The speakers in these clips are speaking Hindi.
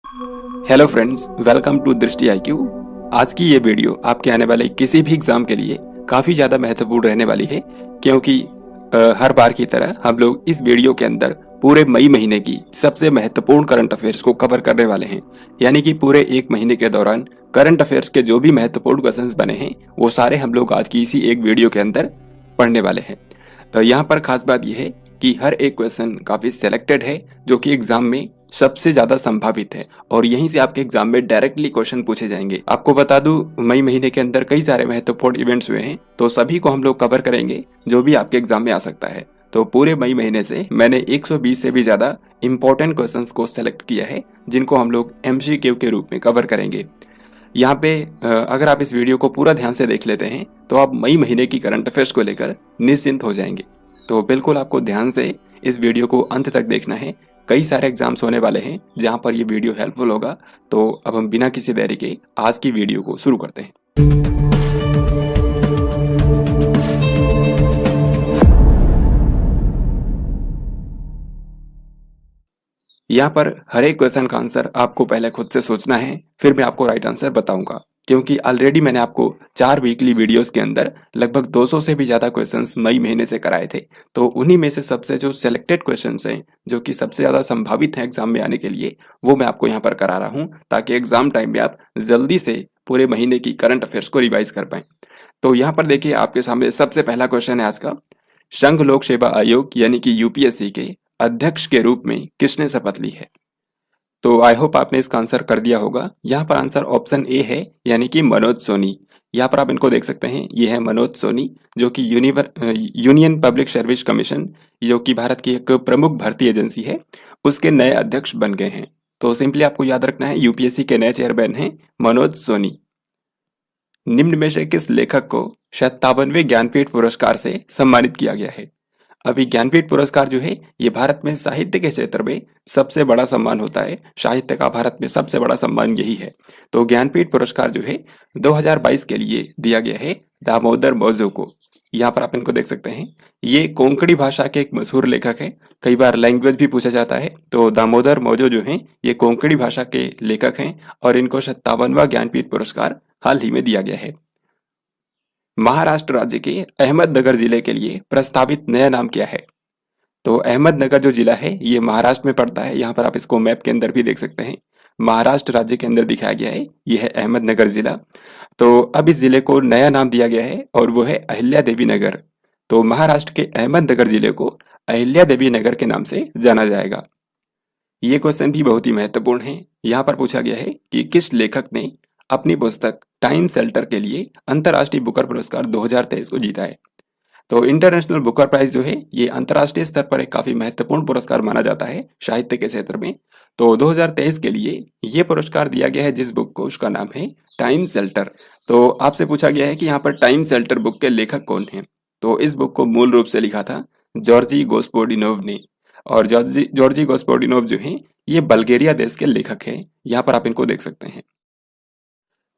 हेलो फ्रेंड्स, वेलकम टू दृष्टि आईक्यू। आज की ये वीडियो आपके आने वाले किसी भी एग्जाम के लिए काफी ज्यादा महत्वपूर्ण रहने वाली है, क्योंकि हर बार की तरह हम लोग इस वीडियो के अंदर पूरे मई महीने की सबसे महत्वपूर्ण करंट अफेयर्स को कवर करने वाले हैं। यानी कि पूरे एक महीने के दौरान करंट अफेयर्स के जो भी महत्वपूर्ण क्वेश्चंस बने हैं वो सारे हम लोग आज की इसी एक वीडियो के अंदर पढ़ने वाले हैं। यहाँ पर खास बात यह है कि हर एक क्वेश्चन काफी सिलेक्टेड है जो कि एग्जाम में सबसे ज्यादा संभावित है और यहीं से आपके एग्जाम में डायरेक्टली क्वेश्चन पूछे जाएंगे। आपको बता दूं, मई महीने के अंदर कई सारे महत्वपूर्ण इवेंट्स हुए हैं, तो सभी को हम लोग कवर करेंगे जो भी आपके एग्जाम में आ सकता है। तो पूरे मई महीने से मैंने 120 से भी ज्यादा इंपॉर्टेंट क्वेश्चंस को सेलेक्ट किया है जिनको हम लोग एमसीक्यू के रूप में कवर करेंगे। यहाँ पे अगर आप इस वीडियो को पूरा ध्यान से देख लेते हैं तो आप मई महीने की करंट अफेयर्स को लेकर निश्चिंत हो जाएंगे। तो बिल्कुल आपको ध्यान से इस वीडियो को अंत तक देखना है। कई सारे एग्जाम्स होने वाले हैं जहां पर ये वीडियो हेल्पफुल होगा। तो अब हम बिना किसी देरी के आज की वीडियो को शुरू करते हैं। यहाँ पर हर एक क्वेश्चन का आंसर आपको पहले खुद से सोचना है, फिर मैं आपको राइट आंसर बताऊंगा। क्योंकि ऑलरेडी मैंने आपको 4 वीकली वीडियोस के अंदर लगभग 200 से भी ज्यादा क्वेश्चंस मई महीने से कराए थे। तो उन्हीं में से सबसे जो सिलेक्टेड क्वेश्चंस हैं, जो कि सबसे ज्यादा संभावित हैं एग्जाम में आने के लिए, वो मैं आपको यहाँ पर करा रहा हूँ ताकि एग्जाम टाइम में आप जल्दी से पूरे महीने की करंट अफेयर्स को रिवाइज कर पाए। तो यहाँ पर देखिए, आपके सामने सबसे पहला क्वेश्चन है आज का। संघ लोक सेवा आयोग यानी कि यूपीएससी के अध्यक्ष के रूप में किसने शपथ ली है? तो आई होप आपने इसका आंसर कर दिया होगा। यहाँ पर आंसर ऑप्शन ए है, यानी कि मनोज सोनी। यहाँ पर आप इनको देख सकते हैं, ये है मनोज सोनी, जो कि यूनियन पब्लिक सर्विस कमीशन, जो कि भारत की एक प्रमुख भर्ती एजेंसी है, उसके नए अध्यक्ष बन गए हैं। तो सिंपली आपको याद रखना है, यूपीएससी के नए चेयरमैन हैं मनोज सोनी। निम्न में से किस लेखक को 57वें ज्ञानपीठ पुरस्कार से सम्मानित किया गया है? अभी ज्ञानपीठ पुरस्कार जो है, ये भारत में साहित्य के क्षेत्र में सबसे बड़ा सम्मान होता है। साहित्य का भारत में सबसे बड़ा सम्मान यही है। तो ज्ञानपीठ पुरस्कार जो है 2022 के लिए दिया गया है दामोदर मौजो को। यहाँ पर आप इनको देख सकते हैं, ये कोंकणी भाषा के एक मशहूर लेखक है। कई बार लैंग्वेज भी पूछा जाता है। तो दामोदर मौजो जो है, ये कोंकणी भाषा के लेखक हैं और इनको 57वां ज्ञानपीठ पुरस्कार हाल ही में दिया गया है। महाराष्ट्र राज्य के अहमदनगर जिले के लिए प्रस्तावित नया नाम क्या है? तो अहमदनगर जो जिला है, ये महाराष्ट्र में पड़ता है। यहाँ पर आप इसको मैप के अंदर भी देख सकते हैं, महाराष्ट्र राज्य के अंदर दिखाया गया है। यह है अहमदनगर जिला। तो अब इस जिले को नया नाम दिया गया है और वो है अहिल्या देवी नगर। तो महाराष्ट्र के अहमदनगर जिले को अहिल्या देवी नगर के नाम से जाना जाएगा। ये क्वेश्चन भी बहुत ही महत्वपूर्ण है। यहाँ पर पूछा गया है कि किस लेखक ने अपनी पुस्तक टाइम शेल्टर के लिए अंतर्राष्ट्रीय बुकर पुरस्कार 2023 को जीता है? तो इंटरनेशनल बुकर प्राइज जो है, ये अंतर्राष्ट्रीय स्तर पर एक काफी महत्वपूर्ण पुरस्कार माना जाता है साहित्य के क्षेत्र में। तो 2023 के लिए ये पुरस्कार दिया गया है जिस बुक को, उसका नाम है टाइम शेल्टर। तो आपसे पूछा गया है कि यहाँ पर टाइम शेल्टर बुक के लेखक कौन है? तो इस बुक को मूल रूप से लिखा था जॉर्जी गोस्पोडिनोव ने। और जॉर्जी गोस्पोडिनोव जो है, ये बल्गेरिया देश के लेखक है। यहाँ पर आप इनको देख सकते हैं।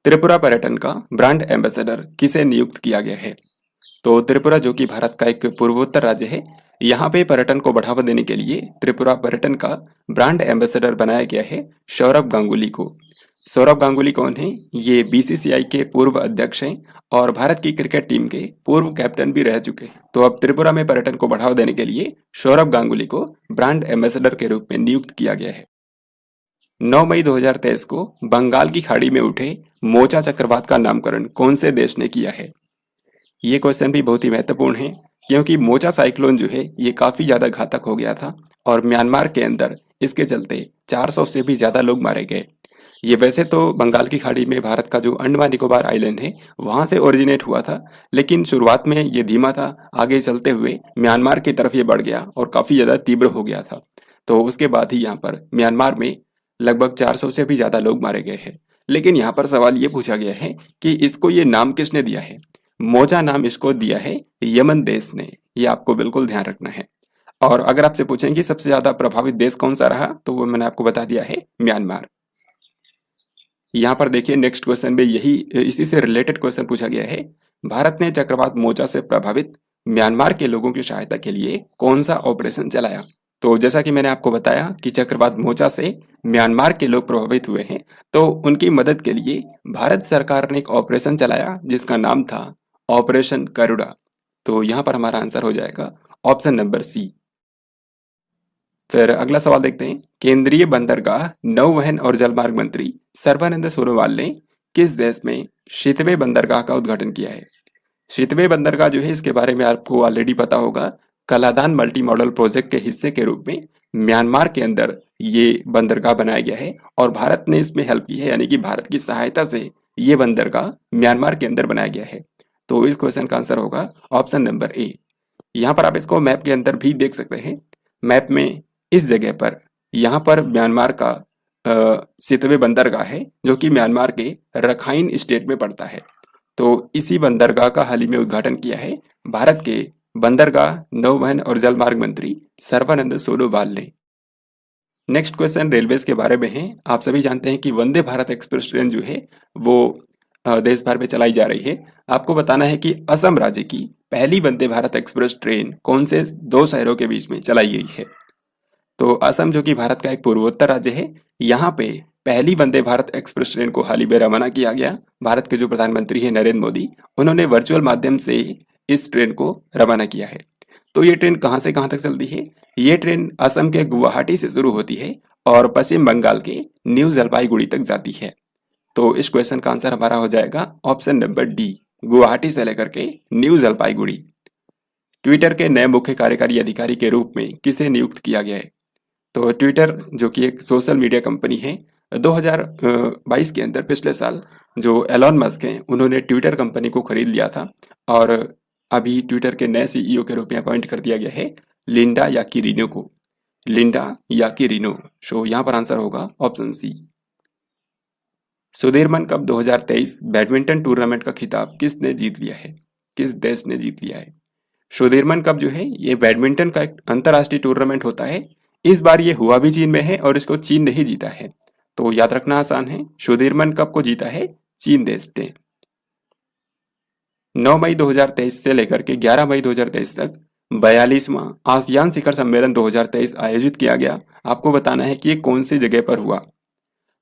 त्रिपुरा पर्यटन का ब्रांड एम्बेसडर किसे नियुक्त किया गया है? तो त्रिपुरा, जो कि भारत का एक पूर्वोत्तर राज्य है, यहाँ पे पर्यटन को बढ़ावा देने के लिए त्रिपुरा पर्यटन का ब्रांड एम्बेसडर बनाया गया है सौरभ गांगुली को। सौरभ गांगुली कौन है? ये बीसीसीआई के पूर्व अध्यक्ष हैं और भारत की क्रिकेट टीम के पूर्व कैप्टन भी रह चुके हैं। तो अब त्रिपुरा में पर्यटन को बढ़ावा देने के लिए सौरभ गांगुली को ब्रांड एम्बेसडर के रूप में नियुक्त किया गया है। 9 मई 2023 को बंगाल की खाड़ी में उठे मोचा चक्रवात का नामकरण कौन से देश ने किया है? ये क्वेश्चन भी बहुत ही महत्वपूर्ण है, क्योंकि मोचा साइक्लोन जो है, ये काफी ज्यादा घातक हो गया था और म्यांमार के अंदर इसके चलते 400 से भी ज्यादा लोग मारे गए। ये वैसे तो बंगाल की खाड़ी में भारत का जो अंडमान निकोबार आइलैंड है, वहां से ओरिजिनेट हुआ था, लेकिन शुरुआत में ये धीमा था। आगे चलते हुए म्यांमार की तरफ ये बढ़ गया और काफी ज्यादा तीव्र हो गया था। तो उसके बाद ही यहाँ पर म्यांमार में लगभग 400 से भी ज्यादा लोग मारे गए हैं। लेकिन यहाँ पर सवाल ये पूछा गया है कि इसको ये नाम किसने दिया है? मोजा नाम इसको दिया है यमन देश ने। ये आपको बिल्कुल ध्यान रखना है। और अगर आपसे पूछें कि सबसे ज्यादा प्रभावित देश कौन सा रहा, तो वो मैंने आपको बता दिया है, म्यांमार। यहाँ पर देखिए, नेक्स्ट क्वेश्चन में यही इसी से रिलेटेड क्वेश्चन पूछा गया है। भारत ने चक्रवात मोजा से प्रभावित म्यांमार के लोगों की सहायता के लिए कौन सा ऑपरेशन चलाया? तो जैसा कि मैंने आपको बताया कि चक्रवात मोचा से म्यांमार के लोग प्रभावित हुए हैं, तो उनकी मदद के लिए भारत सरकार ने एक ऑपरेशन चलाया जिसका नाम था ऑपरेशन गरुड़ा। तो यहाँ पर हमारा आंसर हो जाएगा ऑप्शन नंबर सी। फिर अगला सवाल देखते हैं। केंद्रीय बंदरगाह, नौवहन और जलमार्ग मंत्री सर्बानंद सोनोवाल ने किस देश में शितवे बंदरगाह का उद्घाटन किया है? शितवे बंदरगाह जो है इसके बारे में आपको ऑलरेडी पता होगा। कलादान मल्टी मॉडल प्रोजेक्ट के हिस्से के रूप में म्यांमार के अंदर ये बंदरगाह बनाया गया है और भारत ने इसमें हेल्प की है, यानी कि भारत की सहायता से ये बंदरगाह म्यांमार के अंदर बनाया गया है। तो इस क्वेश्चन का आंसर होगा ऑप्शन नंबर ए। यहाँ पर आप इसको मैप के अंदर भी देख सकते हैं। मैप में इस जगह पर यहाँ पर म्यांमार का सितवे बंदरगाह है जो कि म्यांमार के रखाइन स्टेट में पड़ता है। तो इसी बंदरगाह का हाल ही में उद्घाटन किया है भारत के बंदरगाह, नौवहन और जलमार्ग मंत्री सर्बानंद सोनोवाल ने। नेक्स्ट क्वेश्चन रेलवेज के बारे में है। आप सभी जानते हैं कि वंदे भारत एक्सप्रेस ट्रेन जो है वो देश भर में चलाई जा रही है। आपको बताना है कि असम राज्य की पहली वंदे भारत एक्सप्रेस ट्रेन कौन से दो शहरों के बीच में चलाई गई है? तो असम जो कि भारत का एक पूर्वोत्तर राज्य है, यहाँ पे पहली वंदे भारत एक्सप्रेस ट्रेन को हाल ही में रवाना किया गया। भारत के जो प्रधानमंत्री हैं नरेंद्र मोदी, उन्होंने वर्चुअल माध्यम से इस ट्रेन को रवाना किया है। तो ये ट्रेन कहाँ से कहाँ तक चलती है? ये ट्रेन असम के गुवाहाटी से शुरू होती है और पश्चिम बंगाल के न्यू जलपाईगुड़ी तक जाती है। तो इस क्वेश्चन का आंसर हमारा हो जाएगा ऑप्शन नंबर डी, गुवाहाटी से लेकर के न्यू जलपाईगुड़ी। ट्विटर के नए मुख्य कार्यकारी अधिकारी के रूप में किसे नियुक्त किया गया है? तो ट्विटर जो कि एक सोशल मीडिया कंपनी है, 2022 के अंदर पिछले साल जो एलॉन मस्क हैं उन्होंने ट्विटर कंपनी को खरीद लिया था और अभी ट्विटर के नए सीईओ के रूप में अपॉइंट कर दिया गया है लिंडा याकीरिनो को। लिंडा याकीरिनो। सो यहाँ पर आंसर होगा option C. Sudirman cup 2023 badminton tournament का खिताब किसने जीत लिया है? किस देश ने जीत लिया है? सुधीरमन कप जो है ये बैडमिंटन का एक अंतर्राष्ट्रीय टूर्नामेंट होता है। इस बार ये हुआ भी चीन में है और इसको चीन ने ही जीता है। तो याद रखना आसान है, सुधीरमन कप को जीता है चीन देश ने। 9 मई 2023 से लेकर के 11 मई 2023 तक 42वां आसियान शिखर सम्मेलन 2023 आयोजित किया गया। आपको बताना है कि ये कौन सी जगह पर हुआ।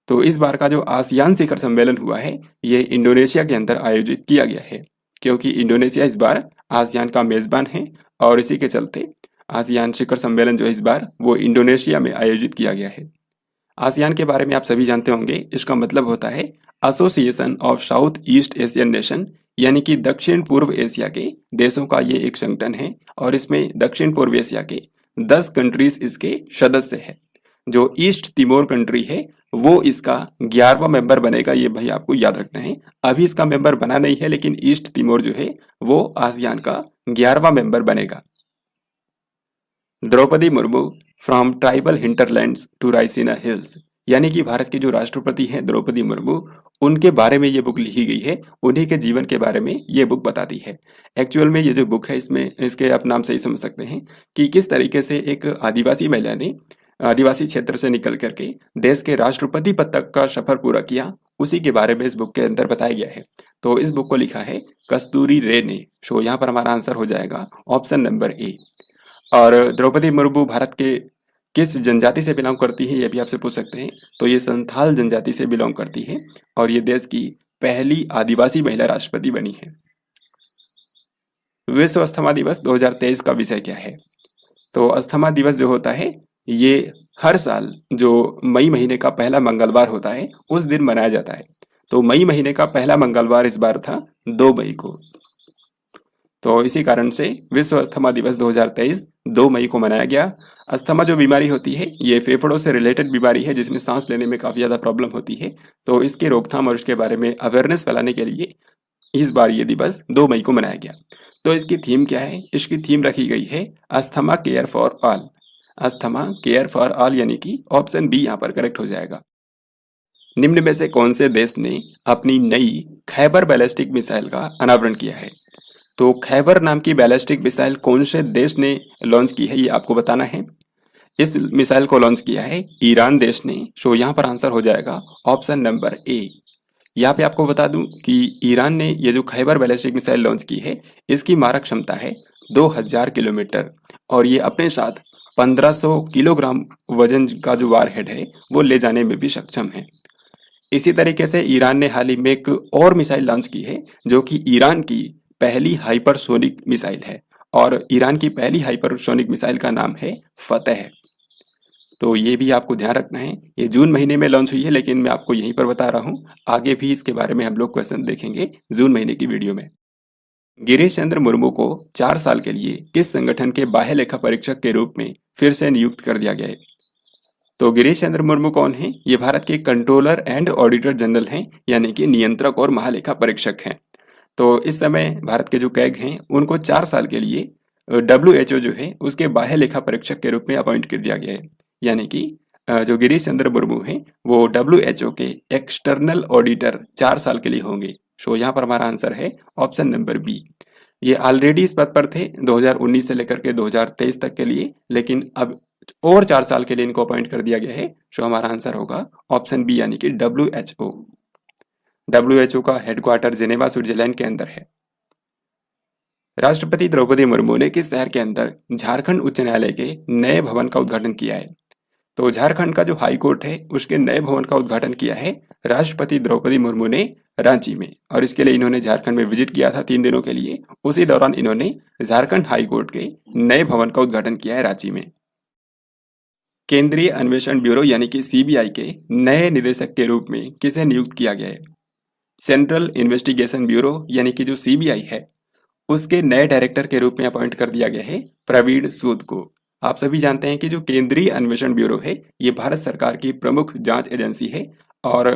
तो इस बार का जो आसियान शिखर सम्मेलन हुआ है ये इंडोनेशिया के अंदर आयोजित किया गया है, क्योंकि इंडोनेशिया इस बार आसियान का मेजबान है और इसी के चलते आसियान शिखर सम्मेलन जो है इस बार वो इंडोनेशिया में आयोजित किया गया है। आसियान के बारे में आप सभी जानते होंगे, इसका मतलब होता है association of south east Asian nation, यानी कि दक्षिण पूर्व एशिया के देशों का ये एक संगठन है और इसमें दक्षिण पूर्व एशिया के 10 कंट्रीज इसके सदस्य है। जो ईस्ट तिमोर कंट्री है वो इसका 11वां मेंबर बनेगा, ये भाई आपको याद रखना है। अभी इसका मेंबर बना नहीं है, लेकिन ईस्ट तिमोर जो है वो आसियान का 11वां मेंबर बनेगा। Draupadi Murmu from tribal hinterlands to Raisina hills, यानी कि भारत की जो राष्ट्रपति हैं द्रौपदी मुर्मू, उनके बारे में ये बुक लिखी गई है। उन्हीं के जीवन के बारे में ये बुक बताती है। एक्चुअल में ये जो बुक है इसमें इसके आप नाम से ही समझ सकते हैं कि किस तरीके से एक आदिवासी महिला ने आदिवासी क्षेत्र से निकल करके देश के राष्ट्रपति पद तक का सफर पूरा किया, उसी के बारे में इस बुक के अंदर बताया गया है। तो इस बुक को लिखा है कस्तूरी रे ने। सो यहाँ पर हमारा आंसर हो जाएगा ऑप्शन नंबर ए। और द्रौपदी मुर्मू भारत के किस जनजाति से बिलोंग करती है ये भी आपसे पूछ सकते हैं। तो ये संथाल जनजाति से बिलोंग करती है और ये देश की पहली आदिवासी महिला राष्ट्रपति बनी है। विश्व अस्थमा दिवस 2023 का विषय क्या है? तो अस्थमा दिवस जो होता है ये हर साल जो मई महीने का पहला मंगलवार होता है उस दिन मनाया जाता है। तो मई महीने का पहला मंगलवार इस बार था 2 मई को। तो इसी कारण से विश्व अस्थमा दिवस 2023 2 मई को मनाया गया। अस्थमा जो बीमारी होती है ये फेफड़ों से रिलेटेड बीमारी है जिसमें सांस लेने में काफ़ी ज़्यादा प्रॉब्लम होती है। तो इसके रोकथाम और इसके बारे में अवेयरनेस फैलाने के लिए इस बार ये दिवस 2 मई को मनाया गया। तो इसकी थीम क्या है? इसकी थीम रखी गई है asthma care for all. Asthma care for all, यानी कि ऑप्शन बी यहाँ पर करेक्ट हो जाएगा। निम्न में से कौन से देश ने अपनी नई खैबर बैलिस्टिक मिसाइल का अनावरण किया है? तो खैबर नाम की बैलिस्टिक मिसाइल कौन से देश ने लॉन्च की है ये आपको बताना है। इस मिसाइल को लॉन्च किया है ईरान देश ने। सो यहाँ पर आंसर हो जाएगा ऑप्शन नंबर ए। यहाँ पे आपको बता दूं कि ईरान ने ये जो खैबर बैलिस्टिक मिसाइल लॉन्च की है इसकी मारक क्षमता है 2000 किलोमीटर और ये अपने साथ 1500 किलोग्राम वजन का जो वारहेड है वो ले जाने में भी सक्षम है। इसी तरीके से ईरान ने हाल ही में एक और मिसाइल लॉन्च की है जो कि ईरान की पहली हाइपरसोनिक मिसाइल है और ईरान की पहली हाइपरसोनिक मिसाइल का नाम है फतेह। तो ये भी आपको ध्यान रखना है। ये जून महीने में लॉन्च हुई है, लेकिन मैं आपको यहीं पर बता रहा हूँ। आगे भी इसके बारे में हम लोग क्वेश्चन देखेंगे जून महीने की वीडियो में। गिरीश चंद्र मुर्मू को 4 साल के लिए किस संगठन के बाह्य लेखा परीक्षक के रूप में फिर से नियुक्त कर दिया गया है? तो गिरीश चंद्र मुर्मू कौन है? ये भारत के कंट्रोलर एंड ऑडिटर जनरल हैं, यानी कि नियंत्रक और महालेखा परीक्षक हैं। तो इस समय भारत के जो कैग हैं उनको 4 साल के लिए WHO जो है उसके बाह्य लेखा परीक्षक के रूप में अपॉइंट कर दिया गया है। यानी कि जो गिरीश चंद्र मुर्मू हैं वो WHO के एक्सटर्नल ऑडिटर 4 साल के लिए होंगे। सो यहाँ पर हमारा आंसर है ऑप्शन नंबर बी। ये ऑलरेडी इस पद पर थे 2019 से लेकर के 2023 तक के लिए, लेकिन अब और 4 साल के लिए इनको अपॉइंट कर दिया गया है। सो हमारा आंसर होगा ऑप्शन बी, यानी कि WHO। WHO का हेडक्वार्टर जेनेवा स्विट्जरलैंड के अंदर है। राष्ट्रपति द्रौपदी मुर्मू ने किस शहर के अंदर झारखंड उच्च न्यायालय के नए भवन का उद्घाटन किया है? तो झारखंड का जो हाई कोर्ट है उसके नए भवन का उद्घाटन किया है राष्ट्रपति द्रौपदी मुर्मू ने रांची में, और इसके लिए इन्होंने झारखंड में विजिट किया था 3 दिनों के लिए। उसी दौरान इन्होंने झारखंड हाई कोर्ट के नए भवन का उद्घाटन किया है रांची में। केंद्रीय अन्वेषण ब्यूरो यानी कि CBI के नए निदेशक के रूप में किसे नियुक्त किया गया है? सेंट्रल इन्वेस्टिगेशन ब्यूरो यानी कि जो CBI है उसके नए डायरेक्टर के रूप में अपॉइंट कर दिया गया है प्रवीण सूद को। आप सभी जानते हैं कि जो केंद्रीय अन्वेषण ब्यूरो है ये भारत सरकार की प्रमुख जांच एजेंसी है और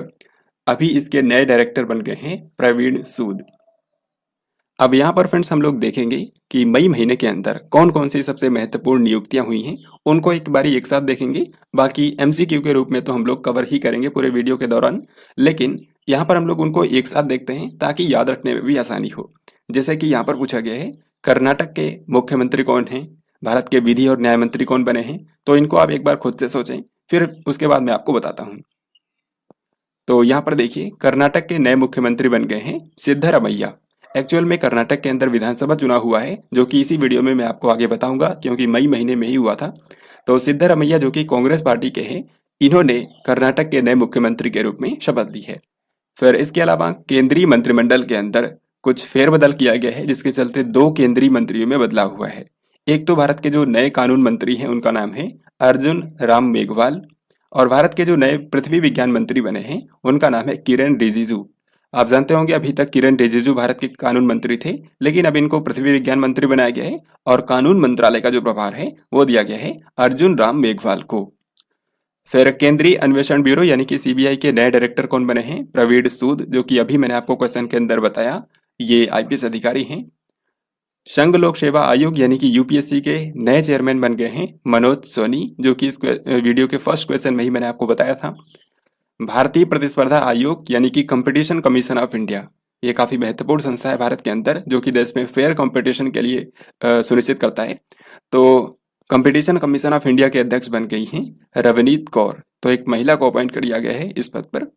अभी इसके नए डायरेक्टर बन गए हैं प्रवीण सूद। अब यहाँ पर फ्रेंड्स हम लोग देखेंगे कि मई महीने के अंदर कौन कौन सी सबसे महत्वपूर्ण नियुक्तियां हुई हैं, उनको एक बारी एक साथ देखेंगे। बाकी MCQ के रूप में तो हम लोग कवर ही करेंगे पूरे वीडियो के दौरान, लेकिन यहाँ पर हम लोग उनको एक साथ देखते हैं ताकि याद रखने में भी आसानी हो। जैसे कि यहाँ पर पूछा गया है कर्नाटक के मुख्यमंत्री कौन हैं, भारत के विधि और न्याय मंत्री कौन बने हैं, तो इनको आप एक बार खुद से सोचें, फिर उसके बाद मैं आपको बताता हूँ। तो यहाँ पर देखिए कर्नाटक के नए मुख्यमंत्री बन गए हैं सिद्धरमैया। एक्चुअल में कर्नाटक के अंदर विधानसभा चुनाव हुआ है जो कि इसी वीडियो में मैं आपको आगे बताऊंगा क्योंकि मई महीने में ही हुआ था। तो सिद्धरमैया जो कि कांग्रेस पार्टी के हैं, इन्होंने कर्नाटक के नए मुख्यमंत्री के रूप में शपथ ली है। फिर इसके अलावा केंद्रीय मंत्रिमंडल के अंदर कुछ फेरबदल किया गया है जिसके चलते 2 केंद्रीय मंत्रियों में बदलाव हुआ है। एक तो भारत के जो नए कानून मंत्री हैं उनका नाम है अर्जुन राम मेघवाल, और भारत के जो नए पृथ्वी विज्ञान मंत्री बने हैं उनका नाम है किरण रिजिजू। आप जानते होंगे अभी तक किरण रिजिजू भारत के कानून मंत्री थे, लेकिन अब इनको पृथ्वी विज्ञान मंत्री बनाया गया है और कानून मंत्रालय का जो प्रभार है वो दिया गया है अर्जुन राम मेघवाल को। फिर केंद्रीय अन्वेषण ब्यूरो यानी कि CBI के नए डायरेक्टर कौन बने हैं? प्रवीण सूद, जो कि अभी मैंने आपको क्वेश्चन के अंदर बताया, ये IPS अधिकारी हैं। संघ लोक सेवा आयोग यानी कि UPSC के नए चेयरमैन बन गए हैं मनोज सोनी, जो कि इस वीडियो के फर्स्ट क्वेश्चन में ही मैंने आपको बताया था। भारतीय प्रतिस्पर्धा आयोग यानी कि कंपटीशन कमीशन ऑफ इंडिया, ये काफी महत्वपूर्ण संस्था है भारत के अंदर जो कि देश में फेयर कंपटीशन के लिए सुनिश्चित करता है। तो कंपटीशन कमीशन ऑफ इंडिया के अध्यक्ष बन गई हैं रवनीत कौर, तो एक महिला को अपॉइंट कर दिया गया है इस पद पर।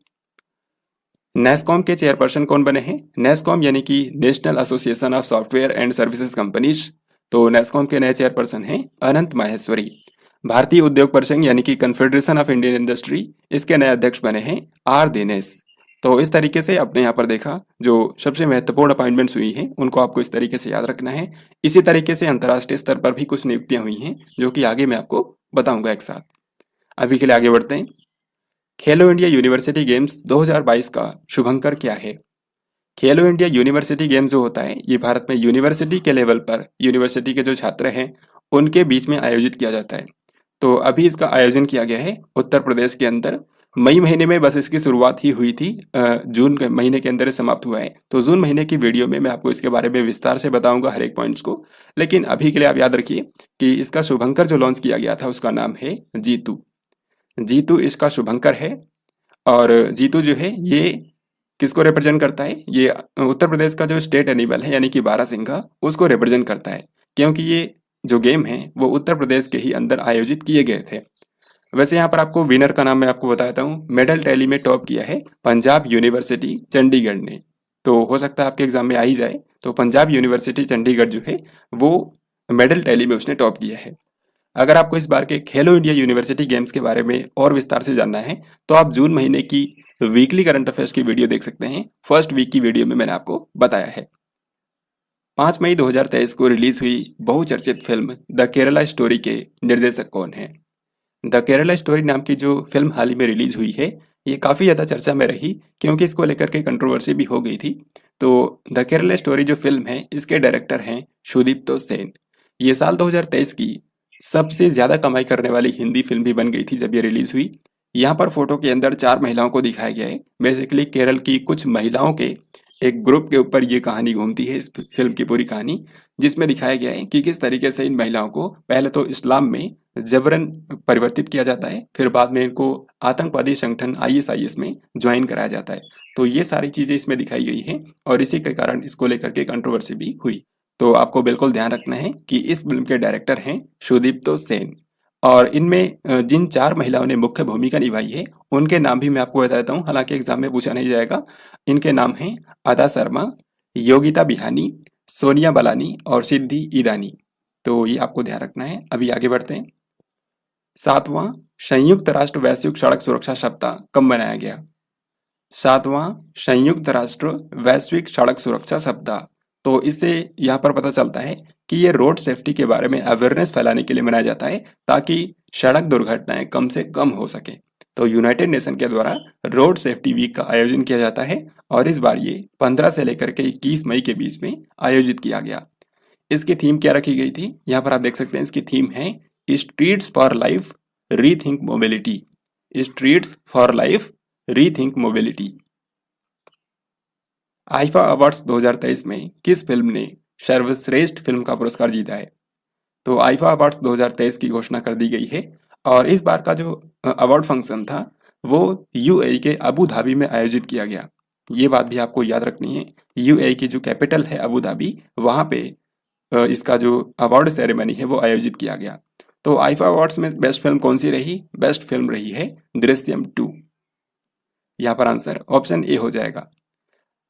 नेस्कॉम के चेयरपर्सन कौन बने हैं? नेस्कॉम यानी कि national association of software and services companies, तो नेस्कॉम के नए चेयरपर्सन हैं अनंत माहेश्वरी। भारतीय उद्योग परिसंघ यानी कि कन्फेडरेशन ऑफ इंडियन इंडस्ट्री, इसके नए अध्यक्ष बने हैं R दिनेश। तो इस तरीके से आपने यहाँ पर देखा जो सबसे महत्वपूर्ण अपॉइंटमेंट्स हुई हैं उनको आपको इस तरीके से याद रखना है। इसी तरीके से अंतर्राष्ट्रीय स्तर पर भी कुछ नियुक्तियां हुई हैं जो कि आगे मैं आपको बताऊंगा एक साथ। अभी के लिए आगे बढ़ते हैं। खेलो इंडिया यूनिवर्सिटी गेम्स 2022 का शुभंकर क्या है? खेलो इंडिया यूनिवर्सिटी गेम्स जो होता है ये भारत में यूनिवर्सिटी के लेवल पर यूनिवर्सिटी के जो छात्र हैं उनके बीच में आयोजित किया जाता है। तो अभी इसका आयोजन किया गया है उत्तर प्रदेश के अंदर। मई महीने में बस इसकी शुरुआत ही हुई थी, जून के महीने के अंदर समाप्त हुआ है। तो जून महीने की वीडियो में मैं आपको इसके बारे में विस्तार से बताऊंगा हर एक पॉइंट्स को, लेकिन अभी के लिए आप याद रखिए कि इसका शुभंकर जो लॉन्च किया गया था उसका नाम है जीतू। जीतू इसका शुभंकर है, और जीतू जो है ये किसको रिप्रेजेंट करता है? ये उत्तर प्रदेश का जो स्टेट एनिमल है यानी कि बारहसिंघा, उसको रिप्रेजेंट करता है, क्योंकि ये जो गेम है वो उत्तर प्रदेश के ही अंदर आयोजित किए गए थे। वैसे यहाँ पर आपको विनर का नाम मैं आपको बताता हूँ। मेडल टैली में टॉप किया है पंजाब यूनिवर्सिटी चंडीगढ़ ने, तो हो सकता है आपके एग्जाम में आ ही जाए। तो पंजाब यूनिवर्सिटी चंडीगढ़ जो है वो मेडल टैली में उसने टॉप किया है। अगर आपको इस बार के खेलो इंडिया यूनिवर्सिटी गेम्स के बारे में और विस्तार से जानना है तो आप जून महीने की वीकली करंट अफेयर्स की वीडियो देख सकते हैं। फर्स्ट वीक की वीडियो में मैंने आपको बताया है। 5 मई 2023 को रिलीज हुई बहुचर्चित फिल्म द केरला स्टोरी के निर्देशक कौन हैं? द केरला स्टोरी नाम की जो फिल्म हाल ही में रिलीज हुई है, ये काफ़ी ज़्यादा चर्चा में रही क्योंकि इसको लेकर के कंट्रोवर्सी भी हो गई थी। तो द केरला स्टोरी जो फिल्म है, इसके डायरेक्टर हैं शुदीप्तो सेन। ये साल 2023 की सबसे ज़्यादा कमाई करने वाली हिंदी फिल्म भी बन गई थी जब ये रिलीज हुई। यहाँ पर फोटो के अंदर 4 महिलाओं को दिखाया गया है। बेसिकली केरल की कुछ महिलाओं के एक ग्रुप के ऊपर ये कहानी घूमती है, इस फिल्म की पूरी कहानी, जिसमें दिखाया गया है कि किस तरीके से इन महिलाओं को पहले तो इस्लाम में जबरन परिवर्तित किया जाता है, फिर बाद में इनको आतंकवादी संगठन आईएसआईएस में ज्वाइन कराया जाता है। तो ये सारी चीजें इसमें दिखाई गई हैं और इसी के कारण इसको लेकर के कंट्रोवर्सी भी हुई। तो आपको बिल्कुल ध्यान रखना है कि इस फिल्म के डायरेक्टर हैं शुदीप्तो सेन। और इनमें जिन 4 महिलाओं ने मुख्य भूमिका निभाई है, उनके नाम भी मैं आपको बता देता हूँ, हालांकि एग्जाम में पूछा नहीं जाएगा। इनके नाम हैं अदा शर्मा, योगिता बिहानी, सोनिया बालानी और सिद्धि ईरानी। तो ये आपको ध्यान रखना है। अभी आगे बढ़ते हैं। 7वां संयुक्त राष्ट्र वैश्विक सड़क सुरक्षा सप्ताह कब मनाया गया? 7वां संयुक्त राष्ट्र वैश्विक सड़क सुरक्षा सप्ताह। तो इससे यहाँ पर पता चलता है कि ये रोड सेफ्टी के बारे में अवेयरनेस फैलाने के लिए मनाया जाता है ताकि सड़क दुर्घटनाएं कम से कम हो सके। तो यूनाइटेड नेशन के द्वारा रोड सेफ्टी वीक का आयोजन किया जाता है और इस बार ये 15 से लेकर के 21 मई के बीच में आयोजित किया गया। इसकी थीम क्या रखी गई थी? यहाँ पर आप देख सकते हैं, इसकी थीम है streets for life rethink mobility. Streets for life rethink mobility. IIFA awards 2023 में किस फिल्म ने सर्वश्रेष्ठ फिल्म का पुरस्कार जीता है? तो आईफा अवार्ड्स 2023 की घोषणा कर दी गई है और इस बार का जो अवार्ड फंक्शन था वो यूएई के अबू धाबी में आयोजित किया गया। ये बात भी आपको याद रखनी है। यूएई की जो कैपिटल है अबू धाबी, वहाँ पे इसका जो अवार्ड सेरेमनी है वो आयोजित किया गया। तो आईफा अवार्ड्स में बेस्ट फिल्म कौन सी रही? बेस्ट फिल्म रही है दृश्यम 2। यहाँ पर आंसर ऑप्शन ए हो जाएगा।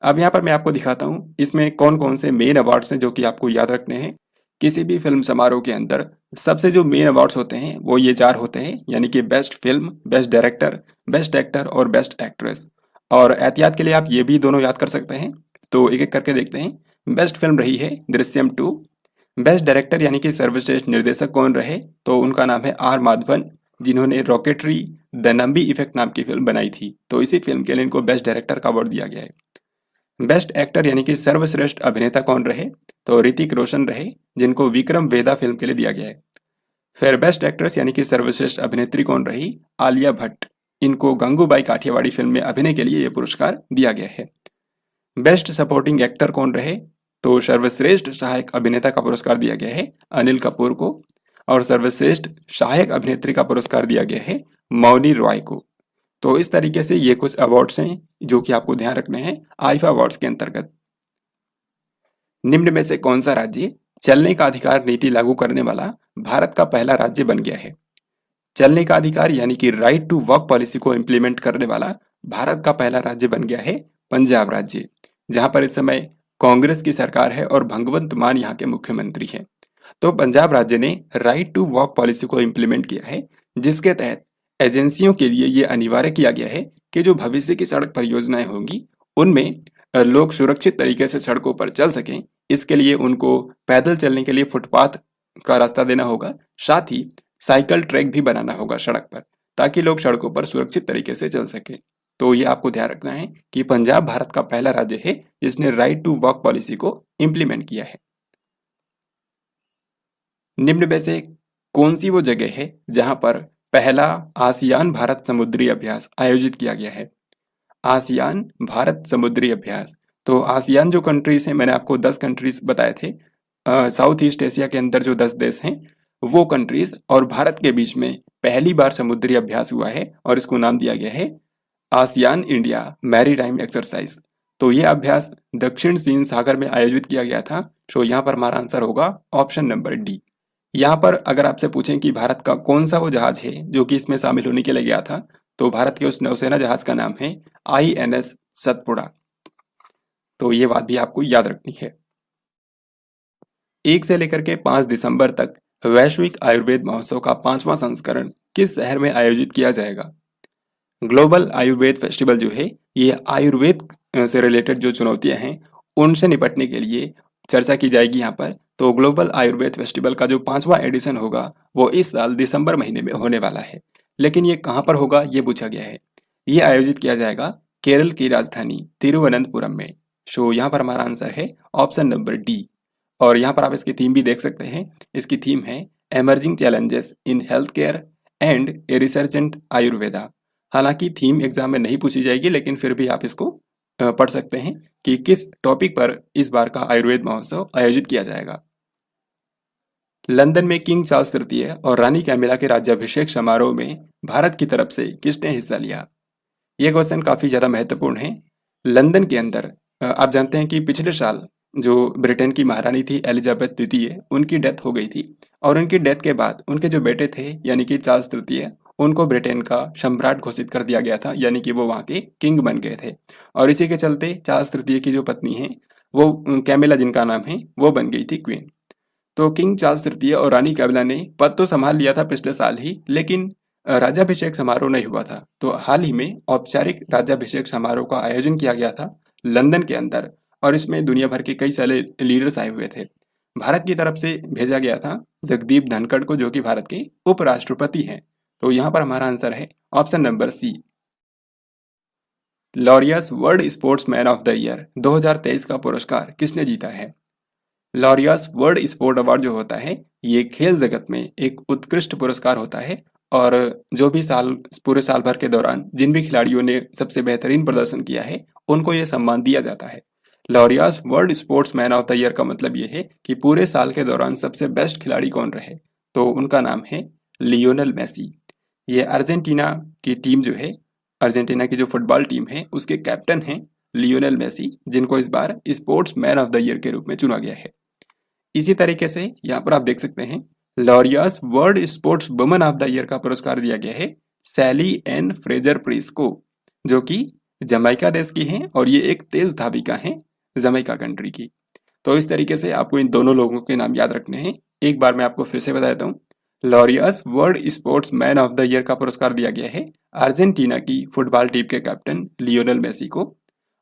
अब यहाँ पर मैं आपको दिखाता हूँ इसमें कौन कौन से मेन अवार्ड्स हैं जो कि आपको याद रखने हैं। किसी भी फिल्म समारोह के अंदर सबसे जो मेन अवार्ड्स होते हैं वो ये 4 होते हैं, यानी कि best film, best director, best actor और बेस्ट एक्ट्रेस। और एहतियात के लिए आप ये भी दोनों याद कर सकते हैं। तो एक एक करके देखते हैं। बेस्ट फिल्म रही है दृश्यम 2। बेस्ट डायरेक्टर यानी कि सर्वश्रेष्ठ निर्देशक कौन रहे? तो उनका नाम है आर माधवन, जिन्होंने रॉकेटरी द नंबी इफेक्ट नाम की फिल्म बनाई थी। तो इसी फिल्म के लिए इनको बेस्ट डायरेक्टर का अवार्ड दिया गया है। बेस्ट एक्टर यानी कि सर्वश्रेष्ठ अभिनेता कौन रहे? तो ऋतिक रोशन रहे, जिनको विक्रम वेदा फिल्म के लिए दिया गया है। फिर बेस्ट एक्ट्रेस यानी कि सर्वश्रेष्ठ अभिनेत्री कौन रही? आलिया भट्ट, इनको गंगूबाई काठियावाड़ी फिल्म में अभिनय के लिए यह पुरस्कार दिया गया है। बेस्ट सपोर्टिंग एक्टर कौन रहे? तो सर्वश्रेष्ठ सहायक अभिनेता का पुरस्कार दिया गया है अनिल कपूर को और सर्वश्रेष्ठ सहायक अभिनेत्री का पुरस्कार दिया गया है मौनी रॉय को। तो इस तरीके से ये कुछ अवार्ड्स हैं जो कि आपको ध्यान रखने हैं आईफा अवार्ड्स के अंतर्गत। निम्न में से कौन सा राज्य चलने का अधिकार नीति लागू करने वाला भारत का पहला राज्य बन गया है? चलने का अधिकार यानी कि राइट टू वर्क पॉलिसी को इंप्लीमेंट करने वाला भारत का पहला राज्य बन गया है पंजाब राज्य, जहां पर इस समय कांग्रेस की सरकार है और भगवंत मान यहाँ के मुख्यमंत्री हैं। तो पंजाब राज्य ने राइट टू वर्क पॉलिसी को इंप्लीमेंट किया है, जिसके तहत एजेंसियों के लिए ये अनिवार्य किया गया है कि जो भविष्य की सड़क परियोजनाएं होंगी उनमें लोग सुरक्षित तरीके से सड़कों पर चल सकें। इसके लिए उनको पैदल चलने के लिए फुटपाथ का रास्ता देना होगा, साथ ही साइकिल ट्रैक भी बनाना होगा सड़क पर, ताकि लोग सड़कों पर सुरक्षित तरीके से चल सके। तो ये आपको ध्यान रखना है कि पंजाब भारत का पहला राज्य है जिसने राइट टू वर्क पॉलिसी को इंप्लीमेंट किया है। निम्न में से कौन सी वो जगह है जहां पर पहला आसियान भारत समुद्री अभ्यास आयोजित किया गया है? आसियान भारत समुद्री अभ्यास। तो आसियान जो कंट्रीज हैं, मैंने आपको 10 कंट्रीज बताए थे। साउथ ईस्ट एशिया के अंदर जो 10 देश हैं वो कंट्रीज और भारत के बीच में पहली बार समुद्री अभ्यास हुआ है और इसको नाम दिया गया है आसियान इंडिया मैरीटाइम एक्सरसाइज। तो ये अभ्यास दक्षिण चीन सागर में आयोजित किया गया था। तो यहाँ पर हमारा आंसर होगा ऑप्शन नंबर डी। यहाँ पर अगर आपसे पूछें कि भारत का कौन सा वो जहाज है जो कि इसमें शामिल होने के लिए गया था, तो भारत के उस नौसेना जहाज का नाम है आईएनएस सतपुड़ा। तो ये बात भी आपको याद रखनी है। 1 से लेकर के 5 दिसंबर तक वैश्विक आयुर्वेद महोत्सव का 5वां संस्करण किस शहर में आयोजित किया जाएगा? ग्लोबल आयुर्वेद फेस्टिवल जो है ये आयुर्वेद से रिलेटेड जो चुनौतियां हैं उनसे निपटने के लिए चर्चा की जाएगी यहाँ पर। तो ग्लोबल आयुर्वेद फेस्टिवल का जो 5वां एडिशन होगा वो इस साल दिसंबर महीने में होने वाला है, लेकिन ये कहाँ पर होगा ये पूछा गया है। ये आयोजित किया जाएगा केरल की राजधानी तिरुवनंतपुरम में। सो यहाँ पर हमारा आंसर है ऑप्शन नंबर डी। और यहाँ पर आप इसकी थीम भी देख सकते हैं। इसकी थीम है emerging challenges in health care and A resurgent Ayurveda. हालांकि थीम एग्जाम में नहीं पूछी जाएगी, लेकिन फिर भी आप इसको पढ़ सकते हैं कि किस टॉपिक पर इस बार का आयुर्वेद महोत्सव आयोजित किया जाएगा। लंदन में किंग चार्ल्स तृतीय और रानी कैमिला के राज्याभिषेक समारोह में भारत की तरफ से किसने हिस्सा लिया? यह क्वेश्चन काफी ज्यादा महत्वपूर्ण है। लंदन के अंदर आप जानते हैं कि पिछले साल जो ब्रिटेन की महारानी थी एलिजाबेथ द्वितीय, उनकी डेथ हो गई थी और उनकी डेथ के बाद उनके जो बेटे थे यानी कि चार्ल्स तृतीय, उनको ब्रिटेन का सम्राट घोषित कर दिया गया था, यानी कि वो वहाँ के किंग बन गए थे। और इसी के चलते चार्ल्स तृतीय की जो पत्नी है वो कैमिला जिनका नाम है वो बन गई थी क्वीन। तो किंग चार्ल्स तृतीय और रानी कैमिला ने पद तो संभाल लिया था पिछले साल ही, लेकिन राज्याभिषेक समारोह नहीं हुआ था। तो हाल ही में औपचारिक राज्याभिषेक समारोह का आयोजन किया गया था लंदन के अंदर, और इसमें दुनिया भर के कई सारे लीडर्स आए हुए थे। भारत की तरफ से भेजा गया था जगदीप धनखड़ को, जो कि भारत के उपराष्ट्रपति हैं। तो यहाँ पर हमारा आंसर है option number C. Laureus world sports man of the year 2023 का पुरस्कार किसने जीता है? लॉरियस वर्ल्ड स्पोर्ट अवार्ड जो होता है ये खेल जगत में एक उत्कृष्ट पुरस्कार होता है, और जो भी पूरे साल भर के दौरान जिन भी खिलाड़ियों ने सबसे बेहतरीन प्रदर्शन किया है उनको ये सम्मान दिया जाता है। Laureus world sports man of the year का मतलब ये है कि पूरे साल के दौरान सबसे बेस्ट खिलाड़ी कौन रहे, तो उनका नाम है लियोनेल मेसी। ये अर्जेंटीना की टीम जो है, अर्जेंटीना की जो फुटबॉल टीम है उसके कैप्टन हैं लियोनेल मेसी, जिनको इस बार sports man of the year के रूप में चुना गया है। इसी तरीके से यहाँ पर आप देख सकते हैं Laureus world sports women of the year का पुरस्कार दिया गया है सैली एन फ्रेजर प्रीस को, जो कि जमैका देश की हैं और ये एक तेज धाविका हैं जमैका कंट्री की। तो इस तरीके से आपको इन दोनों लोगों के नाम याद रखने हैं। एक बार मैं आपको फिर से बता देता हूँ। Laureus world sports man of the year का पुरस्कार दिया गया है अर्जेंटीना की फुटबॉल टीम के कैप्टन लियोनेल मेसी को,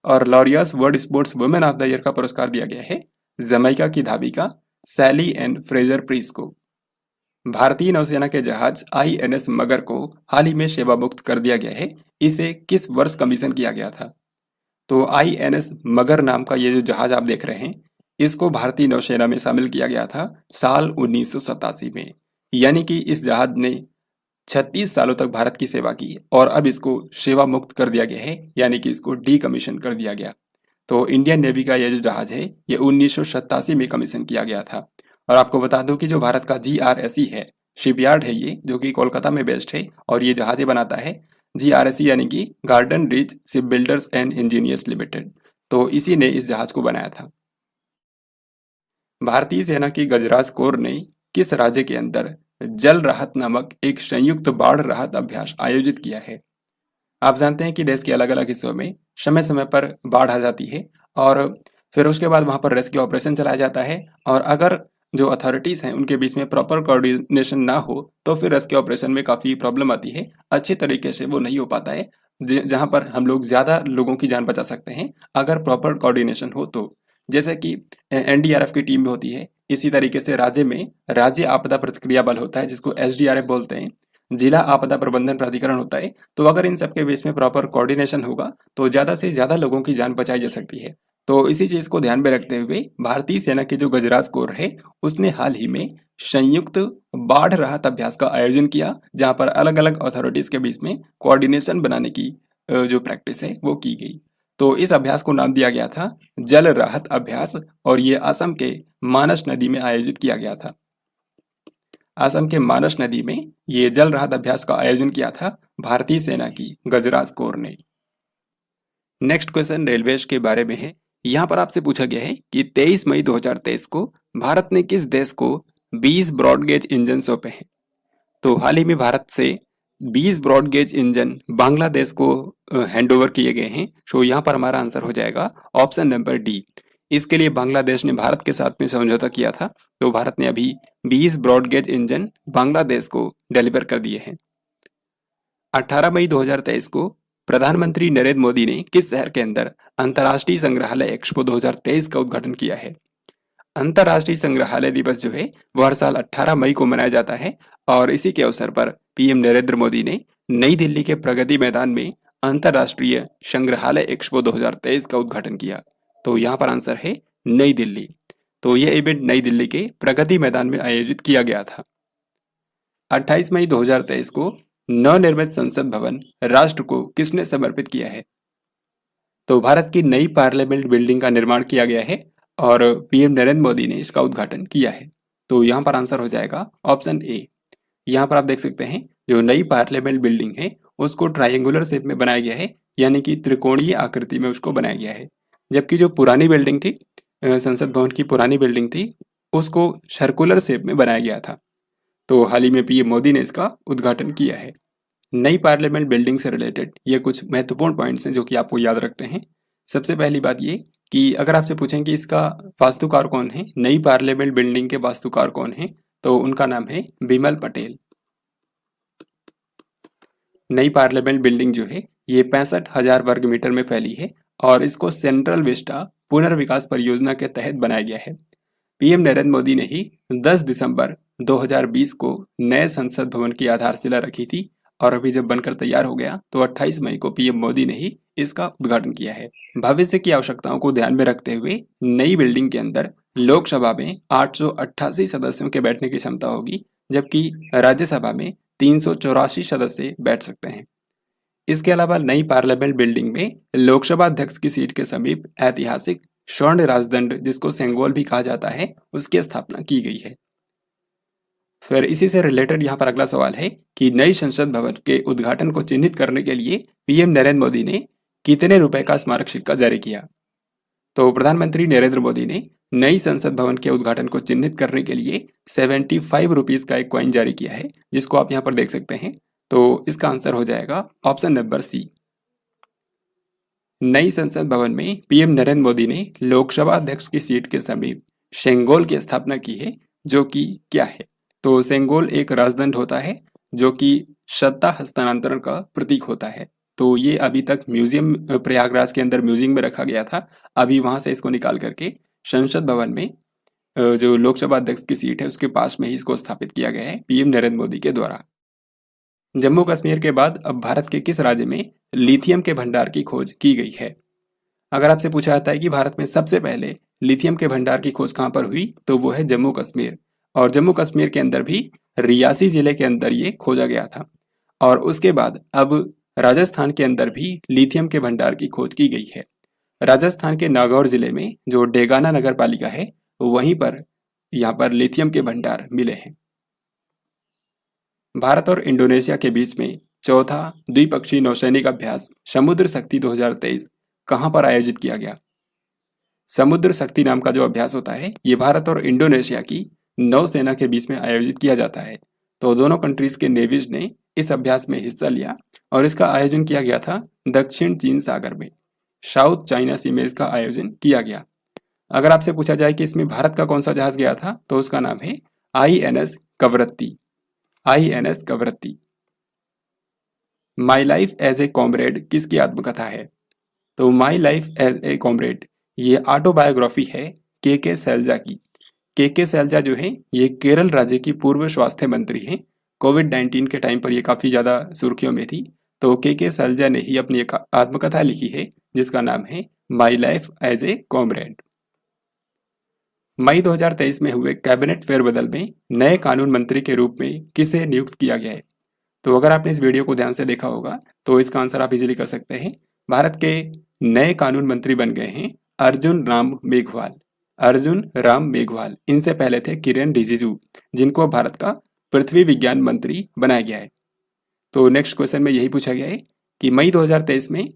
और Laureus world sports women of the year का पुरस्कार दिया गया है जमैका की धाविका सैली एन फ्रेजर प्रीस को। भारतीय नौसेना के जहाज INS मगर को हाल ही में सेवा मुक्त कर दिया गया है। इसे किस वर्ष कमीशन किया गया था? तो INS मगर नाम का ये जो जहाज आप देख रहे हैं इसको भारतीय नौसेना में शामिल किया गया था साल 1987 में, यानी कि इस जहाज ने 36 सालों तक भारत की सेवा की और अब इसको सेवा मुक्त कर दिया गया है, यानी कि इसको डीकमीशन कर दिया गया। तो इंडियन नेवी का यह जो जहाज है ये 1987 में कमीशन किया गया था। और आपको बता दूं कि जो भारत का GRSE है शिपयार्ड है ये, जो कि कोलकाता में बेस्ड है, और ये जहाजें बनाता है GRSE यानी कि garden rich ship builders and engineers limited. तो इसी ने इस जहाज को बनाया था। भारतीय सेना की गजराज कोर ने किस राज्य के अंदर जल राहत नामक एक संयुक्त बाढ़ राहत अभ्यास आयोजित किया है? आप जानते हैं कि देश के अलग अलग हिस्सों में समय समय पर बाढ़ आ जाती है और फिर उसके बाद वहां पर रेस्क्यू ऑपरेशन चलाया जाता है, और अगर जो अथॉरिटीज हैं उनके बीच में प्रॉपर कोऑर्डिनेशन ना हो तो फिर रेस्क्यू ऑपरेशन में काफी प्रॉब्लम आती है, अच्छे तरीके से वो नहीं हो पाता है, जहां पर हम लोग ज्यादा लोगों की जान बचा सकते हैं अगर प्रॉपर कोऑर्डिनेशन हो तो। जैसे कि NDRF की टीम होती है, इसी तरीके से राज्य में राज्य आपदा प्रतिक्रिया बल होता है जिसको SDRF बोलते हैं, जिला आपदा प्रबंधन प्राधिकरण होता है। तो अगर इन सबके बीच में प्रॉपर कोऑर्डिनेशन होगा तो ज्यादा से ज्यादा लोगों की जान बचाई जा सकती है। तो इसी चीज को ध्यान में रखते हुए भारतीय सेना की जो गजराज कोर है उसने हाल ही में संयुक्त बाढ़ राहत अभ्यास का आयोजन किया, जहां पर अलग अलग अथॉरिटीज के बीच में कोऑर्डिनेशन बनाने की जो प्रैक्टिस है वो की गई। तो इस अभ्यास को नाम दिया गया था जल राहत अभ्यास, और ये असम के मानस नदी में आयोजित किया गया था। असम के मानस नदी में ये जल राहत अभ्यास का आयोजन किया था भारतीय सेना की गजराज कोर ने। नेक्स्ट क्वेश्चन रेलवेज के बारे में है। यहाँ पर आपसे पूछा गया है कि 23 मई 2023 को भारत ने किस देश को 20 ब्रॉडगेज इंजन सौंपे हैं? तो हाल ही में भारत से 20 ब्रॉडगेज इंजन बांग्लादेश को हैंडओवर किए गए हैं। सो यहाँ पर हमारा आंसर हो जाएगा ऑप्शन नंबर डी। इसके लिए बांग्लादेश ने भारत के साथ में समझौता किया था, तो भारत ने अभी 20 ब्रॉडगेज इंजन बांग्लादेश को डिलीवर कर दिए हैं। 18 मई 2023 को प्रधानमंत्री नरेंद्र मोदी ने किस शहर के अंदर अंतर्राष्ट्रीय संग्रहालय एक्सपो 2023 का उद्घाटन किया है? अंतर्राष्ट्रीय संग्रहालय दिवस जो है वो हर साल 18 मई को मनाया जाता है और इसी के अवसर पर पीएम नरेंद्र मोदी ने नई दिल्ली के प्रगति मैदान में अंतर्राष्ट्रीय संग्रहालय एक्सपो 2023 का उद्घाटन किया। तो यहाँ पर आंसर है नई दिल्ली। तो यह इवेंट नई दिल्ली के प्रगति मैदान में आयोजित किया गया था। 28 मई 2023 को नवनिर्मित संसद भवन राष्ट्र को किसने समर्पित किया है? तो भारत की नई पार्लियामेंट बिल्डिंग का निर्माण किया गया है और पीएम नरेंद्र मोदी ने इसका उद्घाटन किया है। तो यहाँ पर आंसर हो जाएगा ऑप्शन ए। यहाँ पर आप देख सकते हैं जो नई पार्लियामेंट बिल्डिंग है उसको ट्रायंगुलर शेप में बनाया गया है, यानी कि त्रिकोणीय आकृति में उसको बनाया गया है। जबकि जो पुरानी बिल्डिंग थी, संसद भवन की पुरानी बिल्डिंग थी, उसको सर्कुलर शेप में बनाया गया था। तो हाल ही में पीएम मोदी ने इसका उद्घाटन किया है। नई पार्लियामेंट बिल्डिंग से रिलेटेड ये कुछ महत्वपूर्ण पॉइंट्स हैं जो कि आपको याद रखते हैं। सबसे पहली बात ये कि अगर आपसे पूछें कि इसका वास्तुकार कौन है, नई पार्लियामेंट बिल्डिंग के वास्तुकार कौन है, तो उनका नाम है बिमल पटेल। नई पार्लियामेंट बिल्डिंग जो है ये 65,000 वर्ग मीटर में फैली है और इसको सेंट्रल विस्टा पुनर्विकास परियोजना के तहत बनाया गया है। पीएम नरेंद्र मोदी ने ही 10 दिसंबर 2020 को नए संसद भवन की आधारशिला रखी थी और अभी जब बनकर तैयार हो गया तो 28 मई को पीएम मोदी ने ही इसका उद्घाटन किया है। भविष्य की आवश्यकताओं को ध्यान में रखते हुए नई बिल्डिंग के अंदर लोकसभा में 888 सदस्यों के बैठने की क्षमता होगी, जबकि राज्यसभा में 384 सदस्य बैठ सकते हैं। इसके अलावा नई पार्लियामेंट बिल्डिंग में लोकसभा अध्यक्ष की सीट के समीप ऐतिहासिक स्वर्ण राजदंड, जिसको सेंगोल भी कहा जाता है, उसकी स्थापना की गई है। फिर इसी से रिलेटेड यहाँ पर अगला सवाल है कि नई संसद भवन के उद्घाटन को चिन्हित करने के लिए पीएम नरेंद्र मोदी ने कितने रुपए का स्मारक सिक्का जारी किया? तो प्रधानमंत्री नरेंद्र मोदी ने नई संसद भवन के उद्घाटन को चिन्हित करने के लिए 75 रुपीज का एक कॉइन जारी किया है, जिसको आप यहाँ पर देख सकते हैं। तो इसका आंसर हो जाएगा ऑप्शन नंबर सी। नई संसद भवन में पीएम नरेंद्र मोदी ने लोकसभा अध्यक्ष की सीट के समीप सेंगोल की स्थापना की है, जो कि क्या है? तो सेंगोल एक राजदंड होता है जो कि सत्ता हस्तांतरण का प्रतीक होता है। तो ये अभी तक म्यूजियम, प्रयागराज के अंदर म्यूजियम में रखा गया था। अभी वहां से इसको निकाल करके संसद भवन में जो लोकसभा अध्यक्ष की सीट है उसके पास में ही इसको स्थापित किया गया है पीएम नरेंद्र मोदी के द्वारा। जम्मू कश्मीर के बाद अब भारत के किस राज्य में लिथियम के भंडार की खोज की गई है? अगर आपसे पूछा जाता है कि भारत में सबसे पहले लिथियम के भंडार की खोज कहां पर हुई, तो वो है जम्मू कश्मीर। और जम्मू कश्मीर के अंदर भी रियासी जिले के अंदर ये खोजा गया था। और उसके बाद अब राजस्थान के अंदर भी लिथियम के भंडार की खोज की गई है। राजस्थान के नागौर जिले में जो डेगाना नगर पालिका है वहीं पर यहाँ पर लिथियम के भंडार मिले हैं। भारत और इंडोनेशिया के बीच में चौथा द्विपक्षीय नौसैनिक अभ्यास समुद्र शक्ति 2023 कहां पर आयोजित किया गया? समुद्र शक्ति नाम का जो अभ्यास होता है ये भारत और इंडोनेशिया की नौसेना के बीच में आयोजित किया जाता है। तो दोनों कंट्रीज के नेवीज ने इस अभ्यास में हिस्सा लिया और इसका आयोजन किया गया था दक्षिण चीन सागर में, साउथ चाइना सी में इसका आयोजन किया गया। अगर आपसे पूछा जाए कि इसमें भारत का कौन सा जहाज गया था, तो उसका नाम है INS Kavaratti. INS Kavaratti. My life as a comrade किसकी आत्मकथा है? तो my life as a comrade ये ऑटोबायोग्राफी है के सैलजा की। के सैलजा जो है ये केरल राज्य की पूर्व स्वास्थ्य मंत्री हैं। कोविड-19 के टाइम पर ये काफी ज्यादा सुर्खियों में थी। तो के सैलजा ने ही अपनी एक आत्मकथा लिखी है जिसका नाम है my life as a comrade. मई 2023 में हुए कैबिनेट फेरबदल में नए कानून मंत्री के रूप में किसे नियुक्त किया गया है? तो अगर आपने इस वीडियो को ध्यान से देखा होगा तो इसका आंसर आप इजीली कर सकते हैं। भारत के नए कानून मंत्री बन गए हैं अर्जुन राम मेघवाल। अर्जुन राम मेघवाल। इनसे पहले थे किरेन रिजिजू, जिनको भारत का पृथ्वी विज्ञान मंत्री बनाया गया है। तो नेक्स्ट क्वेश्चन में यही पूछा गया है कि मई 2023 में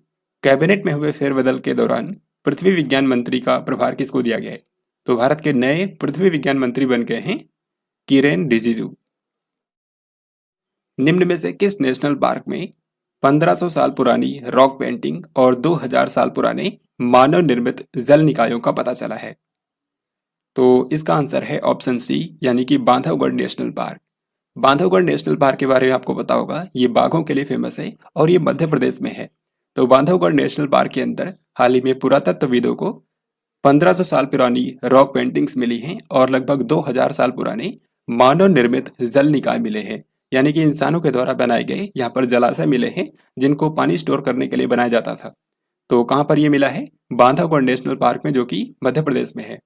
कैबिनेट में हुए फेरबदल के दौरान पृथ्वी विज्ञान मंत्री का प्रभार किसको दिया गया है? तो भारत के नए पृथ्वी विज्ञान मंत्री बन गए हैं किरेन रिजिजू। निम्न में से किस नेशनल पार्क में 1500 साल पुरानी रॉक पेंटिंग और 2000 साल पुराने मानव निर्मित जल निकायों का पता चला है। तो इसका आंसर है ऑप्शन सी, यानी कि Bandhavgarh national park. Bandhavgarh national park के बारे में आपको पता होगा, ये बाघों के लिए फेमस है और ये मध्य प्रदेश में है। तो बांधवगढ़ नेशनल पार्क के अंदर हाल ही में पुरातत्वविदों को 1500 साल पुरानी रॉक पेंटिंग्स मिली हैं और लगभग 2000 साल पुराने मानव निर्मित जल निकाय मिले हैं, यानी कि इंसानों के द्वारा बनाए गए यहाँ पर जलाशय मिले हैं जिनको पानी स्टोर करने के लिए बनाया जाता था। तो कहाँ पर ये मिला है? बांधवगढ़ नेशनल पार्क में, जो कि मध्य प्रदेश में है।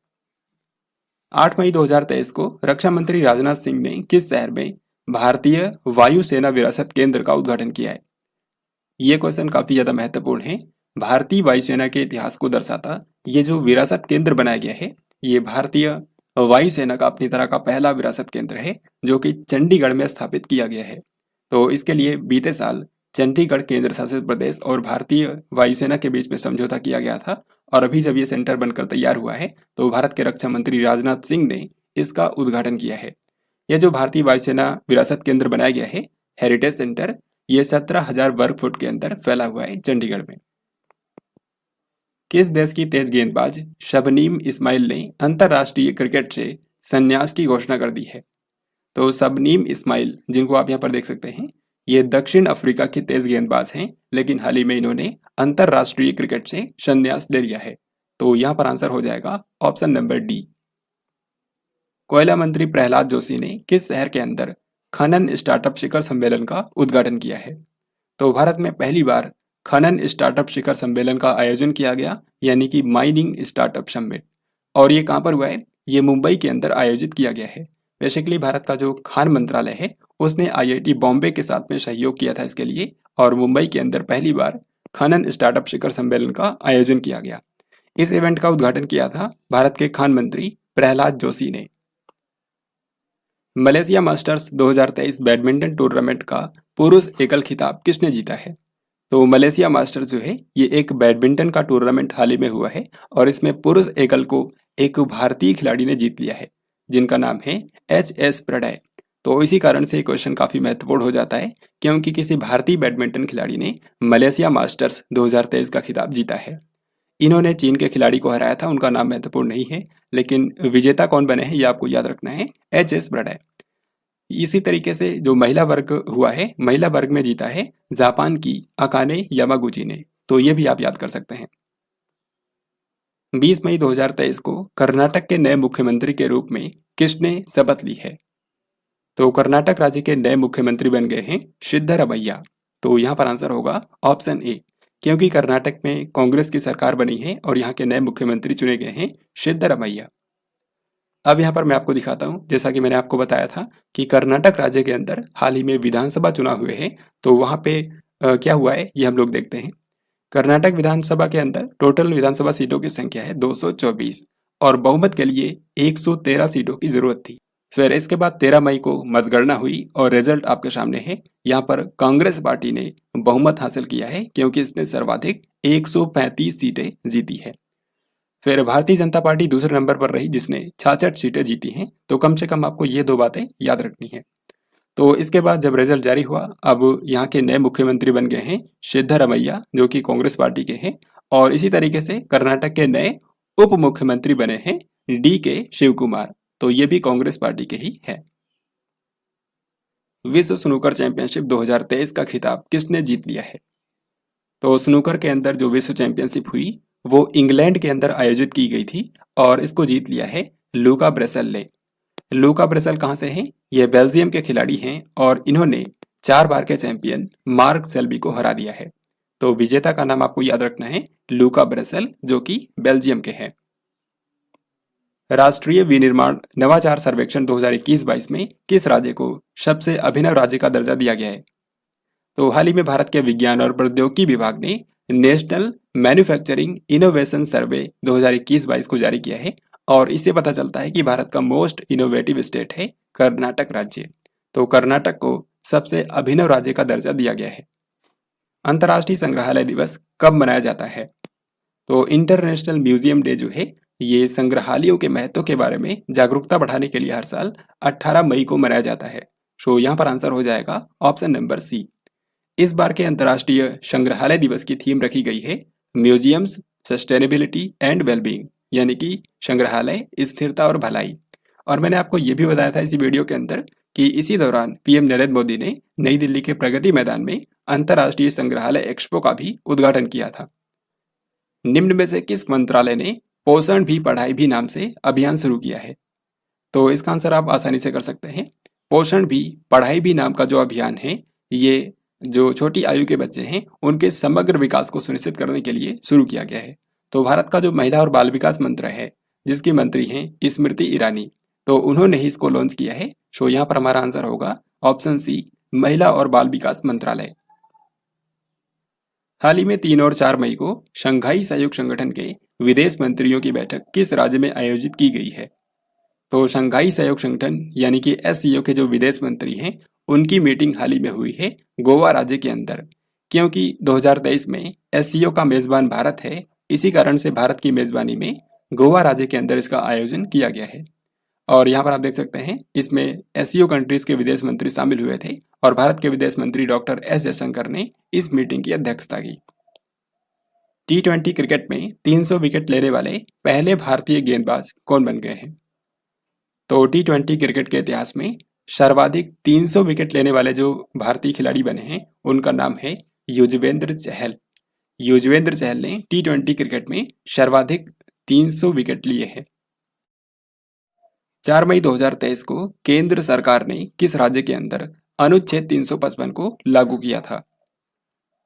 8 मई 2023 को रक्षा मंत्री राजनाथ सिंह ने किस शहर में भारतीय वायुसेना विरासत केंद्र का उद्घाटन किया है? ये क्वेश्चन काफी ज्यादा महत्वपूर्ण है। भारतीय वायुसेना के इतिहास को दर्शाता ये जो विरासत केंद्र बनाया गया है, ये भारतीय वायुसेना का अपनी तरह का पहला विरासत केंद्र है, जो कि चंडीगढ़ में स्थापित किया गया है। तो इसके लिए बीते साल चंडीगढ़ केंद्र शासित प्रदेश और भारतीय वायुसेना के बीच में समझौता किया गया था और अभी जब ये सेंटर बनकर तैयार हुआ है तो भारत के रक्षा मंत्री राजनाथ सिंह ने इसका उद्घाटन किया है। यह जो भारतीय वायुसेना विरासत केंद्र बनाया गया है, हेरिटेज सेंटर, ये 17,000 वर्ग फुट के अंदर फैला हुआ है चंडीगढ़ में। किस देश की तेज गेंदबाज शबनीम इस्माइल ने अंतरराष्ट्रीय क्रिकेट से संन्यास की घोषणा कर दी है? तो शबनीम इस्माइल, जिनको आप यहाँ पर देख सकते हैं, ये दक्षिण अफ्रीका की तेज गेंदबाज हैं, लेकिन हाल ही में इन्होंने अंतरराष्ट्रीय क्रिकेट से संन्यास ले लिया है। तो यहाँ पर आंसर हो जाएगा ऑप्शन नंबर डी। कोयला मंत्री प्रहलाद जोशी ने किस शहर के अंदर खनन स्टार्टअप शिखर सम्मेलन का उद्घाटन किया है? तो भारत में पहली बार खनन स्टार्टअप शिखर सम्मेलन का आयोजन किया गया, यानी कि माइनिंग स्टार्टअप समिट। और ये कहाँ पर हुआ है? ये मुंबई के अंदर आयोजित किया गया है। बेसिकली भारत का जो खान मंत्रालय है उसने IIT बॉम्बे के साथ में सहयोग किया था इसके लिए, और मुंबई के अंदर पहली बार खनन स्टार्टअप शिखर सम्मेलन का आयोजन किया गया। इस इवेंट का उद्घाटन किया था भारत के खान मंत्री प्रहलाद जोशी ने। मलेशिया मास्टर्स 2023 बैडमिंटन टूर्नामेंट का पुरुष एकल खिताब किसने जीता है? तो मलेशिया मास्टर्स जो है ये एक बैडमिंटन का टूर्नामेंट हाल ही में हुआ है और इसमें पुरुष एकल को एक भारतीय खिलाड़ी ने जीत लिया है, जिनका नाम है HS प्रणय। तो इसी कारण से ये क्वेश्चन काफी महत्वपूर्ण हो जाता है, क्योंकि किसी भारतीय बैडमिंटन खिलाड़ी ने मलेशिया मास्टर्स 2023 का खिताब जीता है। इन्होंने चीन के खिलाड़ी को हराया था, उनका नाम महत्वपूर्ण नहीं है, लेकिन विजेता कौन बने हैं ये आपको याद रखना है, HS प्रणय। इसी तरीके से जो महिला वर्ग हुआ है, महिला वर्ग में जीता है जापान की अकाने यामागुची ने। तो ये भी आप याद कर सकते हैं। 20 मई 2023 को कर्नाटक के नए मुख्यमंत्री के रूप में किसने शपथ ली है? तो कर्नाटक राज्य के नए मुख्यमंत्री बन गए हैं सिद्धरमैया। तो यहाँ पर आंसर होगा ऑप्शन ए, क्योंकि कर्नाटक में कांग्रेस की सरकार बनी है और यहाँ के नए मुख्यमंत्री चुने गए हैं सिद्धरमैया। अब यहाँ पर मैं आपको दिखाता हूँ, जैसा कि मैंने आपको बताया था कि कर्नाटक राज्य के अंदर हाल ही में विधानसभा चुनाव हुए हैं, तो वहाँ पे क्या हुआ है ये हम लोग देखते हैं। कर्नाटक विधानसभा के अंदर टोटल विधानसभा सीटों की संख्या है 224 और बहुमत के लिए 113 सीटों की जरूरत थी। फिर इसके बाद 13 मई को मतगणना हुई और रिजल्ट आपके सामने है। यहाँ पर कांग्रेस पार्टी ने बहुमत हासिल किया है, क्योंकि इसने सर्वाधिक 135 सीटें जीती है। फिर भारतीय जनता पार्टी दूसरे नंबर पर रही, जिसने 66 सीटें जीती हैं। तो कम से कम आपको ये दो बातें याद रखनी है। तो इसके बाद जब रिजल्ट जारी हुआ, अब यहाँ के नए मुख्यमंत्री बन गए हैं सिद्धरमैया, जो कि कांग्रेस पार्टी के हैं, और इसी तरीके से कर्नाटक के नए उप मुख्यमंत्री बने हैं DK शिवकुमार। तो ये भी कांग्रेस पार्टी के ही है। विश्व स्नूकर चैंपियनशिप 2023 का खिताब किसने जीत लिया है? तो स्नूकर के अंदर जो विश्व चैंपियनशिप हुई वो इंग्लैंड के अंदर आयोजित की गई थी और इसको जीत लिया है लूका ब्रेसल ने। लूका ब्रेसल कहाँ से हैं? ये बेल्जियम के खिलाड़ी हैं और इन्होंने 4 बार के चैंपियन मार्क सेल्बी को हरा दिया है। तो विजेता का नाम आपको याद रखना है, लूका ब्रेसल, जो कि बेल्जियम के हैं। राष्ट्रीय विनिर्माण नवाचार सर्वेक्षण 2021-22 में किस राज्य को सबसे अभिनव राज्य का दर्जा दिया गया है? तो हाल ही में भारत के विज्ञान और प्रौद्योगिकी विभाग ने नेशनल मैन्युफैक्चरिंग इनोवेशन सर्वे 2021-22 को जारी किया है और इससे पता चलता है कि भारत का मोस्ट इनोवेटिव स्टेट है कर्नाटक राज्य। तो कर्नाटक को सबसे अभिनव राज्य का दर्जा दिया गया है। अंतर्राष्ट्रीय संग्रहालय दिवस कब मनाया जाता है? तो इंटरनेशनल म्यूजियम डे जो है ये संग्रहालयों के महत्व के बारे में जागरूकता बढ़ाने के लिए हर साल 18 मई को मनाया जाता है। तो यहाँ पर आंसर हो जाएगा ऑप्शन नंबर सी। इस बार के अंतर्राष्ट्रीय संग्रहालय दिवस की थीम रखी गई है म्यूजियम्स सस्टेनेबिलिटी एंड वेलबींग, यानी कि संग्रहालय, स्थिरता और भलाई। और मैंने आपको ये भी बताया था इसी वीडियो के अंदर कि इसी दौरान पीएम नरेंद्र मोदी ने नई दिल्ली के प्रगति मैदान में अंतर्राष्ट्रीय संग्रहालय एक्सपो का भी उद्घाटन किया था। निम्न में से किस मंत्रालय ने पोषण भी पढ़ाई भी नाम से अभियान शुरू किया है? तो इसका आंसर आप आसानी से कर सकते हैं। पोषण भी पढ़ाई भी नाम का जो अभियान है, ये जो छोटी आयु के बच्चे हैं उनके समग्र विकास को सुनिश्चित करने के लिए शुरू किया गया है। तो भारत का जो महिला और बाल विकास मंत्र है, जिसकी मंत्री हैं स्मृति ईरानी, तो उन्होंने ही इसको लॉन्च किया है। सो यहाँ पर हमारा आंसर होगा ऑप्शन सी, महिला और बाल विकास मंत्रालय। हाल ही में 3 और 4 मई को शंघाई सहयोग संगठन के विदेश मंत्रियों की बैठक किस राज्य में आयोजित की गई है? तो शंघाई सहयोग संगठन यानी कि एससीओ के जो विदेश मंत्री हैं, उनकी मीटिंग हाल ही में हुई है गोवा राज्य के अंदर। क्योंकि 2023 में एससीओ का मेजबान भारत है, इसी कारण से भारत की मेजबानी में गोवा राज्य के अंदर इसका आयोजन किया गया है। और यहाँ पर आप देख सकते हैं, इसमें एससीओ कंट्रीज के विदेश मंत्री शामिल हुए थे और भारत के विदेश मंत्री डॉक्टर एस जयशंकर ने इस मीटिंग की अध्यक्षता की। T20 क्रिकेट में 300 विकेट लेने वाले पहले भारतीय गेंदबाज कौन बन गए हैं? तो T20 क्रिकेट के इतिहास में सर्वाधिक 300 विकेट लेने वाले जो भारतीय खिलाड़ी बने हैं, उनका नाम है युजवेंद्र चहल। युजवेंद्र चहल ने T20 क्रिकेट में सर्वाधिक 300 विकेट लिए हैं। 4 मई 2023 को केंद्र सरकार ने किस राज्य के अंदर अनुच्छेद 355 को लागू किया था?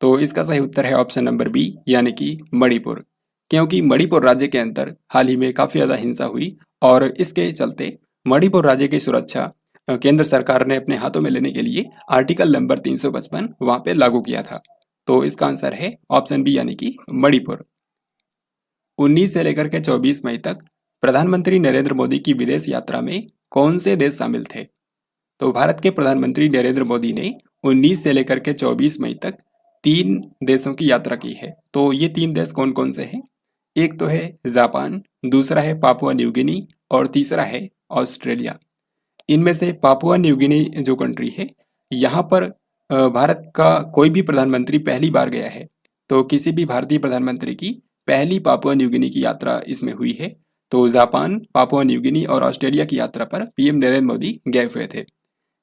तो इसका सही उत्तर है ऑप्शन नंबर बी, यानी कि मणिपुर। क्योंकि मणिपुर राज्य के अंदर हाल ही में काफी ज्यादा हिंसा हुई और इसके चलते मणिपुर राज्य की सुरक्षा केंद्र सरकार ने अपने हाथों में लेने के लिए आर्टिकल नंबर 355 वहां पे लागू किया था। तो इसका आंसर है ऑप्शन बी, यानी कि मणिपुर। 19 से लेकर के 24 मई तक प्रधानमंत्री नरेंद्र मोदी की विदेश यात्रा में कौन से देश शामिल थे? तो भारत के प्रधानमंत्री नरेंद्र मोदी ने 19 से लेकर के 24 मई तक 3 देशों की यात्रा की है। तो ये 3 देश कौन कौन से हैं? एक तो है जापान, दूसरा है पापुआ न्यू गिनी और तीसरा है ऑस्ट्रेलिया। इनमें से पापुआ न्यू गिनी जो कंट्री है, यहाँ पर भारत का कोई भी प्रधानमंत्री पहली बार गया है। तो किसी भी भारतीय प्रधानमंत्री की पहली पापुआ न्यू गिनी की यात्रा इसमें हुई है। तो जापान, पापुआ न्यू गिनी और ऑस्ट्रेलिया की यात्रा पर पीएम नरेंद्र मोदी गए हुए थे।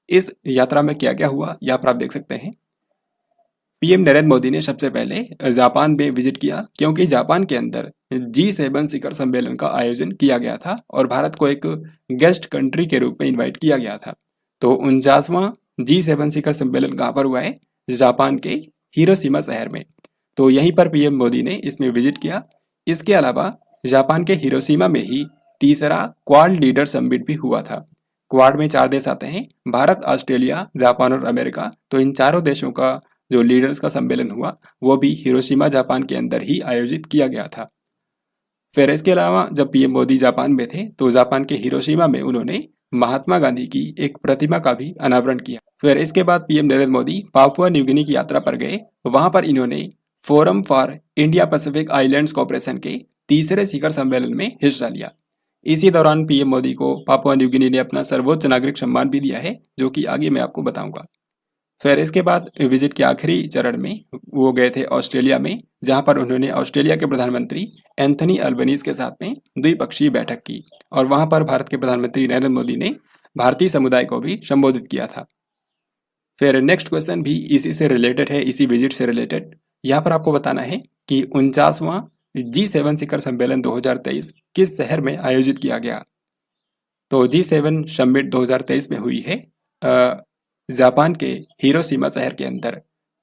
इस यात्रा में क्या क्या हुआ, यहाँ पर आप देख सकते हैं। पीएम नरेंद्र मोदी ने सबसे पहले जापान में विजिट किया, क्योंकि जापान के अंदर G7 शिखर सम्मेलन का आयोजन किया गया था और भारत को एक गेस्ट कंट्री के रूप में इनवाइट किया गया था। तो 49वां G7 शिखर सम्मेलन कहाँ पर हुआ है? जापान के हिरोशिमा शहर में। तो यहीं पर पीएम मोदी ने इसमें विजिट किया। इसके अलावा जापान के हिरोशिमा में ही तीसरा क्वाड लीडर समिट भी हुआ था। क्वाड में 4 देश आते हैं, भारत, ऑस्ट्रेलिया, जापान और अमेरिका। तो इन चारों देशों का जो लीडर्स का सम्मेलन हुआ, वो भी हिरोशिमा जापान के अंदर ही आयोजित किया गया था। फिर इसके अलावा जब पीएम मोदी जापान में थे, तो जापान के हिरोशिमा में उन्होंने महात्मा गांधी की एक प्रतिमा का भी अनावरण किया। फिर इसके बाद PM Narendra Modi Papua New Guinea की यात्रा पर गए। वहां पर इन्होंने forum for India Pacific islands corporation के तीसरे शिखर सम्मेलन में हिस्सा लिया। इसी दौरान पीएम मोदी को पापुआ न्यू गिनी ने अपना सर्वोच्च नागरिक सम्मान भी दिया है, जो कि आगे मैं आपको बताऊंगा। फिर इसके बाद विजिट के आखिरी चरण में वो गए थे ऑस्ट्रेलिया में, जहां पर उन्होंने ऑस्ट्रेलिया के प्रधानमंत्री एंथनी अल्बनीज के साथ में द्विपक्षीय बैठक की और वहां पर भारत के प्रधानमंत्री नरेंद्र मोदी ने भारतीय समुदाय को भी संबोधित किया था। फिर नेक्स्ट क्वेश्चन भी इसी से रिलेटेड है, इसी विजिट से रिलेटेड। यहाँ पर आपको बताना है कि 49वां G7 शिखर सम्मेलन 2023 किस शहर में आयोजित किया गया? तो G7 समिट 2023 में हुई है जापान के हिरोशिमा शहर के अंदर।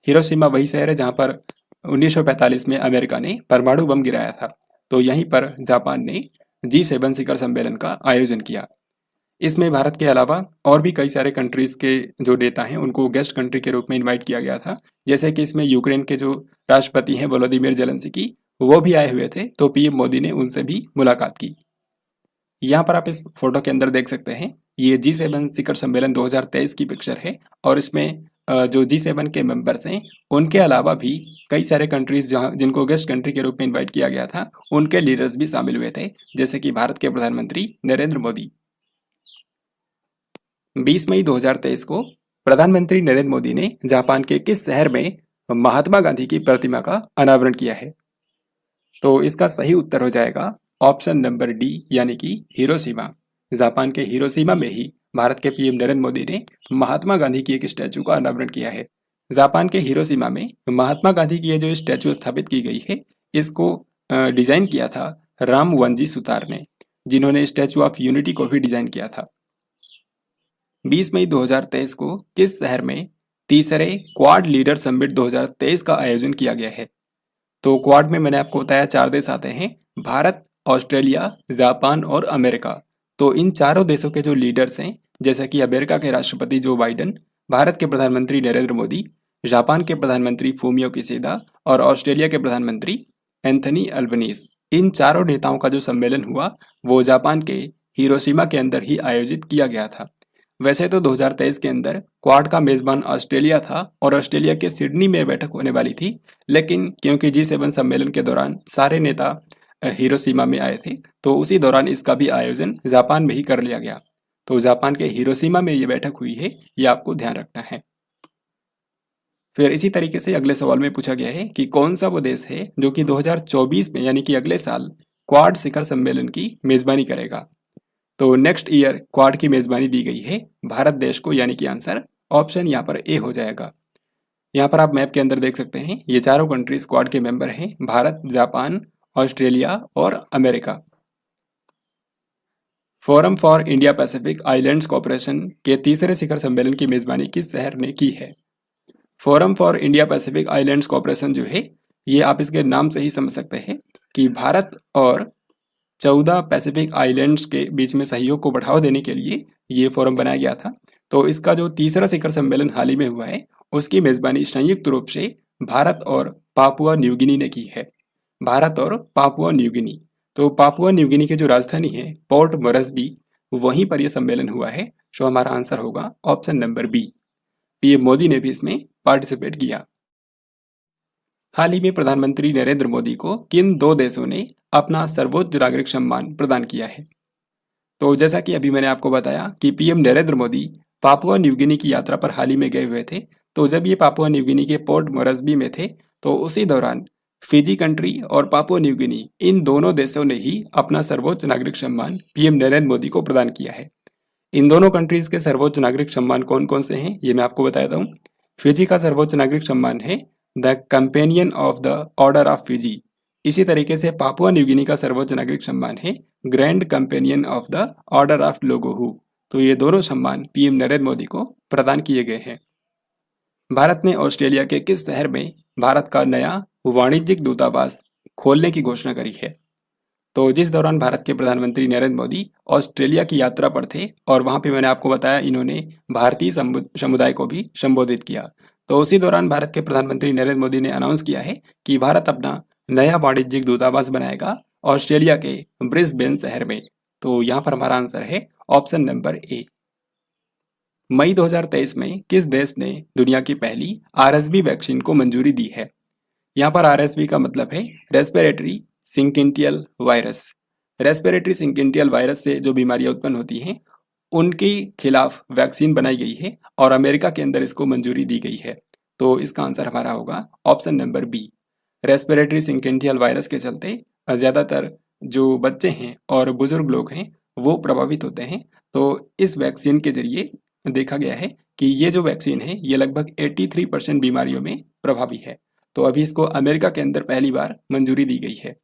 हिरोशिमा वही शहर है जहां पर 1945 में अमेरिका ने परमाणु बम गिराया था। तो यहीं पर जापान ने G7 शिखर सम्मेलन का आयोजन किया। इसमें भारत के अलावा और भी कई सारे कंट्रीज के जो नेता हैं, उनको गेस्ट कंट्री के रूप में इनवाइट किया गया था। जैसे कि इसमें यूक्रेन के जो राष्ट्रपति हैं वोलोदिमीर जेलेंस्की, वो भी आए हुए थे। तो पीएम मोदी ने उनसे भी मुलाकात की। यहाँ पर आप इस फोटो के अंदर देख सकते हैं, ये G7 शिखर सम्मेलन 2023 की पिक्चर है और इसमें जो G7 के मेंबर्स हैं, उनके अलावा भी कई सारे कंट्रीज जहाँ जिनको गेस्ट कंट्री के रूप में इनवाइट किया गया था, उनके लीडर्स भी शामिल हुए थे, जैसे कि भारत के प्रधानमंत्री नरेंद्र मोदी। 20 मई 2023 को प्रधानमंत्री नरेंद्र मोदी ने जापान के किस शहर में महात्मा गांधी की प्रतिमा का अनावरण किया है? तो इसका सही उत्तर हो जाएगा ऑप्शन नंबर डी यानी कि हिरोशिमा। जापान के हिरोशिमा में ही भारत के पीएम नरेंद्र मोदी ने महात्मा गांधी की एक स्टैचू का अनावरण किया है। जापान के हिरोशिमा में महात्मा गांधी की ये जो स्टैचू स्थापित की गई है, इसको डिजाइन किया था राम वनजी सुतार ने, जिन्होंने स्टैचू ऑफ यूनिटी को भी डिजाइन किया था। 20 मई 2023 को किस शहर में तीसरे क्वाड लीडर समिट 2023 का आयोजन किया गया है? तो क्वाड में मैंने आपको बताया 4 देश आते हैं, भारत, ऑस्ट्रेलिया, जापान और अमेरिका। तो इन चारों देशों के जो लीडर्स हैं, जैसे कि अमेरिका के राष्ट्रपति जो बाइडन, भारत के प्रधानमंत्री नरेंद्र मोदी, जापान के प्रधानमंत्री फूमियो किशिदा और ऑस्ट्रेलिया के प्रधानमंत्री एंथनी अल्बनीज, इन चारों नेताओं का जो सम्मेलन हुआ वो जापान के हिरोशिमा के अंदर ही आयोजित किया गया था। वैसे तो 2023 के अंदर क्वाड का मेजबान ऑस्ट्रेलिया था और ऑस्ट्रेलिया के सिडनी में बैठक होने वाली थी, लेकिन क्योंकि G7 सम्मेलन के दौरान सारे नेता हिरोशिमा में आए थे, तो उसी दौरान इसका भी आयोजन जापान में ही कर लिया गया। तो जापान के हिरोशिमा में ये बैठक हुई है, ये आपको ध्यान रखना है। फिर इसी तरीके से अगले सवाल में पूछा गया है कि कौन सा वो देश है जो कि 2024 में यानी कि अगले साल क्वाड शिखर सम्मेलन की मेजबानी करेगा? तो नेक्स्ट ईयर क्वाड की मेजबानी दी गई है भारत देश को, यानी कि आंसर ऑप्शन यहाँ पर ए हो जाएगा। यहाँ पर आप मैप के अंदर देख सकते हैं, ये चारों कंट्रीज क्वाड के मेंबर हैं, भारत, जापान, ऑस्ट्रेलिया और America. Forum for India Pacific islands corporation के तीसरे शिखर सम्मेलन की मेजबानी किस शहर ने की है? Forum for India Pacific islands corporation जो है, ये आप इसके नाम से ही समझ सकते हैं कि भारत और 14 पैसिफिक आइलैंड्स के बीच में सहयोग को बढ़ावा देने के लिए ये फोरम बनाया गया था। तो इसका जो तीसरा शिखर सम्मेलन हाल ही में हुआ है, उसकी मेजबानी संयुक्त रूप से भारत और पापुआ न्यू गिनी ने की है। भारत और पापुआ न्यू गिनी। तो पापुआ न्यू गिनी की जो राजधानी है पोर्ट मोरेस्बी, वहीं पर यह सम्मेलन हुआ है। सो हमारा आंसर होगा option number B. PM Modi ने भी इसमें पार्टिसिपेट किया। हाल ही में प्रधानमंत्री नरेंद्र मोदी को किन 2 देशों ने अपना सर्वोच्च नागरिक सम्मान प्रदान किया है? तो जैसा कि अभी मैंने आपको बताया कि PM Narendra Modi Papua New Guinea की यात्रा पर हाल ही में गए हुए थे। तो जब ये पापुआ न्यू गिनी के पोर्ट मोरेस्बी में थे, तो उसी दौरान फिजी कंट्री और पापुआ न्यू गिनी, इन दोनों देशों ने ही अपना सर्वोच्च नागरिक सम्मान पीएम नरेंद्र मोदी को प्रदान किया है। इन दोनों कंट्रीज के सर्वोच्च नागरिक सम्मान कौन कौन से हैं, ये मैं आपको बता देता हूँ। फिजी का सर्वोच्च नागरिक सम्मान है the companion of the order of Fiji. इसी तरीके से पापुआ न्यू गिनी का सर्वोच्च नागरिक सम्मान है grand companion of the order of लोगोहू। तो ये दोनों सम्मान पीएम नरेंद्र मोदी को प्रदान किए गए हैं। भारत ने ऑस्ट्रेलिया के किस शहर में भारत का नया वाणिज्यिक दूतावास खोलने की घोषणा करी है? तो जिस दौरान भारत के प्रधानमंत्री नरेंद्र मोदी ऑस्ट्रेलिया की यात्रा पर थे और वहां पे मैंने आपको बताया इन्होंने भारतीय समुदाय को भी संबोधित किया, तो उसी दौरान भारत के प्रधानमंत्री नरेंद्र मोदी ने अनाउंस किया है कि भारत अपना नया वाणिज्यिक दूतावास बनाएगा ऑस्ट्रेलिया के ब्रिस्बेन शहर में। तो यहाँ पर हमारा आंसर है ऑप्शन नंबर ए। मई 2023 में किस देश ने दुनिया की पहली आरएसवी वैक्सीन को मंजूरी दी है? यहाँ पर आरएसवी का मतलब है respiratory syncytial virus. Respiratory syncytial virus से जो बीमारियां उत्पन्न होती हैं, उनके खिलाफ वैक्सीन बनाई गई है और अमेरिका के अंदर इसको मंजूरी दी गई है। तो इसका आंसर हमारा होगा option number B. Respiratory syncytial virus के चलते ज़्यादातर जो बच्चे हैं और बुजुर्ग लोग हैं वो प्रभावित होते हैं। तो इस वैक्सीन के जरिए देखा गया है कि ये जो वैक्सीन है ये लगभग 83% बीमारियों में प्रभावी है। तो अभी इसको अमेरिका के अंदर पहली बार मंजूरी दी गई है।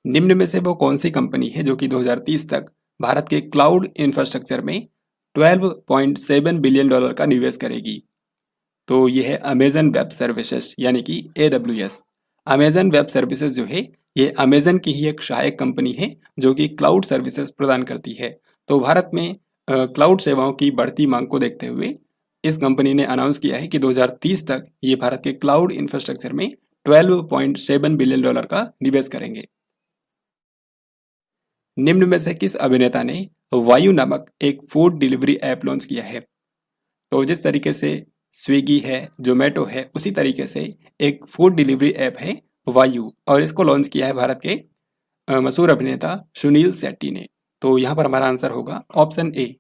निम्न में से वो कौन सी कंपनी है जो कि 2030 तक भारत के क्लाउड इंफ्रास्ट्रक्चर में $12.7 बिलियन का निवेश करेगी? तो ये है अमेजन वेब सर्विसेज यानी कि AWS। अमेजन वेब सर्विसेज जो है ये अमेजन की ही एक सहायक कंपनी है जो कि क्लाउड सर्विसेज प्रदान करती है। तो भारत में क्लाउड सेवाओं की बढ़ती मांग को देखते हुए इस कंपनी ने अनाउंस किया है कि 2030 तक ये भारत के क्लाउड इंफ्रास्ट्रक्चर में $12.7 बिलियन का निवेश करेंगे। निम्न में से किस अभिनेता ने वायु नामक एक फूड डिलीवरी ऐप लॉन्च किया है? तो जिस तरीके से स्विगी है, जोमेटो है, उसी तरीके से एक फूड डिलीवरी ऐप है वायु, और इसको लॉन्च किया है भारत के मशहूर अभिनेता सुनील शेट्टी ने। तो यहाँ पर हमारा आंसर होगा ऑप्शन ए।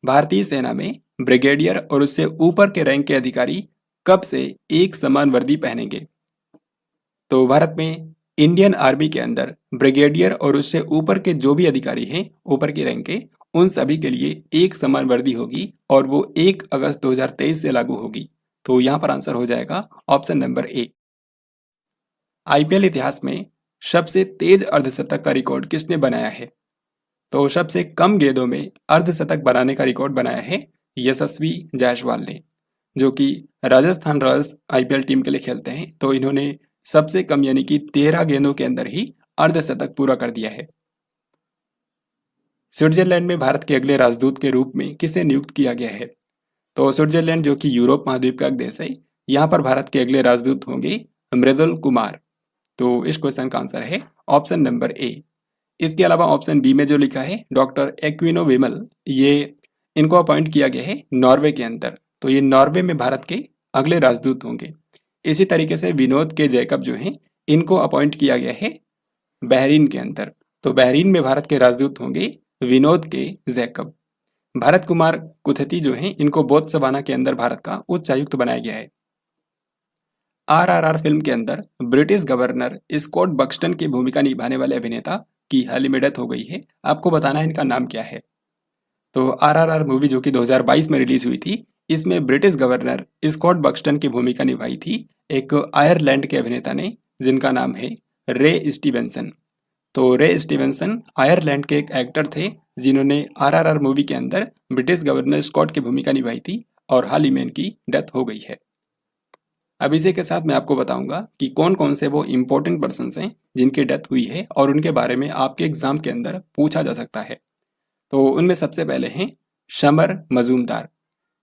भारतीय सेना में ब्रिगेडियर और उससे ऊपर के रैंक के अधिकारी कब से एक समान वर्दी पहनेंगे? तो भारत में इंडियन आर्मी के अंदर ब्रिगेडियर और उससे ऊपर के जो भी अधिकारी हैं, ऊपर की रैंक के, उन सभी के लिए एक समान वर्दी होगी और वो 1 अगस्त 2023 से लागू होगी। तो यहाँ पर आंसर हो जाएगा ऑप्शन नंबर ए। आईपीएल इतिहास में सबसे तेज अर्धशतक का रिकॉर्ड किसने बनाया है? तो सबसे कम गेंदों में अर्धशतक बनाने का रिकॉर्ड बनाया है यशस्वी जायसवाल ने, जो कि राजस्थान रॉयल्स आईपीएल टीम के लिए खेलते हैं। तो इन्होंने सबसे कम यानी कि 13 गेंदों के अंदर ही अर्धशतक पूरा कर दिया है। स्विट्जरलैंड में भारत के अगले राजदूत के रूप में किसे नियुक्त किया गया है? तो स्विट्जरलैंड जो कि यूरोप महाद्वीप का एक देश है, यहाँ पर भारत के अगले राजदूत होंगे मृदुल कुमार। तो इस क्वेश्चन का आंसर है ऑप्शन नंबर ए। इसके अलावा ऑप्शन बी में जो लिखा है डॉक्टर एक्विनो विमल, ये इनको अपॉइंट किया गया है नॉर्वे के अंदर। तो ये नॉर्वे में भारत के अगले राजदूत होंगे। इसी तरीके से विनोद के जैकब जो हैं, इनको अपॉइंट किया गया है बहरीन के अंदर। तो बहरीन में भारत के राजदूत होंगे विनोद के जैकब। भारत कुमार कुथती जो हैं, इनको बोत्सवाना के अंदर भारत का उच्चायुक्त बनाया गया है। आरआरआर फिल्म के अंदर ब्रिटिश गवर्नर स्कॉट बक्सटन की भूमिका निभाने वाले अभिनेता की हाल ही में डेथ हो गई है। आपको बताना है इनका नाम क्या है। तो आरआरआर मूवी जो कि 2022 में रिलीज हुई थी, इसमें ब्रिटिश गवर्नर स्कॉट बक्सटन की भूमिका निभाई थी एक आयरलैंड के अभिनेता ने, जिनका नाम है रे स्टीवेंसन। तो रे स्टीवेंसन आयरलैंड के एक एक्टर थे, जिन्होंने आरआरआर मूवी के अंदर ब्रिटिश गवर्नर स्कॉट की भूमिका निभाई थी और हाल ही में इनकी डेथ हो गई है। अब इसी के साथ मैं आपको बताऊंगा कि कौन कौन से वो इम्पोर्टेंट पर्सन्स हैं जिनकी डेथ हुई है और उनके बारे में आपके एग्जाम के अंदर पूछा जा सकता है। तो उनमें सबसे पहले हैं शमर मजूमदार।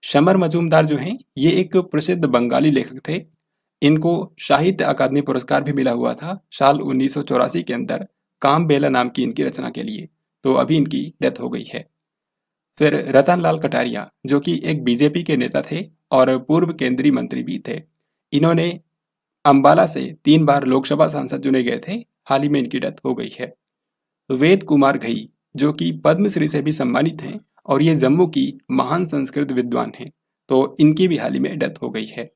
शमर मजूमदार जो हैं, ये एक प्रसिद्ध बंगाली लेखक थे। इनको साहित्य अकादमी पुरस्कार भी मिला हुआ था साल 1984 के अंदर काम बेला नाम की इनकी रचना के लिए। तो अभी इनकी डेथ हो गई है। फिर रतन लाल कटारिया, जो कि एक बीजेपी के नेता थे और पूर्व केंद्रीय मंत्री भी थे। इन्होंने अंबाला से 3 बार लोकसभा सांसद चुने गए थे। हाल ही में इनकी डेथ हो गई है। वेद कुमार घई, जो कि पद्मश्री से भी सम्मानित हैं और ये जम्मू की महान संस्कृत विद्वान हैं। तो इनकी भी हाल ही में डेथ हो गई है।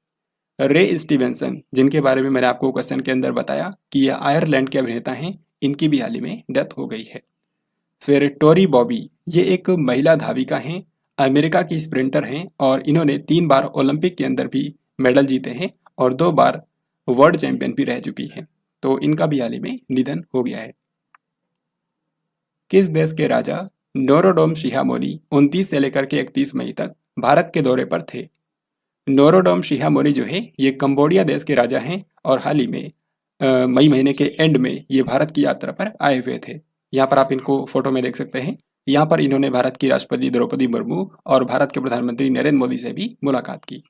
रे स्टीवेंसन, जिनके बारे में मैंने आपको क्वेश्चन के अंदर बताया कि ये आयरलैंड के अभिनेता हैं, इनकी भी हाल ही में डेथ हो गई है। फिर टोरी बॉबी, ये एक महिला धाविका हैं, अमेरिका की स्प्रिंटर हैं और इन्होंने 3 बार ओलंपिक के अंदर भी मेडल जीते हैं और 2 बार वर्ल्ड चैंपियन भी रह चुकी हैं। तो इनका भी हाल ही में निधन हो गया है। किस देश के राजा नोरोडोम शिहामोनी 29 से लेकर के 31 मई तक भारत के दौरे पर थे? नोरोडोम शिहामोनी जो है, ये कंबोडिया देश के राजा हैं और हाल ही में मई महीने के एंड में ये भारत की यात्रा पर आए हुए थे। यहाँ पर आप इनको फोटो में देख सकते हैं। यहाँ पर इन्होंने भारत की राष्ट्रपति द्रौपदी मुर्मू और भारत के प्रधानमंत्री नरेंद्र मोदी से भी मुलाकात की।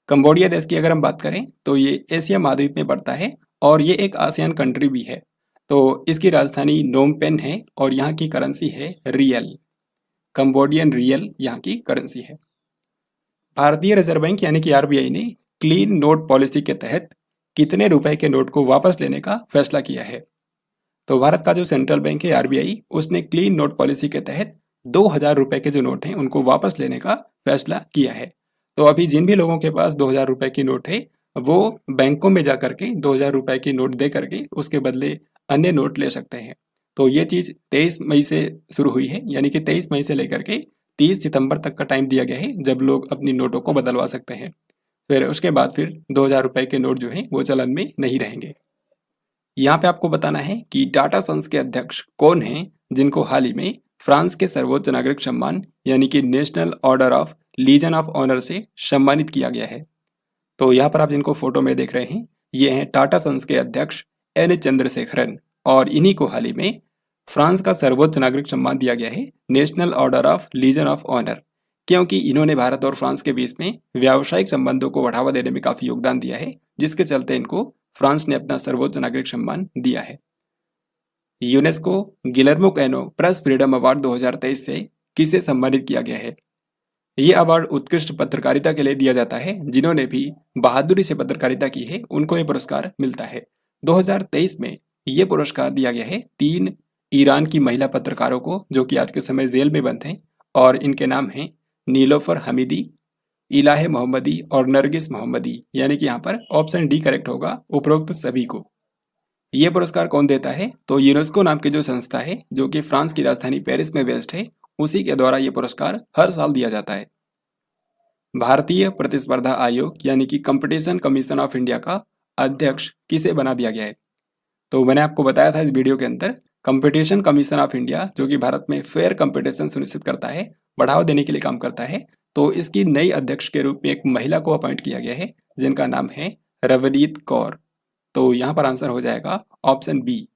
कंबोडिया देश की अगर हम बात करें तो ये एशिया महाद्वीप में पड़ता है और ये एक आसियान कंट्री भी है। तो इसकी राजधानी नोम पेन है और यहाँ की करेंसी है रियल। कंबोडियन रियल यहाँ की करेंसी है। भारतीय रिजर्व बैंक यानी कि आरबीआई ने क्लीन नोट पॉलिसी के तहत कितने रुपए के नोट को वापस लेने का फैसला किया है? तो भारत का जो सेंट्रल बैंक है आरबीआई, उसने क्लीन नोट पॉलिसी के तहत 2000 रुपए के जो नोट हैं उनको वापस लेने का फैसला किया है। तो अभी जिन भी लोगों के पास 2000 रुपए की नोट है, वो बैंकों में जा करके 2000 रुपए की नोट दे करके उसके बदले अन्य नोट ले सकते हैं। तो ये चीज़ 23 मई से शुरू हुई है, यानी कि 23 मई से लेकर के 30 सितंबर तक का टाइम दिया गया है जब लोग अपनी नोटों को बदलवा सकते हैं। फिर उसके बाद फिर 2000 रुपए के नोट जो हैं वो चलन में नहीं रहेंगे। यहाँ पे आपको बताना है कि टाटा सन्स के अध्यक्ष कौन हैं, जिनको हाल ही में फ्रांस के सर्वोच्च नागरिक सम्मान यानी कि national order of legion of honour से सम्मानित किया गया है। तो यहाँ पर आप जिनको फोटो में देख रहे हैं, ये हैं टाटा सन्स के अध्यक्ष एन चंद्रशेखरन और इन्हीं को हाल ही में फ्रांस का सर्वोच्च नागरिक सम्मान दिया गया है, national order of legion of honour, क्योंकि इन्होंने भारत और फ्रांस के बीच में व्यावसायिक संबंधों को बढ़ावा देने में काफी योगदान दिया है, जिसके चलते इनको फ्रांस ने अपना सर्वोच्च नागरिक सम्मान दिया है। UNESCO Guillermo canoe press freedom award 2023 से किसे सम्मानित किया गया है? ये अवार्ड उत्कृष्ट पत्रकारिता के लिए दिया जाता है। जिन्होंने भी बहादुरी से पत्रकारिता की है, उनको ये पुरस्कार मिलता है। 2023 में ये पुरस्कार दिया गया है 3 ईरान की महिला पत्रकारों को, जो कि आज के समय जेल में बंद हैं, और इनके नाम हैं नीलोफर हमीदी, इलाहे मोहम्मदी और नरगिस मोहम्मदी, यानी कि यहाँ पर ऑप्शन डी करेक्ट होगा, उपरोक्त सभी को। ये पुरस्कार कौन देता है? तो यूनेस्को नाम की जो संस्था है, जो कि फ्रांस की राजधानी पेरिस में बेस्ड है, उसी के द्वारा ये पुरस्कार हर साल दिया जाता है। भारतीय प्रतिस्पर्धा आयोग यानी कि कंपटीशन कमीशन ऑफ इंडिया का अध्यक्ष किसे बना दिया गया है? तो मैंने आपको बताया था इस वीडियो के अंदर, कंपटीशन कमीशन ऑफ इंडिया जो कि भारत में फेयर कंपटीशन सुनिश्चित करता है, बढ़ावा देने के लिए काम करता है, तो इसकी नई अध्यक्ष के रूप में एक महिला को अपॉइंट किया गया है, जिनका नाम है रवनीत कौर। तो यहाँ पर आंसर हो जाएगा ऑप्शन बी।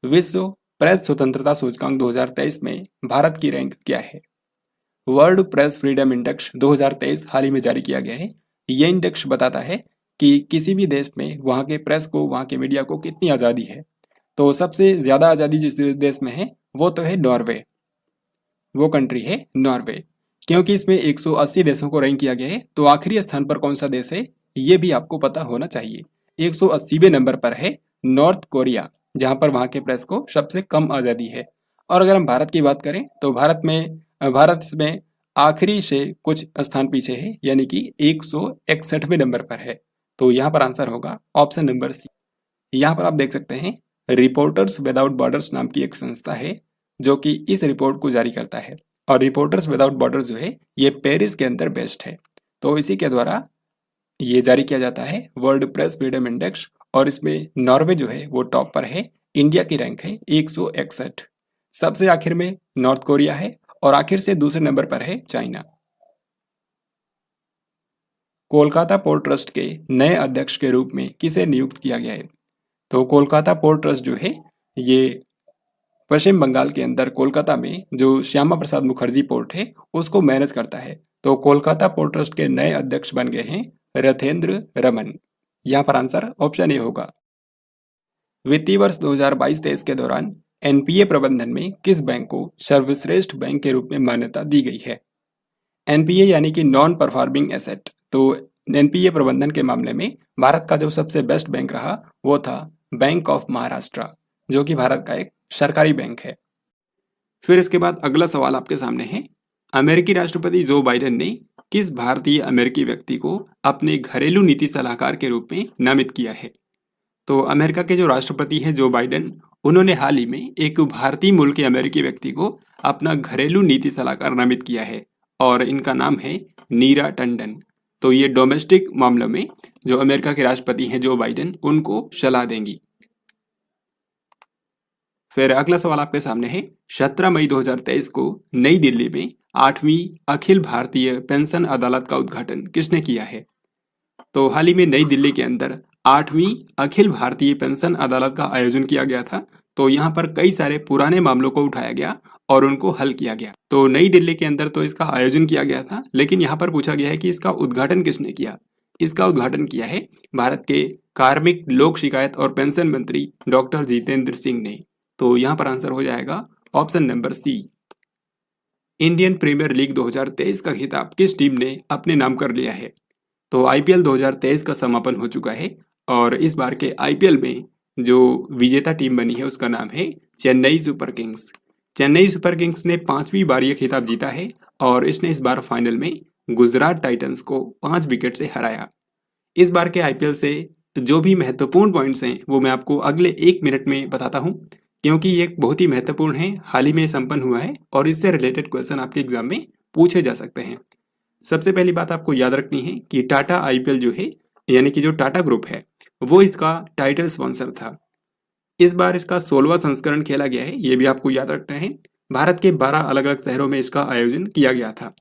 विश्व प्रेस स्वतंत्रता सूचकांक 2023 में भारत की रैंक क्या है? वर्ल्ड प्रेस फ्रीडम इंडेक्स 2023 हाल ही में जारी किया गया है। ये इंडेक्स बताता है कि किसी भी देश में वहाँ के प्रेस को, वहाँ के मीडिया को कितनी आज़ादी है। तो सबसे ज़्यादा आज़ादी जिस देश में है वो तो है नॉर्वे, वो कंट्री है नॉर्वे। क्योंकि इसमें 180 देशों को रैंक किया गया है, तो आखिरी स्थान पर कौन सा देश है ये भी आपको पता होना चाहिए। 180वें नंबर पर है नॉर्थ कोरिया, जहाँ पर वहाँ के प्रेस को सबसे कम आज़ादी है। और अगर हम भारत की बात करें तो भारत इसमें आखिरी से कुछ स्थान पीछे है, यानी कि 161वें नंबर पर है। तो यहाँ पर आंसर होगा ऑप्शन नंबर सी। यहाँ पर आप देख सकते हैं रिपोर्टर्स विदाउट बॉर्डर्स नाम की एक संस्था है जो कि इस रिपोर्ट को जारी करता है, और रिपोर्टर्स विदाउट बॉर्डर्स जो है ये पेरिस के अंदर बेस्ड है। तो इसी के द्वारा ये जारी किया जाता है वर्ल्ड प्रेस फ्रीडम इंडेक्स, और इसमें नॉर्वे जो है वो टॉप पर है। इंडिया की रैंक है 161। सबसे आखिर में नॉर्थ कोरिया है, और आखिर से दूसरे नंबर पर है चाइना। कोलकाता पोर्ट ट्रस्ट के नए अध्यक्ष के रूप में किसे नियुक्त किया गया है? तो कोलकाता पोर्ट ट्रस्ट जो है ये पश्चिम बंगाल के अंदर कोलकाता में जो श्यामा प्रसाद मुखर्जी पोर्ट है उसको मैनेज करता है। तो कोलकाता पोर्ट ट्रस्ट के नए अध्यक्ष बन गए हैं रथेंद्र रमन। यहाँ पर आंसर ऑप्शन ए होगा। वित्तीय वर्ष 2022-23 के दौरान एनपीए प्रबंधन में किस बैंक को सर्वश्रेष्ठ बैंक के रूप में मान्यता दी गई है? एनपीए यानी कि नॉन परफॉर्मिंग एसेट। तो एनपीए प्रबंधन के मामले में भारत का जो सबसे बेस्ट बैंक रहा वो था बैंक ऑफ महाराष्ट्र, जो कि भारत का एक सरकारी बैंक है। फिर इसके बाद अगला सवाल आपके सामने है, अमेरिकी राष्ट्रपति जो बाइडेन ने किस भारतीय अमेरिकी व्यक्ति को अपने घरेलू नीति सलाहकार के रूप में नामित किया है? तो अमेरिका के जो राष्ट्रपति हैं जो बाइडेन, उन्होंने हाल ही में एक भारतीय मूल के अमेरिकी व्यक्ति को अपना घरेलू नीति सलाहकार नामित किया है, और इनका नाम है नीरा टंडन। तो ये डोमेस्टिक मामलों में जो अमेरिका के राष्ट्रपति हैं जो बाइडेन, उनको सलाह देंगी। फिर अगला सवाल आपके सामने है, 17 मई 2023 को नई दिल्ली में 8वीं अखिल भारतीय पेंशन अदालत का उद्घाटन किसने किया है? तो हाल ही में नई दिल्ली के अंदर 8वीं अखिल भारतीय पेंशन अदालत का आयोजन किया गया था। तो यहाँ पर कई सारे पुराने मामलों को उठाया गया और उनको हल किया गया। तो नई दिल्ली के अंदर तो इसका आयोजन किया गया था, लेकिन यहाँ पर पूछा गया है कि इसका उद्घाटन किसने किया? इसका उद्घाटन किया है भारत के कार्मिक, लोक शिकायत और पेंशन मंत्री डॉक्टर जितेंद्र सिंह ने। तो यहाँ पर आंसर हो जाएगा option number C. Indian premier league 2023 का खिताब किस टीम ने अपने नाम कर लिया है? तो आईपीएल 2023 का समापन हो चुका है, और इस बार के आईपीएल में जो विजेता टीम बनी है उसका नाम है Chennai super Kings. Chennai super Kings ने 5वीं बार ये खिताब जीता है, और इसने इस बार फाइनल में गुजरात टाइटंस को 5 विकेट से हराया। इस बार के आईपीएल से जो भी महत्वपूर्ण पॉइंट्स हैं वो मैं आपको अगले 1 मिनट में बताता हूँ, क्योंकि ये बहुत ही महत्वपूर्ण है, हाल ही में संपन्न हुआ है, और इससे रिलेटेड क्वेश्चन आपके एग्जाम में पूछे जा सकते हैं। सबसे पहली बात आपको याद रखनी है कि टाटा आईपीएल जो है, यानी कि जो टाटा ग्रुप है, वो इसका टाइटल स्पॉन्सर था। इस बार इसका 16वां संस्करण खेला गया है, ये भी आपको याद रखना है। भारत के 12 अलग अलग शहरों में इसका आयोजन किया गया था।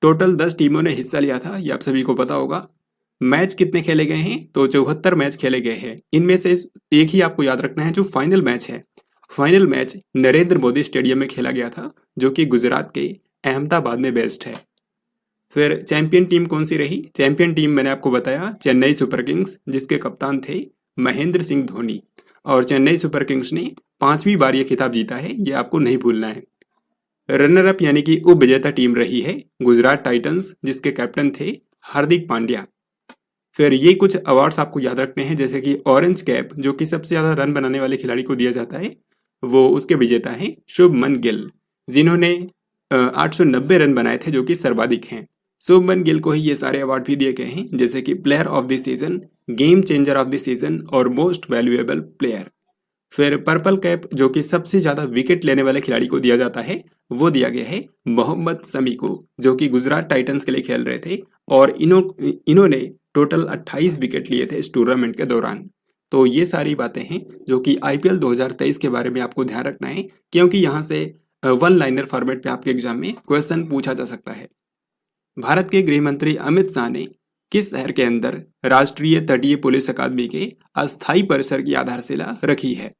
टोटल 10 टीमों ने हिस्सा लिया था, ये आप सभी को पता होगा। मैच कितने खेले गए हैं? तो 74 मैच खेले गए हैं। इनमें से एक ही आपको याद रखना है, जो फाइनल मैच है, final match Narendra Modi stadium में खेला गया था, जो कि गुजरात के अहमदाबाद में बेस्ड है। फिर चैंपियन टीम कौन सी रही? चैंपियन टीम मैंने आपको बताया चेन्नई सुपर किंग्स, जिसके कप्तान थे महेंद्र सिंह धोनी, और चेन्नई सुपर किंग्स ने 5वीं बार ये खिताब जीता है, ये आपको नहीं भूलना है। रनर अप यानी कि उप विजेता टीम रही है गुजरात टाइटंस, जिसके कैप्टन थे हार्दिक पांड्या। फिर ये कुछ अवार्ड्स आपको याद रखने हैं, जैसे कि ऑरेंज कैप, जो कि सबसे ज्यादा रन बनाने वाले खिलाड़ी को दिया जाता है, वो उसके विजेता हैं शुभमन गिल, जिन्होंने 890 रन बनाए थे, जो कि सर्वाधिक हैं। शुभमन गिल को ही ये सारे अवार्ड भी दिए गए हैं, जैसे कि player of the season, game changer of the season और मोस्ट वैल्यूएबल प्लेयर। फिर पर्पल कैप जो कि सबसे ज्यादा विकेट लेने वाले खिलाड़ी को दिया जाता है, वो दिया गया है मोहम्मद शमी को, जो कि गुजरात टाइटंस के लिए खेल रहे थे और इन्होंने टोटल 28 विकेट लिए थे इस टूर्नामेंट के दौरान। तो ये सारी बातें हैं जो कि आईपीएल 2023 के बारे में आपको ध्यान रखना है, क्योंकि यहाँ से वन लाइनर फॉर्मेट पे आपके एग्जाम में क्वेश्चन पूछा जा सकता है। भारत के गृह मंत्री अमित शाह ने किस शहर के अंदर राष्ट्रीय तटीय पुलिस अकादमी के अस्थायी परिसर की आधारशिला रखी है?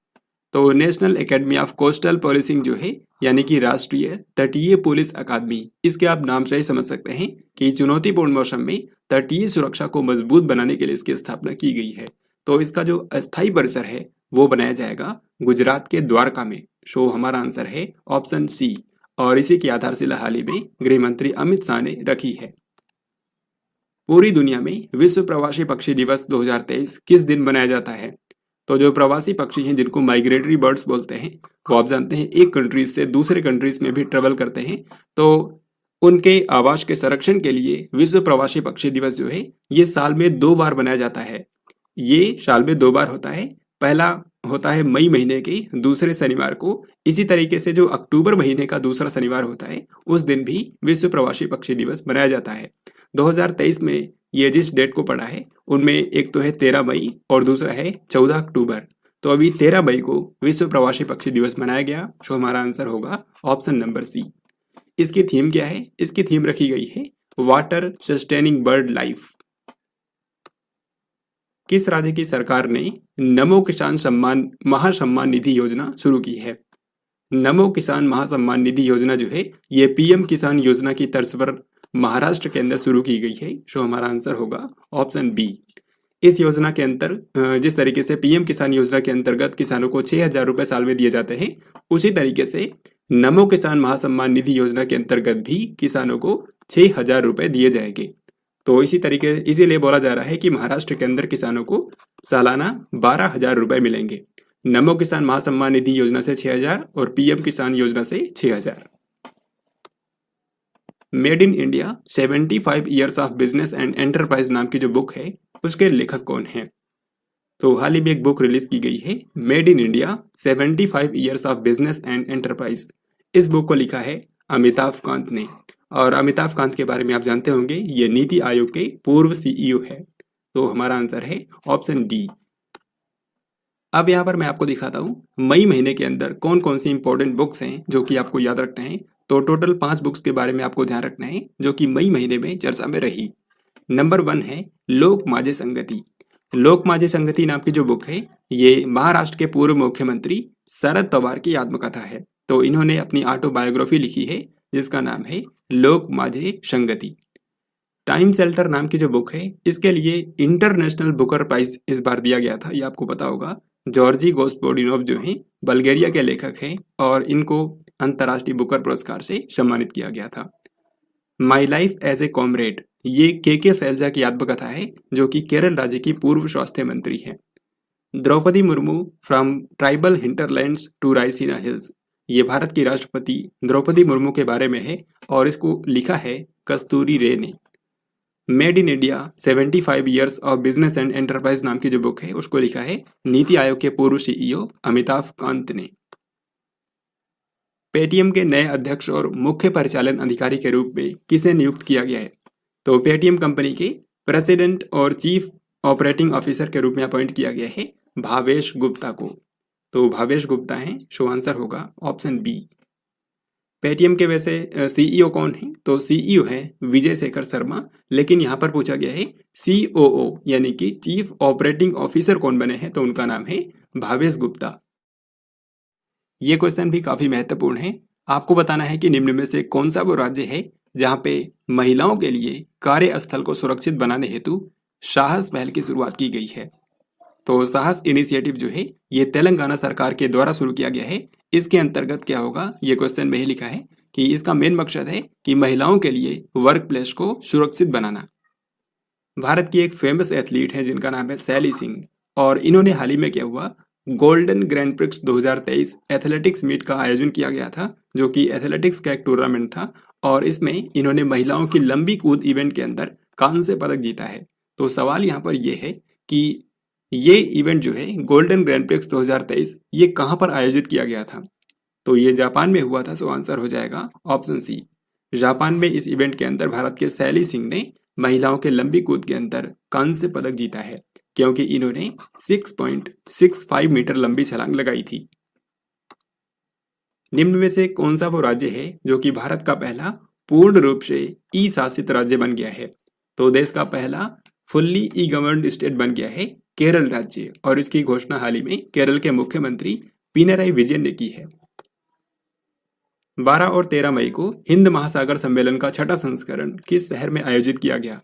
तो national academy of coastal policing जो है, यानी कि राष्ट्रीय तटीय पुलिस अकादमी, इसके आप नाम से ही समझ सकते हैं कि चुनौतीपूर्ण मौसम में तटीय सुरक्षा को मजबूत बनाने के लिए इसकी स्थापना की गई है। तो इसका जो अस्थायी परिसर है वो बनाया जाएगा गुजरात के द्वारका में। सो हमारा आंसर है ऑप्शन सी, और इसी की आधारशिला हाल ही में गृह मंत्री अमित शाह ने रखी है। पूरी दुनिया में विश्व प्रवासी पक्षी दिवस 2023 किस दिन मनाया जाता है? तो जो प्रवासी पक्षी हैं जिनको माइग्रेटरी बर्ड्स बोलते हैं, वो आप जानते हैं एक कंट्रीज से दूसरे कंट्रीज में भी ट्रेवल करते हैं, तो उनके आवास के संरक्षण के लिए विश्व प्रवासी पक्षी दिवस जो है ये साल में 2 बार मनाया जाता है। ये साल में 2 बार होता है, पहला होता है मई महीने के दूसरे शनिवार को, इसी तरीके से जो अक्टूबर महीने का दूसरा शनिवार होता है उस दिन भी विश्व प्रवासी पक्षी दिवस मनाया जाता है। 2023 में ये जिस डेट को पड़ा है उनमें एक तो है 13 मई और दूसरा है 14 अक्टूबर। तो अभी 13 मई को विश्व प्रवासी पक्षी दिवस मनाया गया, जो हमारा आंसर होगा ऑप्शन नंबर सी। इसकी थीम क्या है? इसकी थीम रखी गई है वाटर सस्टेनिंग बर्ड लाइफ। किस राज्य की सरकार ने नमो किसान सम्मान महासम्मान निधि योजना शुरू की है? नमो किसान महासम्मान निधि योजना जो है ये पीएम किसान योजना की तर्ज पर महाराष्ट्र के अंदर शुरू की गई है, जो हमारा आंसर होगा ऑप्शन बी। इस योजना के अंतर जिस तरीके से पीएम किसान योजना के अंतर्गत किसानों को 6,000 रुपए साल में दिए जाते हैं, उसी तरीके से नमो किसान महासम्मान निधि योजना के अंतर्गत भी किसानों को 6,000 रुपए दिए जाएंगे। तो इसीलिए बोला जा रहा है कि महाराष्ट्र के अंदर किसानों को सालाना 12,000 रुपए मिलेंगे। नमो किसान महासम्मान निधि योजना से 6,000 और पीएम किसान योजना से 6,000। Made in India 75 years of business and enterprise नाम की जो बुक है उसके लेखक कौन है? तो हाल ही में एक बुक रिलीज की गई है, made in India 75 years of business and enterprise. इस बुक को लिखा है अमिताभ कांत ने, और अमिताभ कांत के बारे में आप जानते होंगे ये नीति आयोग के पूर्व सीईओ है। तो हमारा आंसर है ऑप्शन डी। अब यहाँ पर मैं आपको दिखाता हूँ मई महीने के अंदर कौन कौन सी इंपॉर्टेंट बुक्स हैं जो कि आपको याद रखना है। तो टोटल 5 बुक्स के बारे में आपको ध्यान रखना है जो कि मई महीने में चर्चा में रही। नंबर 1 है लोक माझे संगति। लोक माझे संगति नाम की जो बुक है ये महाराष्ट्र के पूर्व मुख्यमंत्री शरद पवार की आत्मकथा है। तो इन्होंने अपनी ऑटोबायोग्राफी लिखी है जिसका नाम है लोक माझे संगति। टाइम शेल्टर नाम की जो बुक है इसके लिए इंटरनेशनल बुकर प्राइज इस बार दिया गया था, ये आपको पता होगा। जॉर्जी गोस्पोडिनोव जो हैं बल्गेरिया के लेखक हैं और इनको अंतर्राष्ट्रीय बुकर पुरस्कार से सम्मानित किया गया था। My life as a comrade ये के शैलजा की आत्मकथा है जो कि केरल राज्य की पूर्व स्वास्थ्य मंत्री है। Draupadi Murmu from tribal hinterlands to Raisina hills ये भारत की राष्ट्रपति द्रौपदी मुर्मू के बारे में है और इसको लिखा है कस्तूरी रे ने। Made in India 75 years of business and enterprise नाम की जो बुक है उसको लिखा है नीति आयोग के पूर्व सीईओ अमिताभ कांत ने। पेटीएम के नए अध्यक्ष और मुख्य परिचालन अधिकारी के रूप में किसे नियुक्त किया गया है? तो पेटीएम कंपनी के प्रेसिडेंट और चीफ ऑपरेटिंग ऑफिसर के रूप में अपॉइंट किया गया है भावेश गुप्ता को। तो भावेश गुप्ता हैं, सो आंसर होगा ऑप्शन बी। पेटीएम के वैसे सीईओ कौन है? तो सीईओ है विजय शेखर शर्मा, लेकिन यहाँ पर पूछा गया है सीओओ यानी कि चीफ ऑपरेटिंग ऑफिसर कौन बने हैं, तो उनका नाम है भावेश गुप्ता। ये क्वेश्चन भी काफी महत्वपूर्ण है। आपको बताना है कि निम्न में से कौन सा वो राज्य है जहाँ पे महिलाओं के लिए कार्यस्थल को सुरक्षित बनाने हेतु साहस पहल की शुरुआत की गई है। तो साहस इनिशिएटिव जो है ये तेलंगाना सरकार के द्वारा शुरू किया गया है। इसके अंतर्गत क्या होगा, ये क्वेश्चन में ही लिखा है कि इसका मेन मकसद है कि महिलाओं के लिए वर्क प्लेस को सुरक्षित बनाना। भारत की एक फेमस एथलीट है जिनका नाम है सैली सिंह, और इन्होंने हाल ही में क्या हुआ golden grand prix 2023 athletics meet का आयोजन किया गया था, जो कि एथलेटिक्स का एक टूर्नामेंट था और इसमें इन्होंने महिलाओं की लंबी कूद इवेंट के अंदर कांस्य पदक जीता है। तो सवाल यहाँ पर यह है कि ये इवेंट जो है गोल्डन ग्रैंड प्रिक्स 2023 ये कहाँ पर आयोजित किया गया था? तो ये जापान में हुआ था। सो आंसर हो जाएगा ऑप्शन सी। जापान में इस इवेंट के अंदर भारत के सैली सिंह ने महिलाओं के लंबी कूद के अंदर कांस्य पदक जीता है, क्योंकि इन्होंने 6.65 मीटर लंबी छलांग लगाई थी। निम्न में से कौन सा वो राज्य है जो कि भारत का पहला पूर्ण रूप से ई शासित राज्य बन गया है? तो देश का पहला फुल्ली ई गवर्नड स्टेट बन गया है केरल राज्य, और इसकी घोषणा हाल ही में केरल के मुख्यमंत्री पिनराई विजयन ने की है। 12 और 13 मई को हिंद महासागर सम्मेलन का छठा संस्करण किस शहर में आयोजित किया गया?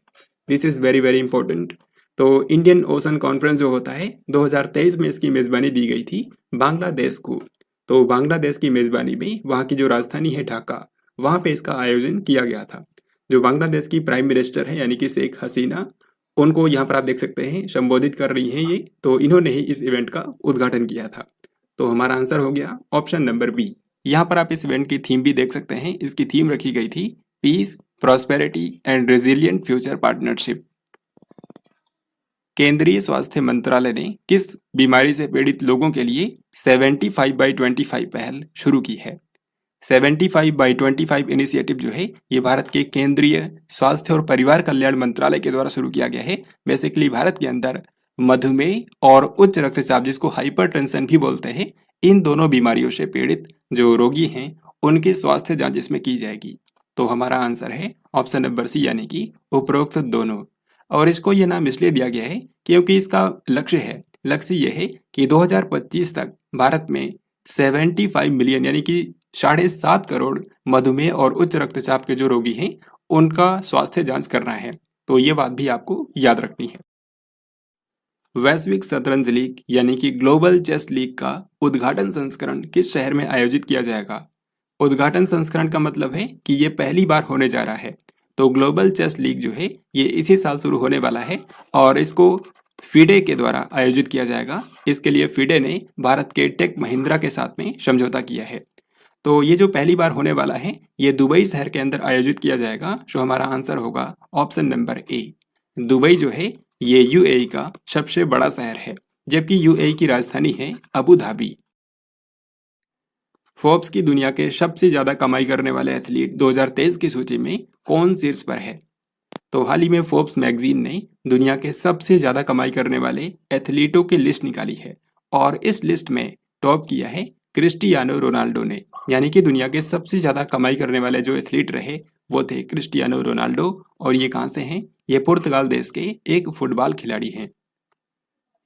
This is very very important. तो इंडियन ओशन कॉन्फ्रेंस जो होता है 2023 में इसकी मेजबानी दी गई थी बांग्लादेश को। तो बांग्लादेश की मेजबानी में वहाँ की जो राजधानी है ढाका, वहाँ पे इसका आयोजन किया गया था। जो बांग्लादेश की प्राइम मिनिस्टर है यानी कि शेख हसीना, उनको यहाँ पर आप देख सकते हैं संबोधित कर रही हैं ये, तो इन्होंने ही इस इवेंट का उद्घाटन किया था। तो हमारा आंसर हो गया ऑप्शन नंबर बी। यहाँ पर आप इस इवेंट की थीम भी देख सकते हैं। इसकी थीम रखी गई थी peace, prosperity and resilient future partnership. केंद्रीय स्वास्थ्य मंत्रालय ने किस बीमारी से पीड़ित लोगों के लिए 75/25 पहल शुरू की है? 75/25 इनिशिएटिव जो है ये भारत के केंद्रीय स्वास्थ्य और परिवार कल्याण मंत्रालय के द्वारा शुरू किया गया है। बेसिकली भारत के अंदर मधुमेह और उच्च रक्तचाप, जिसको हाइपरटेंशन भी बोलते हैं, इन दोनों बीमारियों से पीड़ित जो रोगी हैं उनकी स्वास्थ्य जांच इसमें की जाएगी। तो हमारा आंसर है ऑप्शन नंबर सी, यानी कि उपरोक्त दोनों। और इसको ये नाम इसलिए दिया गया है क्योंकि इसका लक्ष्य ये है कि 2025 तक भारत में 75 मिलियन यानी कि 7.5 करोड़ मधुमेह और उच्च रक्तचाप के जो रोगी हैं उनका स्वास्थ्य जांच करना है। तो ये बात भी आपको याद रखनी है। वैश्विक शतरंज लीग यानी कि ग्लोबल चेस लीग का उद्घाटन संस्करण किस शहर में आयोजित किया जाएगा? उद्घाटन संस्करण का मतलब है कि ये पहली बार होने जा रहा है। तो ग्लोबल चेस लीग जो है ये इसी साल शुरू होने वाला है और इसको फिडे के द्वारा आयोजित किया जाएगा। इसके लिए फिडे ने भारत के टेक महिंद्रा के साथ में समझौता किया है। तो ये जो पहली बार होने वाला है ये दुबई शहर के अंदर आयोजित किया जाएगा। जो हमारा आंसर होगा ऑप्शन नंबर ए। दुबई जो है ये यूएई का सबसे बड़ा शहर है, जबकि यूएई की राजधानी है अबू धाबी। फोर्ब्स की दुनिया के सबसे ज्यादा कमाई करने वाले एथलीट 2023 की सूची में कौन शीर्ष पर है? तो हाल ही में फोर्ब्स मैगजीन ने दुनिया के सबसे ज्यादा कमाई करने वाले एथलीटों की लिस्ट निकाली है और इस लिस्ट में टॉप किया है क्रिस्टियानो रोनाल्डो ने। यानी कि दुनिया के सबसे ज्यादा कमाई करने वाले जो एथलीट रहे वो थे क्रिस्टियानो रोनाल्डो। और ये कहाँ से हैं? ये पुर्तगाल देश के एक फुटबॉल खिलाड़ी हैं।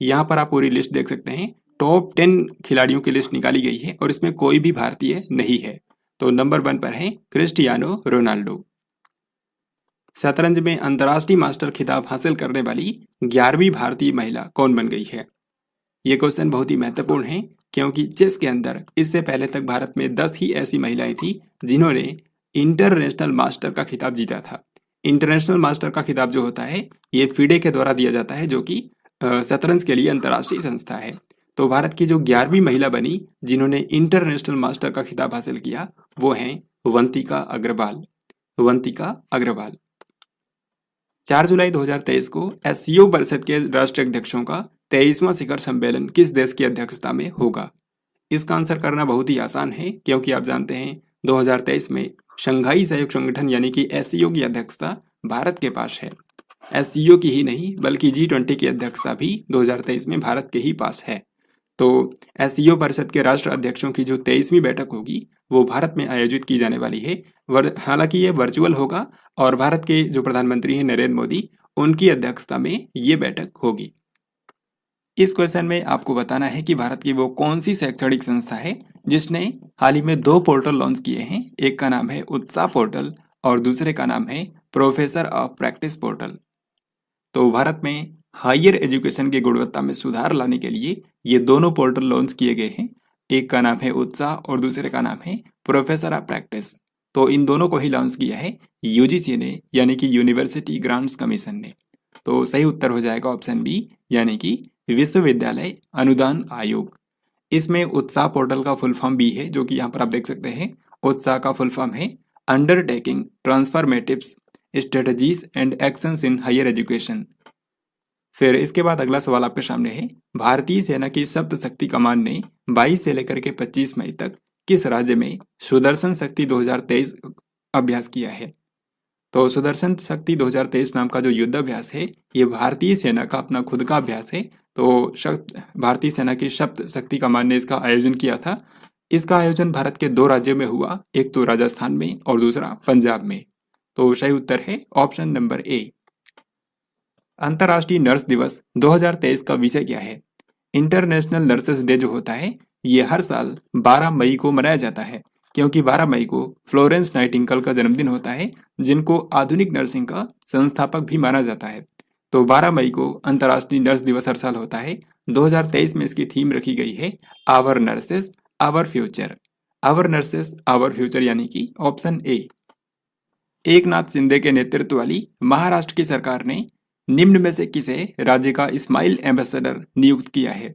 यहाँ पर आप पूरी लिस्ट देख सकते हैं। टॉप 10 खिलाड़ियों की लिस्ट निकाली गई है और इसमें कोई भी भारतीय नहीं है। तो नंबर 1 पर है क्रिस्टियानो रोनाल्डो। शतरंज में अंतर्राष्ट्रीय मास्टर खिताब हासिल करने वाली 11वीं भारतीय महिला कौन बन गई है? ये क्वेश्चन बहुत ही महत्वपूर्ण है क्योंकि चेस के अंदर इससे पहले तक भारत में 10 ही ऐसी महिलाएं थी जिन्होंने इंटरनेशनल मास्टर का खिताब जीता था। इंटरनेशनल मास्टर का खिताब जो होता है ये फिडे के द्वारा दिया जाता है, जो कि शतरंज के लिए अंतर्राष्ट्रीय संस्था है। तो भारत की जो 11वीं महिला बनी जिन्होंने इंटरनेशनल मास्टर का खिताब हासिल किया वो हैं वंतिका अग्रवाल। 4 जुलाई 2023 को एससीओ परिषद के राष्ट्रीय अध्यक्षों का 23वां शिखर सम्मेलन किस देश की अध्यक्षता में होगा? इसका आंसर करना बहुत ही आसान है क्योंकि आप जानते हैं 2023 में शंघाई सहयोग संगठन यानी कि एससीओ की अध्यक्षता भारत के पास है। एससीओ की ही नहीं बल्कि G20 की अध्यक्षता भी 2023 में भारत के ही पास है। तो एससीओ परिषद के राष्ट्र अध्यक्षों की जो 23वीं बैठक होगी वो भारत में आयोजित की जाने वाली है। हालांकि ये वर्चुअल होगा और भारत के जो प्रधानमंत्री हैं नरेंद्र मोदी, उनकी अध्यक्षता में ये बैठक होगी। इस क्वेश्चन में आपको बताना है कि भारत की वो कौन सी शैक्षणिक संस्था है जिसने हाल ही में 2 पोर्टल लॉन्च किए हैं। एक का नाम है उत्साह पोर्टल और दूसरे का नाम है प्रोफेसर ऑफ प्रैक्टिस पोर्टल। तो भारत में हायर एजुकेशन की गुणवत्ता में सुधार लाने के लिए ये दोनों पोर्टल लॉन्च किए गए हैं। एक का नाम है उत्साह और दूसरे का नाम है प्रोफेसर ऑफ प्रैक्टिस। तो इन दोनों को ही लॉन्च किया है यूजीसी ने यानी कि यूनिवर्सिटी ग्रांट्स कमीशन ने। तो सही उत्तर हो जाएगा ऑप्शन बी यानी कि विश्वविद्यालय अनुदान आयोग। इसमें उत्साह पोर्टल का फुल फॉर्म भी है जो कि यहाँ पर आप देख सकते हैं। उत्साह का फुल फॉर्म है undertaking transformative strategies and actions in higher education. फिर इसके बाद अगला सवाल आपके सामने है, भारतीय सेना की सप्त शक्ति कमान ने 22 से लेकर के 25 मई तक किस राज्य में सुदर्शन शक्ति 2023 अभ्यास किया है? तो सुदर्शन शक्ति 2023 नाम का जो युद्ध अभ्यास है, ये भारतीय सेना का अपना खुद का अभ्यास है। तो भारतीय सेना की सप्त शक्ति कमान ने इसका आयोजन किया था। इसका आयोजन भारत के 2 राज्यों में हुआ, एक तो राजस्थान में और दूसरा पंजाब में। तो सही उत्तर है ऑप्शन नंबर ए। अंतर्राष्ट्रीय नर्स दिवस 2023 का विषय क्या है? इंटरनेशनल नर्सेस डे जो होता है, ये हर साल 12 मई को मनाया जाता है, क्योंकि 12 मई को फ्लोरेंस नाइटिंगेल का जन्मदिन होता है, जिनको आधुनिक नर्सिंग का संस्थापक भी माना जाता है। तो 12 मई को अंतर्राष्ट्रीय नर्स दिवस हर साल होता है। 2023 में इसकी थीम रखी गई है our nurses our future. Our nurses our future यानी कि ऑप्शन ए। एकनाथ शिंदे के नेतृत्व वाली महाराष्ट्र की सरकार ने निम्न में से किसे राज्य का स्माइल एम्बेसडर नियुक्त किया है?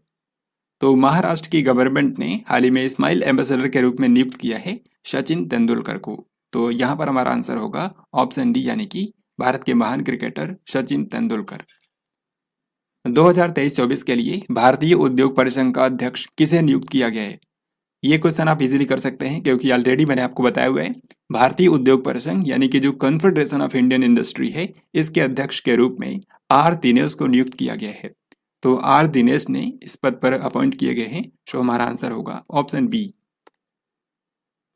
तो महाराष्ट्र की गवर्नमेंट ने हाल ही में स्माइल एम्बेसडर के रूप में नियुक्त किया है सचिन तेंदुलकर को। तो यहाँ पर हमारा आंसर होगा ऑप्शन डी, यानी कि भारत के महान क्रिकेटर सचिन तेंदुलकर। 2023-24 के लिए भारतीय उद्योग परिसंघ का अध्यक्ष किसे नियुक्त किया गया है? ये क्वेश्चन आप इजीली कर सकते हैं, क्योंकि ऑलरेडी मैंने आपको बताया हुआ है। भारतीय उद्योग परिसंघ यानी कि जो कॉन्फेडरेशन ऑफ इंडियन इंडस्ट्री है, इसके अध्यक्ष के रूप में आर दिनेश को नियुक्त किया गया है। तो आर दिनेश ने इस पद पर अपॉइंट किए गए हैं। सो हमारा आंसर होगा ऑप्शन बी।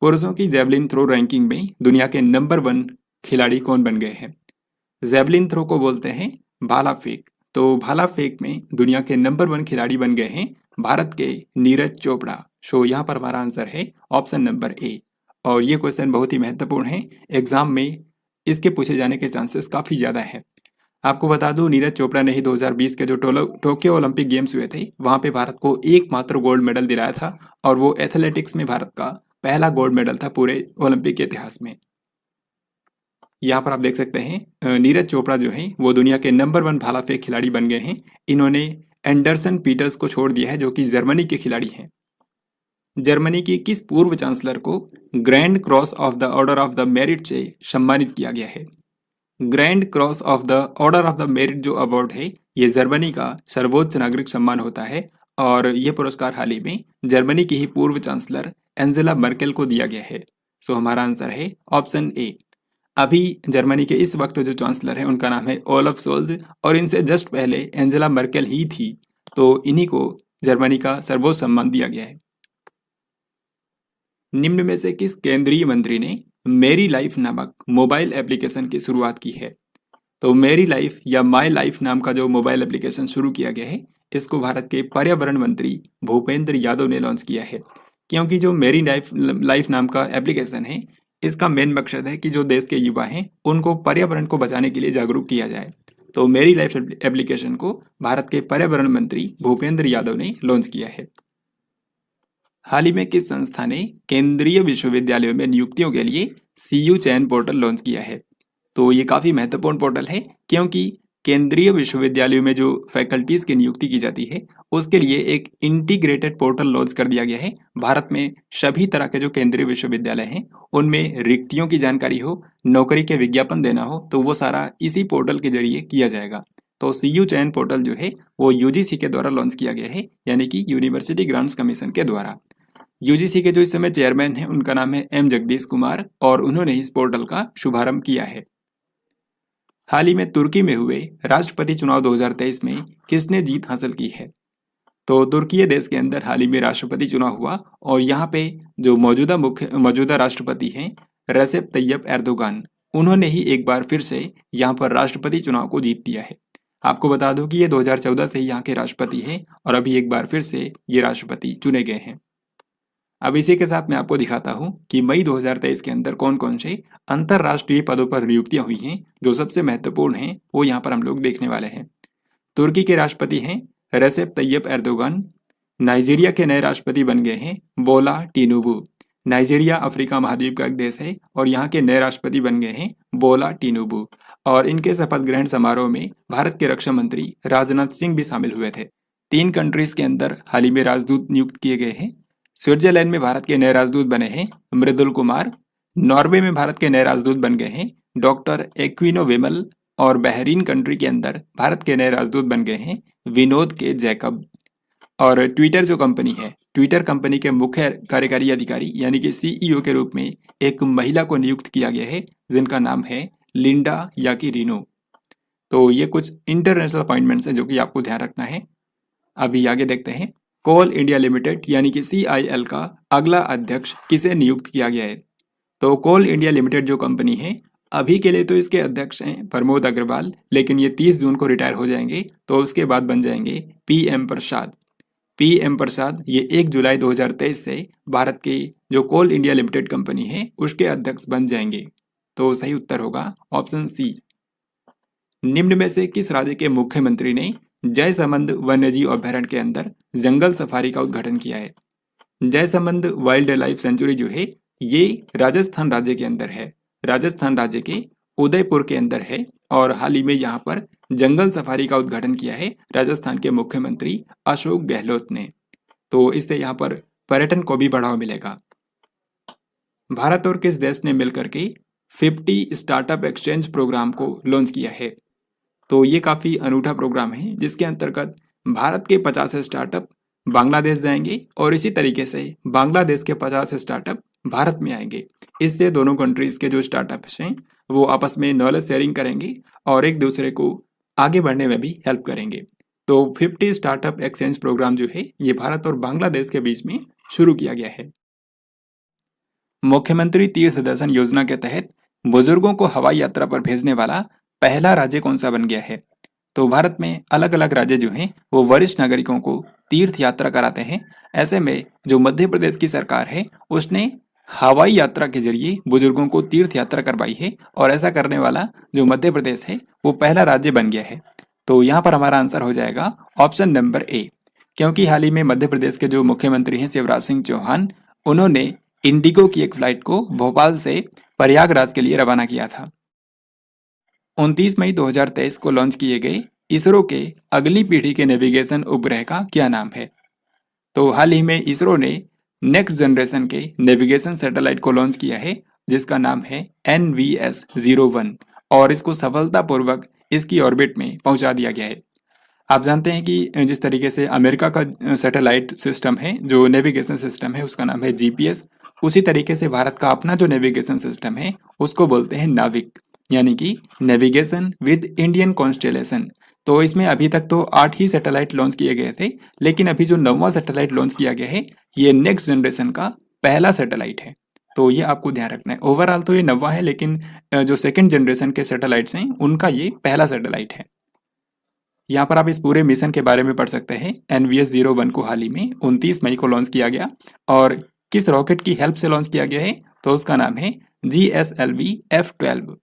पुरुषों की जेवलिन थ्रो रैंकिंग में दुनिया के नंबर 1 खिलाड़ी कौन बन गए हैं? जेवलिन थ्रो को बोलते हैं भाला फेंक। तो भाला फेंक में दुनिया के नंबर 1 खिलाड़ी बन गए हैं भारत के नीरज चोपड़ा। सो यहाँ पर हमारा आंसर है ऑप्शन नंबर ए। और ये क्वेश्चन बहुत ही महत्वपूर्ण है, एग्जाम में इसके पूछे जाने के चांसेस काफ़ी ज़्यादा है। आपको बता दूं, नीरज चोपड़ा ने ही 2020 के जो टोक्यो ओलंपिक गेम्स हुए थे, वहाँ पे भारत को एकमात्र गोल्ड मेडल दिलाया था, और वो एथलेटिक्स में भारत का पहला गोल्ड मेडल था पूरे ओलंपिक के इतिहास में। यहाँ पर आप देख सकते हैं नीरज चोपड़ा जो है वो दुनिया के नंबर 1 भाला फेंक खिलाड़ी बन गए हैं। इन्होंने एंडरसन पीटर्स को छोड़ दिया है, जो कि जर्मनी के खिलाड़ी हैं। जर्मनी की किस पूर्व चांसलर को grand cross of the order of the merit से सम्मानित किया गया है? Grand cross of the order of the merit जो अवार्ड है, ये जर्मनी का सर्वोच्च नागरिक सम्मान होता है, और ये पुरस्कार हाल ही में जर्मनी की ही पूर्व चांसलर एंजेला मर्केल को दिया गया है। सो हमारा आंसर है ऑप्शन ए। अभी जर्मनी के इस वक्त जो चांसलर है उनका नाम है ओलफ सोल्ज, और इनसे जस्ट पहले एंजेला मर्केल ही थी। तो इन्हीं को जर्मनी का सर्वोच्च सम्मान दिया गया है। निम्न में से किस केंद्रीय मंत्री ने मेरी लाइफ नामक मोबाइल एप्लीकेशन की शुरुआत की है? तो मेरी लाइफ या माई लाइफ नाम का जो मोबाइल एप्लीकेशन शुरू किया गया है, इसको भारत के पर्यावरण मंत्री भूपेंद्र यादव ने लॉन्च किया है। क्योंकि जो मेरी लाइफ नाम का एप्लीकेशन है, इसका मेन मकसद है कि जो देश के युवा हैं उनको पर्यावरण को बचाने के लिए जागरूक किया जाए। तो मेरी लाइफ एप्लीकेशन को भारत के पर्यावरण मंत्री भूपेंद्र यादव ने लॉन्च किया है। हाल ही में किस संस्था ने केंद्रीय विश्वविद्यालयों में नियुक्तियों के लिए सीयू चयन पोर्टल लॉन्च किया है? तो ये काफ़ी महत्वपूर्ण पोर्टल है, क्योंकि केंद्रीय विश्वविद्यालयों में जो फैकल्टीज़ की नियुक्ति की जाती है, उसके लिए एक इंटीग्रेटेड पोर्टल लॉन्च कर दिया गया है। भारत में सभी तरह के जो केंद्रीय विश्वविद्यालय हैं, उनमें रिक्तियों की जानकारी हो, नौकरी के विज्ञापन देना हो, तो वो सारा इसी पोर्टल के जरिए किया जाएगा। तो सीयू चयन पोर्टल जो है वो यूजीसी के द्वारा लॉन्च किया गया है, यानी कि यूनिवर्सिटी ग्रांट्स कमीशन के द्वारा। यूजीसी के जो इस समय चेयरमैन हैं उनका नाम है एम जगदीश कुमार, और उन्होंने इस पोर्टल का शुभारंभ किया है। हाल ही में तुर्की में हुए राष्ट्रपति चुनाव 2023 में किसने जीत हासिल की है? तो तुर्की देश के अंदर हाल ही में राष्ट्रपति चुनाव हुआ, और यहाँ पे जो मौजूदा राष्ट्रपति हैं रेसेप तैयब एर्दोगान, उन्होंने ही एक बार फिर से यहाँ पर राष्ट्रपति चुनाव को जीत दिया है। आपको बता दूं कि ये 2014 से यहाँ के राष्ट्रपति हैं, और अभी एक बार फिर से ये राष्ट्रपति चुने गए हैं। अब इसी के साथ मैं आपको दिखाता हूं कि मई 2023 के अंदर कौन कौन से अंतरराष्ट्रीय पदों पर नियुक्तियां हुई हैं। जो सबसे महत्वपूर्ण हैं वो यहाँ पर हम लोग देखने वाले हैं। तुर्की के राष्ट्रपति हैं रेसेप तैयब एर्दोगान। नाइजीरिया के नए राष्ट्रपति बन गए हैं बोला टिनुबू। नाइजीरिया अफ्रीका महाद्वीप का एक देश है, और यहाँ के नए राष्ट्रपति बन गए हैं बोला टिनुबू। और इनके शपथ ग्रहण समारोह में भारत के रक्षा मंत्री राजनाथ सिंह भी शामिल हुए थे। 3 कंट्रीज के अंदर हाल ही में राजदूत नियुक्त किए गए हैं। स्विट्जरलैंड में भारत के नए राजदूत बने हैं मृदुल कुमार। नॉर्वे में भारत के नए राजदूत बन गए हैं डॉक्टर एक्विनो विमल, और बहरीन कंट्री के अंदर भारत के नए राजदूत बन गए हैं विनोद के जैकब। और ट्विटर जो कंपनी है, ट्विटर कंपनी के मुख्य कार्यकारी अधिकारी यानी कि सीईओ के रूप में एक महिला को नियुक्त किया गया है जिनका नाम है लिंडा याकिरिनो। तो ये कुछ इंटरनेशनल अपॉइंटमेंट्स हैं जो कि आपको ध्यान रखना है। अभी आगे देखते हैं, कोल इंडिया लिमिटेड यानी कि CIL का अगला अध्यक्ष किसे नियुक्त किया गया है। तो कोल इंडिया लिमिटेड जो कंपनी है, अभी के लिए तो इसके अध्यक्ष हैं प्रमोद अग्रवाल, लेकिन ये 30 जून को रिटायर हो जाएंगे तो उसके बाद बन जाएंगे PM प्रसाद। PM प्रसाद ये 1 जुलाई 2023 से भारत की जो कोल इंडिया लिमिटेड कंपनी है उसके अध्यक्ष बन जाएंगे। तो सही उत्तर होगा ऑप्शन सी। निम्न में से किस राज्य के मुख्यमंत्री ने जयसमंद वन्यजीव अभयारण्य के अंदर जंगल सफारी का उद्घाटन किया है। जयसमंद वाइल्ड लाइफ सेंचुरी जो है ये राजस्थान राज्य के अंदर है, राजस्थान राज्य के उदयपुर के अंदर है, और हाल ही में यहाँ पर जंगल सफारी का उद्घाटन किया है राजस्थान के मुख्यमंत्री अशोक गहलोत ने। तो इससे यहाँ पर पर्यटन को भी बढ़ावा मिलेगा। भारत और किस देश ने मिलकर के 50 स्टार्टअप एक्सचेंज प्रोग्राम को लॉन्च किया है। तो ये काफ़ी अनूठा प्रोग्राम है जिसके अंतर्गत भारत के 50 स्टार्टअप बांग्लादेश जाएंगे और इसी तरीके से बांग्लादेश के 50 स्टार्टअप भारत में आएंगे। इससे दोनों कंट्रीज के जो स्टार्टअप्स हैं वो आपस में नॉलेज शेयरिंग करेंगे और एक दूसरे को आगे बढ़ने में भी हेल्प करेंगे। तो 50 स्टार्टअप एक्सचेंज प्रोग्राम जो है ये भारत और बांग्लादेश के बीच में शुरू किया गया है। मुख्यमंत्री तीर्थ दर्शन योजना के तहत बुजुर्गों को हवाई यात्रा पर भेजने वाला पहला राज्य कौन सा बन गया है। तो भारत में अलग अलग राज्य जो हैं वो वरिष्ठ नागरिकों को तीर्थ यात्रा कराते हैं। ऐसे में जो मध्य प्रदेश की सरकार है उसने हवाई यात्रा के जरिए बुजुर्गों को तीर्थ यात्रा करवाई है, और ऐसा करने वाला जो मध्य प्रदेश है वो पहला राज्य बन गया है। तो यहाँ पर हमारा आंसर हो जाएगा ऑप्शन नंबर ए, क्योंकि हाल ही में मध्य प्रदेश के जो मुख्यमंत्री हैं शिवराज सिंह चौहान, उन्होंने इंडिगो की एक फ्लाइट को भोपाल से प्रयागराज के लिए रवाना किया था। 29 मई 2023 को लॉन्च किए गए इसरो के अगली पीढ़ी के नेविगेशन उपग्रह का क्या नाम है। तो हाल ही में इसरो ने नेक्स्ट जनरेशन के नेविगेशन सैटेलाइट को लॉन्च किया है जिसका नाम है NVS-01, और इसको सफलतापूर्वक इसकी ऑर्बिट में पहुंचा दिया गया है। आप जानते हैं कि जिस तरीके से अमेरिका का सैटेलाइट सिस्टम है, जो नेविगेशन सिस्टम है उसका नाम है GPS, उसी तरीके से भारत का अपना जो नेविगेशन सिस्टम है उसको बोलते हैं नाविक, यानी कि नेविगेशन विद इंडियन कॉन्स्टेलेशन। तो इसमें अभी तक तो 8 ही सैटेलाइट लॉन्च किए गए थे, लेकिन अभी जो 9वां सैटेलाइट लॉन्च किया गया है ये नेक्स्ट जनरेशन का पहला सैटेलाइट है। तो ये आपको ध्यान रखना है। ओवरऑल तो ये 9वां है, लेकिन जो सेकेंड जनरेशन के सैटेलाइट्स हैं उनका ये पहला सैटेलाइट है। यहाँ पर आप इस पूरे मिशन के बारे में पढ़ सकते हैं। NVS-01 को हाल ही में 29 मई को लॉन्च किया गया, और किस रॉकेट की हेल्प से लॉन्च किया गया है तो उसका नाम है GSLV F-12।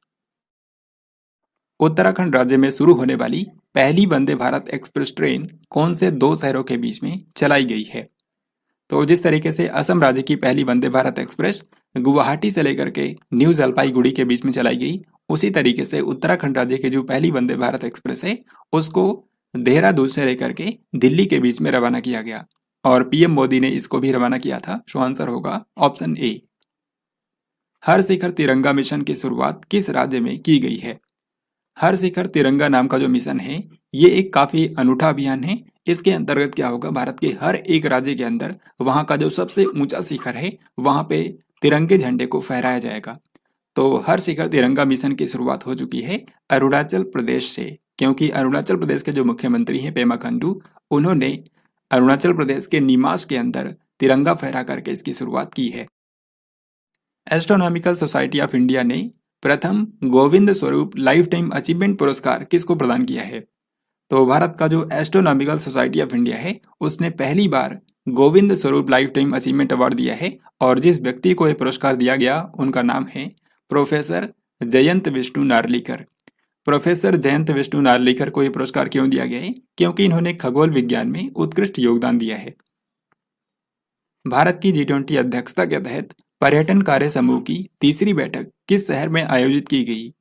उत्तराखंड राज्य में शुरू होने वाली पहली वंदे भारत एक्सप्रेस ट्रेन कौन से 2 शहरों के बीच में चलाई गई है। तो जिस तरीके से असम राज्य की पहली वंदे भारत एक्सप्रेस गुवाहाटी से लेकर के न्यू जलपाईगुड़ी के बीच में चलाई गई, उसी तरीके से उत्तराखंड राज्य की जो पहली वंदे भारत एक्सप्रेस है उसको देहरादून से लेकर के दिल्ली के बीच में रवाना किया गया, और PM मोदी ने इसको भी रवाना किया था। सो आंसर होगा ऑप्शन ए। हर शिखर तिरंगा मिशन की शुरुआत किस राज्य में की गई है। हर शिखर तिरंगा नाम का जो मिशन है ये एक काफी अनूठा अभियान है। इसके अंतर्गत क्या होगा, भारत के हर एक राज्य के अंदर वहां का जो सबसे ऊंचा शिखर है वहां पे तिरंगे झंडे को फहराया जाएगा। तो हर शिखर तिरंगा मिशन की शुरुआत हो चुकी है अरुणाचल प्रदेश से, क्योंकि अरुणाचल प्रदेश के जो मुख्यमंत्री हैं पेमा खांडू, उन्होंने अरुणाचल प्रदेश के निमास के अंदर तिरंगा फहरा करके इसकी शुरुआत की है। एस्ट्रोनॉमिकल सोसाइटी ऑफ इंडिया ने प्रथम Govind Swarup life time achievement पुरस्कार किसको प्रदान किया है। तो भारत का जो एस्ट्रोनॉमिकल सोसाइटी ऑफ इंडिया है उसने पहली बार Govind Swarup life time achievement award दिया है, और जिस व्यक्ति को यह पुरस्कार दिया गया उनका नाम है प्रोफेसर जयंत विष्णु नार्लिकर। प्रोफेसर जयंत विष्णु नार्लिकर को यह पुरस्कार क्यों दिया गया है, क्योंकि इन्होंने खगोल विज्ञान में उत्कृष्ट योगदान दिया है। भारत की G20 अध्यक्षता के तहत पर्यटन कार्य समूह की तीसरी बैठक किस शहर में आयोजित की गई।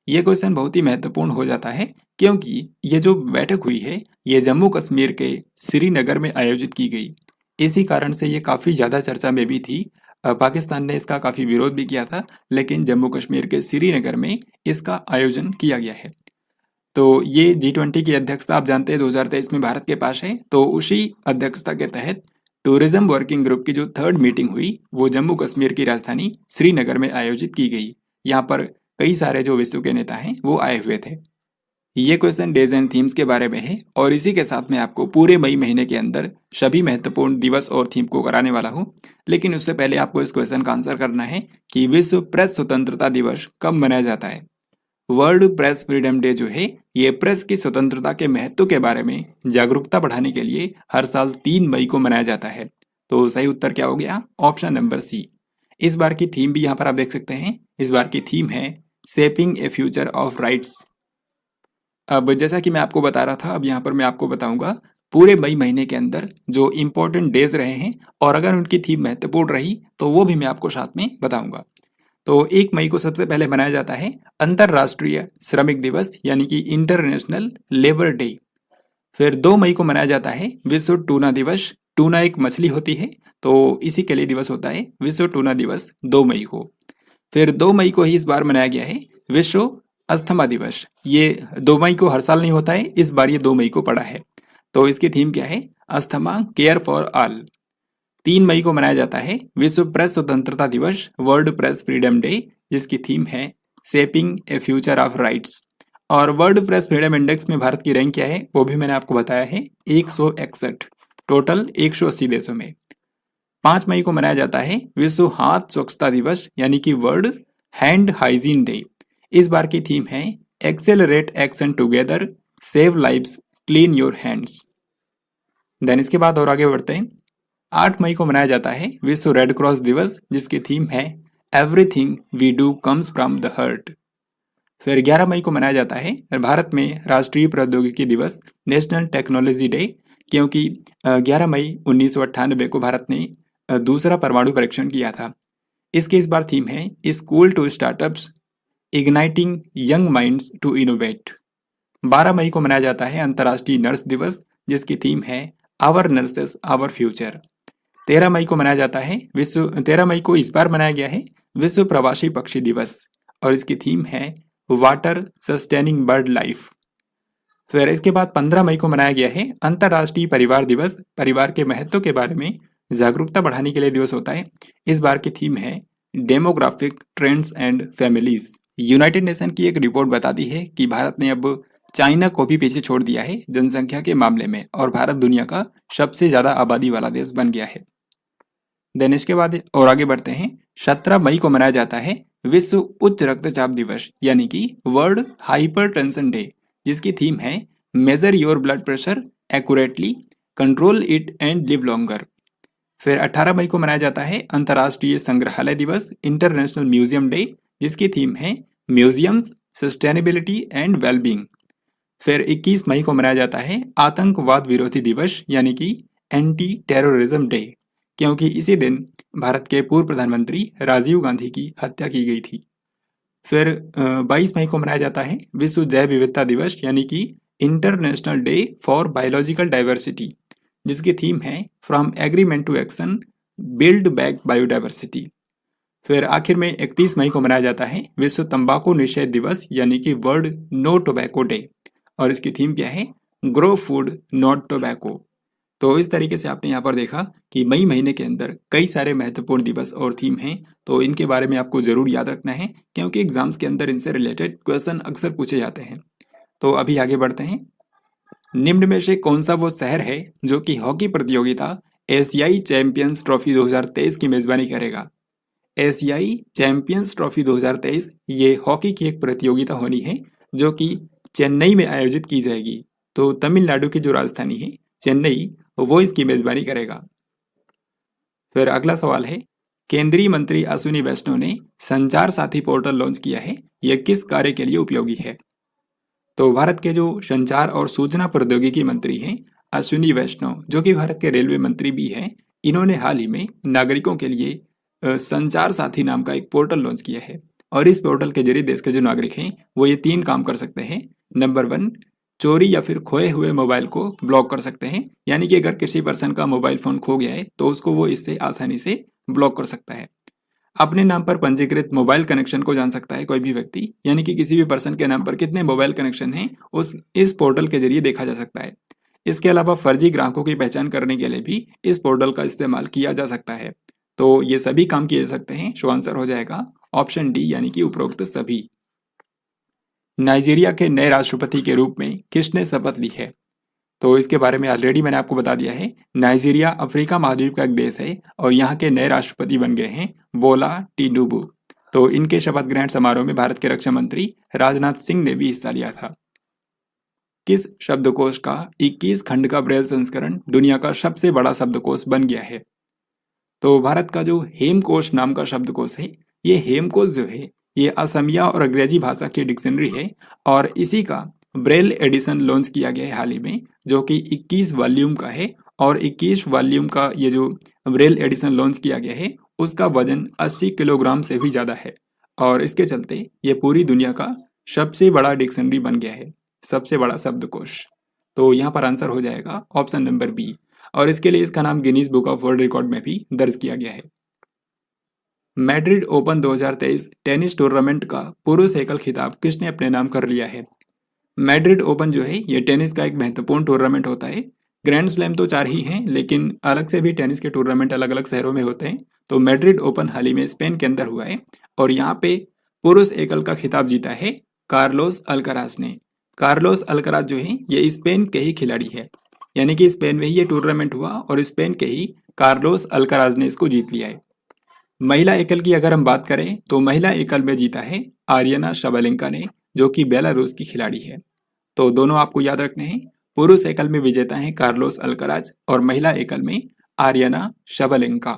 ये क्वेश्चन बहुत ही महत्वपूर्ण हो जाता है, क्योंकि ये जो बैठक हुई है ये जम्मू कश्मीर के श्रीनगर में आयोजित की गई। इसी कारण से ये काफ़ी ज़्यादा चर्चा में भी थी। पाकिस्तान ने इसका काफ़ी विरोध भी किया था, लेकिन जम्मू कश्मीर के श्रीनगर में इसका आयोजन किया गया है। तो ये G20 की अध्यक्षता आप जानते हैं 2023 में भारत के पास है। तो उसी अध्यक्षता के तहत टूरिज्म वर्किंग ग्रुप की जो 3rd मीटिंग हुई वो जम्मू कश्मीर की राजधानी श्रीनगर में आयोजित की गई। यहाँ पर कई सारे जो विश्व के नेता हैं वो आए हुए थे। ये क्वेश्चन डेज एंड थीम्स के बारे में है और इसी के साथ मैं आपको पूरे मई महीने के अंदर सभी महत्वपूर्ण दिवस और थीम को कराने वाला हूँ। लेकिन उससे पहले आपको इस क्वेश्चन का आंसर करना है कि विश्व प्रेस स्वतंत्रता दिवस कब मनाया जाता है। वर्ल्ड प्रेस फ्रीडम डे जो है ये प्रेस की स्वतंत्रता के महत्व के बारे में जागरूकता बढ़ाने के लिए हर साल 3 मई को मनाया जाता है। तो सही उत्तर क्या हो गया? Option number C. इस बार की थीम भी यहाँ पर आप देख सकते हैं। इस बार की थीम है shaping A future of rights. अब जैसा कि मैं आपको बता रहा था, अब यहाँ पर मैं आपको बताऊंगा पूरे मई महीने के अंदर जो इम्पोर्टेंट डेज रहे हैं और अगर उनकी थीम महत्वपूर्ण रही तो वो भी मैं आपको साथ में बताऊंगा। तो 1 मई को सबसे पहले मनाया जाता है अंतर्राष्ट्रीय श्रमिक दिवस यानी कि इंटरनेशनल लेबर डे। फिर 2 मई को मनाया जाता है विश्व टूना दिवस। टूना एक मछली होती है तो इसी के लिए दिवस होता है विश्व टूना दिवस 2 मई को। फिर 2 मई को ही इस बार मनाया गया है विश्व अस्थमा दिवस। ये 2 मई को हर साल नहीं होता है, इस बार ये 2 मई को पड़ा है। तो इसकी थीम क्या है? Asthma care for all. 3 मई को मनाया जाता है विश्व प्रेस स्वतंत्रता दिवस वर्ल्ड प्रेस फ्रीडम डे, जिसकी थीम है shaping A future of rights. और वर्ल्ड प्रेस फ्रीडम इंडेक्स में भारत की रैंक क्या है वो भी मैंने आपको बताया है 161, टोटल 180 देशों में। 5 मई को मनाया जाता है विश्व हाथ स्वच्छता दिवस यानी कि वर्ल्ड हैंड हाइजीन डे। इस बार की थीम है accelerate action together save lives clean your hands. Then इसके बाद और आगे बढ़ते हैं। 8 मई को मनाया जाता है विश्व रेड क्रॉस दिवस, जिसकी थीम है everything we do comes from the heart. फिर 11 मई को मनाया जाता है भारत में राष्ट्रीय प्रौद्योगिकी दिवस नेशनल टेक्नोलॉजी डे, क्योंकि 11 मई 1998 को भारत ने दूसरा परमाणु परीक्षण किया था। इसकी इस बार थीम है school to startups igniting young minds to innovate. 12 मई को मनाया जाता है अंतर्राष्ट्रीय नर्स दिवस, जिसकी थीम है आवर नर्सेस आवर फ्यूचर। 13 मई को मनाया जाता है 13 मई को इस बार मनाया गया है विश्व प्रवासी पक्षी दिवस और इसकी थीम है वाटर सस्टेनिंग बर्ड लाइफ। फिर इसके बाद 15 मई को मनाया गया है अंतर्राष्ट्रीय परिवार दिवस। परिवार के महत्व के बारे में जागरूकता बढ़ाने के लिए दिवस होता है। इस बार की थीम है demographic trends and families. United nation की एक रिपोर्ट बताती है कि भारत ने अब चाइना को भी पीछे छोड़ दिया है जनसंख्या के मामले में और भारत दुनिया का सबसे ज्यादा आबादी वाला देश बन गया है। देन इसके बाद और आगे बढ़ते हैं। 17 मई को मनाया जाता है विश्व उच्च रक्तचाप दिवस यानी कि वर्ल्ड हाइपरटेंशन डे, जिसकी थीम है major your blood pressure accurately, control it and live longer. फिर 18 मई को मनाया जाता है अंतर्राष्ट्रीय संग्रहालय दिवस इंटरनेशनल म्यूजियम डे, जिसकी थीम है म्यूजियम्स सस्टेनेबिलिटी एंड वेलबींग। फिर 21 मई को मनाया जाता है आतंकवाद विरोधी दिवस यानी कि एंटी टेररिज्म डे, क्योंकि इसी दिन भारत के पूर्व प्रधानमंत्री राजीव गांधी की हत्या की गई थी। फिर 22 मई को मनाया जाता है विश्व जैव विविधता दिवस यानी कि international day for biological diversity, जिसकी थीम है from agreement to action build back biodiversity. फिर आखिर में 31 मई को मनाया जाता है विश्व तंबाकू निषेध दिवस यानी कि वर्ल्ड नो टोबैको डे और इसकी थीम क्या है? Grow food not tobacco. तो इस तरीके से आपने यहाँ पर देखा कि मई महीने के अंदर कई सारे महत्वपूर्ण दिवस और थीम हैं, तो इनके बारे में आपको जरूर याद रखना है क्योंकि एग्जाम्स के अंदर इनसे रिलेटेड क्वेश्चन अक्सर पूछे जाते हैं। तो अभी आगे बढ़ते हैं। निम्न में से कौन सा वो शहर है जो कि हॉकी प्रतियोगिता एशियाई चैंपियंस ट्रॉफी 2023 की मेजबानी करेगा? एशियाई चैंपियंस ट्रॉफी 2023 ये हॉकी की एक प्रतियोगिता होनी है जो कि चेन्नई में आयोजित की जाएगी। तो तमिलनाडु की जो राजधानी है चेन्नई, वो इसकी मेजबानी करेगा। फिर अगला सवाल है, केंद्रीय मंत्री अश्विनी वैष्णव ने संचार साथी पोर्टल लॉन्च किया है, यह किस कार्य के लिए उपयोगी है? तो भारत के जो संचार और सूचना प्रौद्योगिकी मंत्री हैं अश्विनी वैष्णव, जो कि भारत के रेलवे मंत्री भी हैं, इन्होंने हाल ही में नागरिकों के लिए संचार साथी नाम का एक पोर्टल लॉन्च किया है और इस पोर्टल के जरिए देश के जो नागरिक हैं वो ये 3 काम कर सकते हैं। नंबर 1, चोरी या फिर खोए हुए मोबाइल को ब्लॉक कर सकते हैं, यानी कि अगर किसी पर्सन का मोबाइल फोन खो गया है तो उसको वो इससे आसानी से ब्लॉक कर सकता है। अपने नाम पर पंजीकृत मोबाइल कनेक्शन को जान सकता है कोई भी व्यक्ति, यानी कि किसी भी पर्सन के नाम पर कितने मोबाइल कनेक्शन हैं उस इस पोर्टल के जरिए देखा जा सकता है। इसके अलावा फर्जी ग्राहकों की पहचान करने के लिए भी इस पोर्टल का इस्तेमाल किया जा सकता है। तो ये सभी काम किए जा सकते हैं। सो आंसर हो जाएगा ऑप्शन डी यानी कि उपरोक्त सभी। नाइजीरिया के नए राष्ट्रपति के रूप में किसने शपथ ली है? तो इसके बारे में ऑलरेडी मैंने आपको बता दिया है। नाइजीरिया अफ्रीका महाद्वीप का एक देश है और यहाँ के नए राष्ट्रपति बन गए हैं बोला टिनुबू। तो इनके शपथ ग्रहण समारोह में भारत के रक्षा मंत्री राजनाथ सिंह ने भी हिस्सा लिया था। किस शब्दकोश का 21 खंड का ब्रेल संस्करण दुनिया का सबसे बड़ा शब्दकोश बन गया है? तो भारत का जो हेमकोश नाम का शब्दकोश है, ये हेमकोश जो है ये असमिया और अंग्रेजी भाषा की डिक्शनरी है और इसी का ब्रेल एडिशन लॉन्च किया गया है हाल ही में, जो कि 21 वॉल्यूम का है। और 21 वॉल्यूम का ये जो ब्रेल एडिशन लॉन्च किया गया है उसका वजन 80 किलोग्राम से भी ज़्यादा है और इसके चलते ये पूरी दुनिया का सबसे बड़ा डिक्शनरी बन गया है, सबसे बड़ा शब्दकोश। तो यहाँ पर आंसर हो जाएगा ऑप्शन नंबर बी और इसके लिए इसका नाम Guinness book of world record में भी दर्ज किया गया है। मैड्रिड ओपन 2023 टेनिस टूर्नामेंट का पुरुष एकल खिताब किसने अपने नाम कर लिया है? मैड्रिड ओपन जो है ये टेनिस का एक महत्वपूर्ण टूर्नामेंट होता है। ग्रैंड स्लैम तो 4 ही हैं, लेकिन अलग से भी टेनिस के टूर्नामेंट अलग अलग शहरों में होते हैं। तो मैड्रिड ओपन हाल ही में स्पेन के अंदर हुआ है और यहाँ पे पुरुष एकल का खिताब जीता है कार्लोस अल्कराज ने। कार्लोस अल्कराज जो है ये स्पेन के ही खिलाड़ी है, यानी कि स्पेन में ही ये टूर्नामेंट हुआ और स्पेन के ही कार्लोस अल्कराज ने इसको जीत लिया है। महिला एकल की अगर हम बात करें तो महिला एकल में जीता है आर्यना शबालेंका ने, जो कि बेलारूस की खिलाड़ी है। तो दोनों आपको याद रखने हैं, पुरुष एकल में विजेता है कार्लोस अल्कराज और महिला एकल में आर्यना शबालेंका।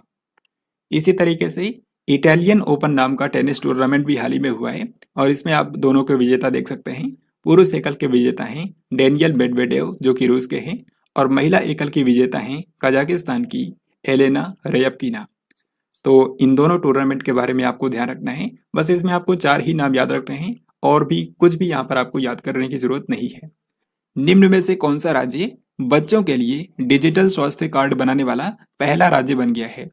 इसी तरीके से इटालियन ओपन नाम का टेनिस टूर्नामेंट भी हाल ही में हुआ है और इसमें आप दोनों के विजेता देख सकते हैं। पुरुष एकल के विजेता हैं डेनियल मेडवेडेव जो कि रूस के हैं और महिला एकल की विजेता हैं कजाकिस्तान की एलेना रयपकीना। तो इन दोनों टूर्नामेंट के बारे में आपको ध्यान रखना है। बस इसमें आपको 4 ही नाम याद रखने हैं और भी कुछ भी यहाँ पर आपको याद करने की जरूरत नहीं है। निम्न में से कौन सा राज्य बच्चों के लिए डिजिटल स्वास्थ्य कार्ड बनाने वाला पहला राज्य बन गया है?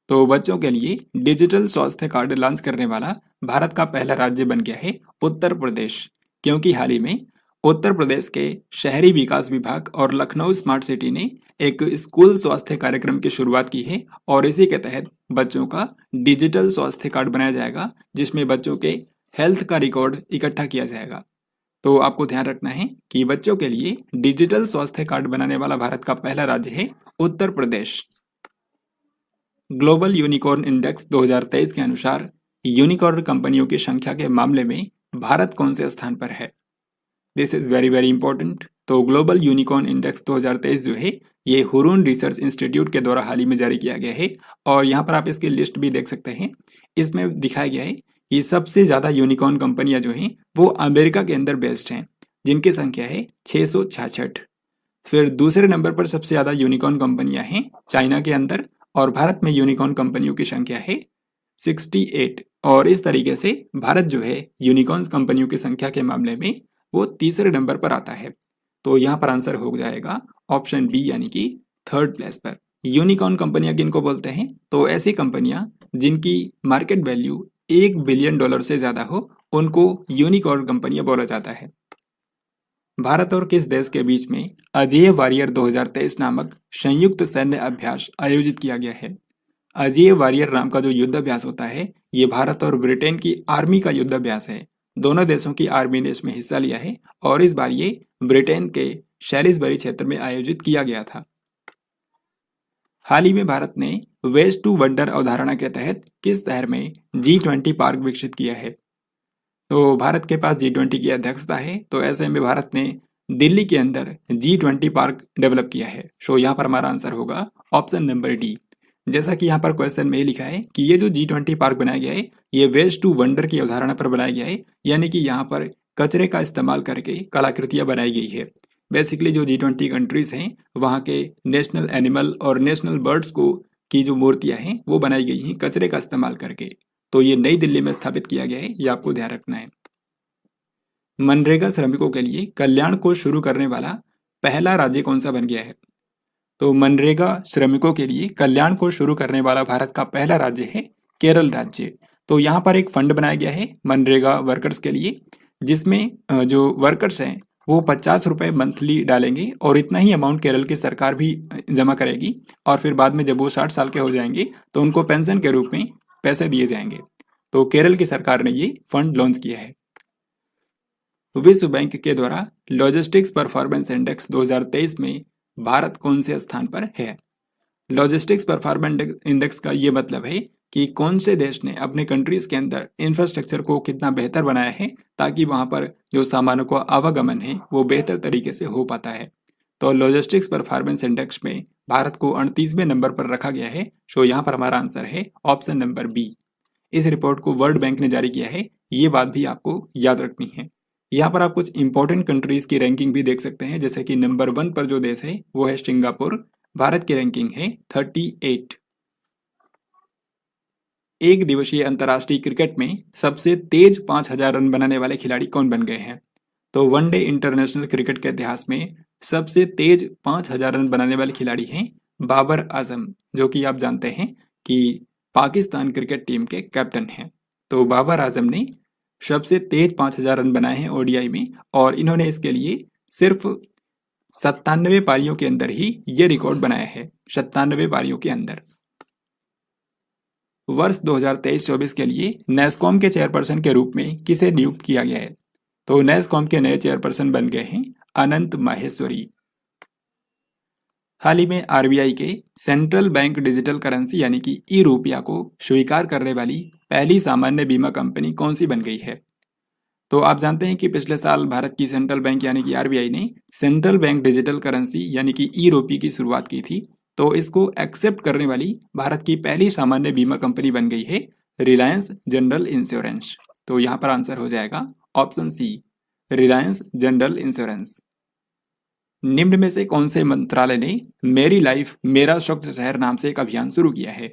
तो बच्चों के लिए डिजिटल स्वास्थ्य कार्ड लॉन्च करने वाला भारत का पहला राज्य बन गया है उत्तर प्रदेश, क्योंकि हाल ही में उत्तर प्रदेश के शहरी विकास विभाग और लखनऊ स्मार्ट सिटी ने एक स्कूल स्वास्थ्य कार्यक्रम की शुरुआत की है और इसी के तहत बच्चों का डिजिटल स्वास्थ्य कार्ड बनाया जाएगा, जिसमें बच्चों के हेल्थ का रिकॉर्ड इकट्ठा किया जाएगा। तो आपको ध्यान रखना है कि बच्चों के लिए डिजिटल स्वास्थ्य कार्ड बनाने वाला भारत का पहला राज्य है Uttar Pradesh. Global unicorn index 2023 के अनुसार यूनिकॉर्न कंपनियों की संख्या के मामले में भारत कौन से स्थान पर है? This is very very important. तो ग्लोबल यूनिकॉर्न इंडेक्स 2023 जो है ये हुरून रिसर्च इंस्टीट्यूट के द्वारा हाल ही में जारी किया गया है और यहाँ पर आप इसकी लिस्ट भी देख सकते हैं। इसमें दिखाया गया है कि सबसे ज़्यादा यूनिकॉर्न कंपनियां जो हैं वो अमेरिका के अंदर बेस्ड हैं, जिनकी संख्या है 666। फिर दूसरे नंबर पर सबसे ज़्यादा यूनिकॉर्न कंपनियां हैं चाइना के अंदर और भारत में यूनिकॉर्न कंपनियों की संख्या है 68। और इस तरीके से भारत जो है यूनिकॉर्न कंपनियों की संख्या के मामले में वो तीसरे नंबर पर आता है। तो यहाँ पर आंसर हो जाएगा ऑप्शन बी यानी कि थर्ड प्लेस पर। यूनिकॉर्न कंपनियां किनको बोलते हैं? तो ऐसी कंपनियां जिनकी मार्केट वैल्यू $1 बिलियन से ज्यादा हो उनको यूनिकॉर्न कंपनियां बोला जाता है। भारत और किस देश के बीच में अजेय वॉरियर 2023 नामक संयुक्त सैन्य अभ्यास आयोजित किया गया है? अजेय वॉरियर नाम का जो युद्ध अभ्यास होता है ये भारत और ब्रिटेन की आर्मी का युद्ध अभ्यास है। दोनों देशों की आर्मी ने इसमें हिस्सा लिया है और इस बार ये ब्रिटेन के सैलिसबरी क्षेत्र में आयोजित किया गया था। हाल ही में भारत ने वेस्ट टू वंडर अवधारणा के तहत किस शहर में G20 पार्क विकसित किया है? तो भारत के पास G20 की अध्यक्षता है, तो ऐसे में भारत ने दिल्ली के अंदर G20 पार्क डेवलप किया है। सो यहाँ पर हमारा आंसर होगा ऑप्शन नंबर डी। जैसा कि यहाँ पर क्वेश्चन में लिखा है कि ये जो G20 पार्क बनाया गया है ये वेस्ट टू वंडर की अवधारणा पर बनाया गया है, यानी कि यहाँ पर कचरे का इस्तेमाल करके कलाकृतियाँ बनाई गई है। बेसिकली जो G20 कंट्रीज हैं वहाँ के नेशनल एनिमल और नेशनल बर्ड्स को की जो मूर्तियाँ हैं वो बनाई गई हैं कचरे का इस्तेमाल करके। तो ये नई दिल्ली में स्थापित किया गया है, ये आपको ध्यान रखना है। मनरेगा श्रमिकों के लिए कल्याण को शुरू करने वाला पहला राज्य कौन सा बन गया है? तो मनरेगा श्रमिकों के लिए कल्याण को शुरू करने वाला भारत का पहला राज्य है केरल राज्य। तो यहाँ पर एक फंड बनाया गया है मनरेगा वर्कर्स के लिए, जिसमें जो वर्कर्स हैं वो 50 रुपये मंथली डालेंगे और इतना ही अमाउंट केरल की सरकार भी जमा करेगी, और फिर बाद में जब वो 60 साल के हो जाएंगे तो उनको पेंशन के रूप में पैसे दिए जाएंगे। तो केरल की सरकार ने ये फंड लॉन्च किया है। विश्व बैंक के द्वारा लॉजिस्टिक्स परफॉर्मेंस इंडेक्स 2023 में भारत कौन से स्थान पर है? लॉजिस्टिक्स परफॉर्मेंस इंडेक्स का ये मतलब है कि कौन से देश ने अपने कंट्रीज के अंदर इंफ्रास्ट्रक्चर को कितना बेहतर बनाया है ताकि वहां पर जो सामानों का आवागमन है वो बेहतर तरीके से हो पाता है। तो लॉजिस्टिक्स परफॉर्मेंस इंडेक्स में भारत को 38वें नंबर पर रखा गया है। सो यहाँ पर हमारा आंसर है ऑप्शन नंबर बी। इस रिपोर्ट को वर्ल्ड बैंक ने जारी किया है, ये बात भी आपको याद रखनी है। यहाँ पर आप कुछ इंपॉर्टेंट कंट्रीज की रैंकिंग भी देख सकते हैं, जैसे कि नंबर 1 पर जो देश है वो है सिंगापुर। भारत की रैंकिंग है 38। एक दिवसीय अंतर्राष्ट्रीय क्रिकेट में सबसे तेज 5000 रन बनाने वाले खिलाड़ी कौन बन गए हैं? तो वनडे इंटरनेशनल क्रिकेट के इतिहास में सबसे तेज 5000 रन बनाने वाले खिलाड़ी हैं बाबर आजम, जो कि आप जानते हैं कि पाकिस्तान क्रिकेट टीम के कैप्टन हैं। तो बाबर आजम ने सबसे तेज 5000 रन बनाए हैं ओडीआई में, और इन्होंने इसके लिए सिर्फ 97 पारियों के अंदर ही ये रिकॉर्ड बनाया है। 97 पारियों के अंदर। वर्ष 2023-24 के लिए नेस्कॉम के चेयरपर्सन के रूप में किसे नियुक्त किया गया है? तो नेस्कॉम के नए चेयरपर्सन बन गए हैं अनंत माहेश्वरी। हाल ही में आरबीआई के सेंट्रल बैंक डिजिटल करेंसी यानी कि ई रुपया को स्वीकार करने वाली पहली सामान्य बीमा कंपनी कौन सी बन गई है? तो आप जानते हैं कि पिछले साल भारत की सेंट्रल बैंक यानी कि आरबीआई ने सेंट्रल बैंक डिजिटल करेंसी यानी कि ई रुपये की शुरुआत की थी। तो इसको एक्सेप्ट करने वाली भारत की पहली सामान्य बीमा कंपनी बन गई है रिलायंस जनरल इंश्योरेंस। तो यहाँ पर आंसर हो जाएगा option C, Reliance general insurance. निम्न में से कौन से मंत्रालय ने मेरी लाइफ मेरा स्वच्छ शहर नाम से एक अभियान शुरू किया है?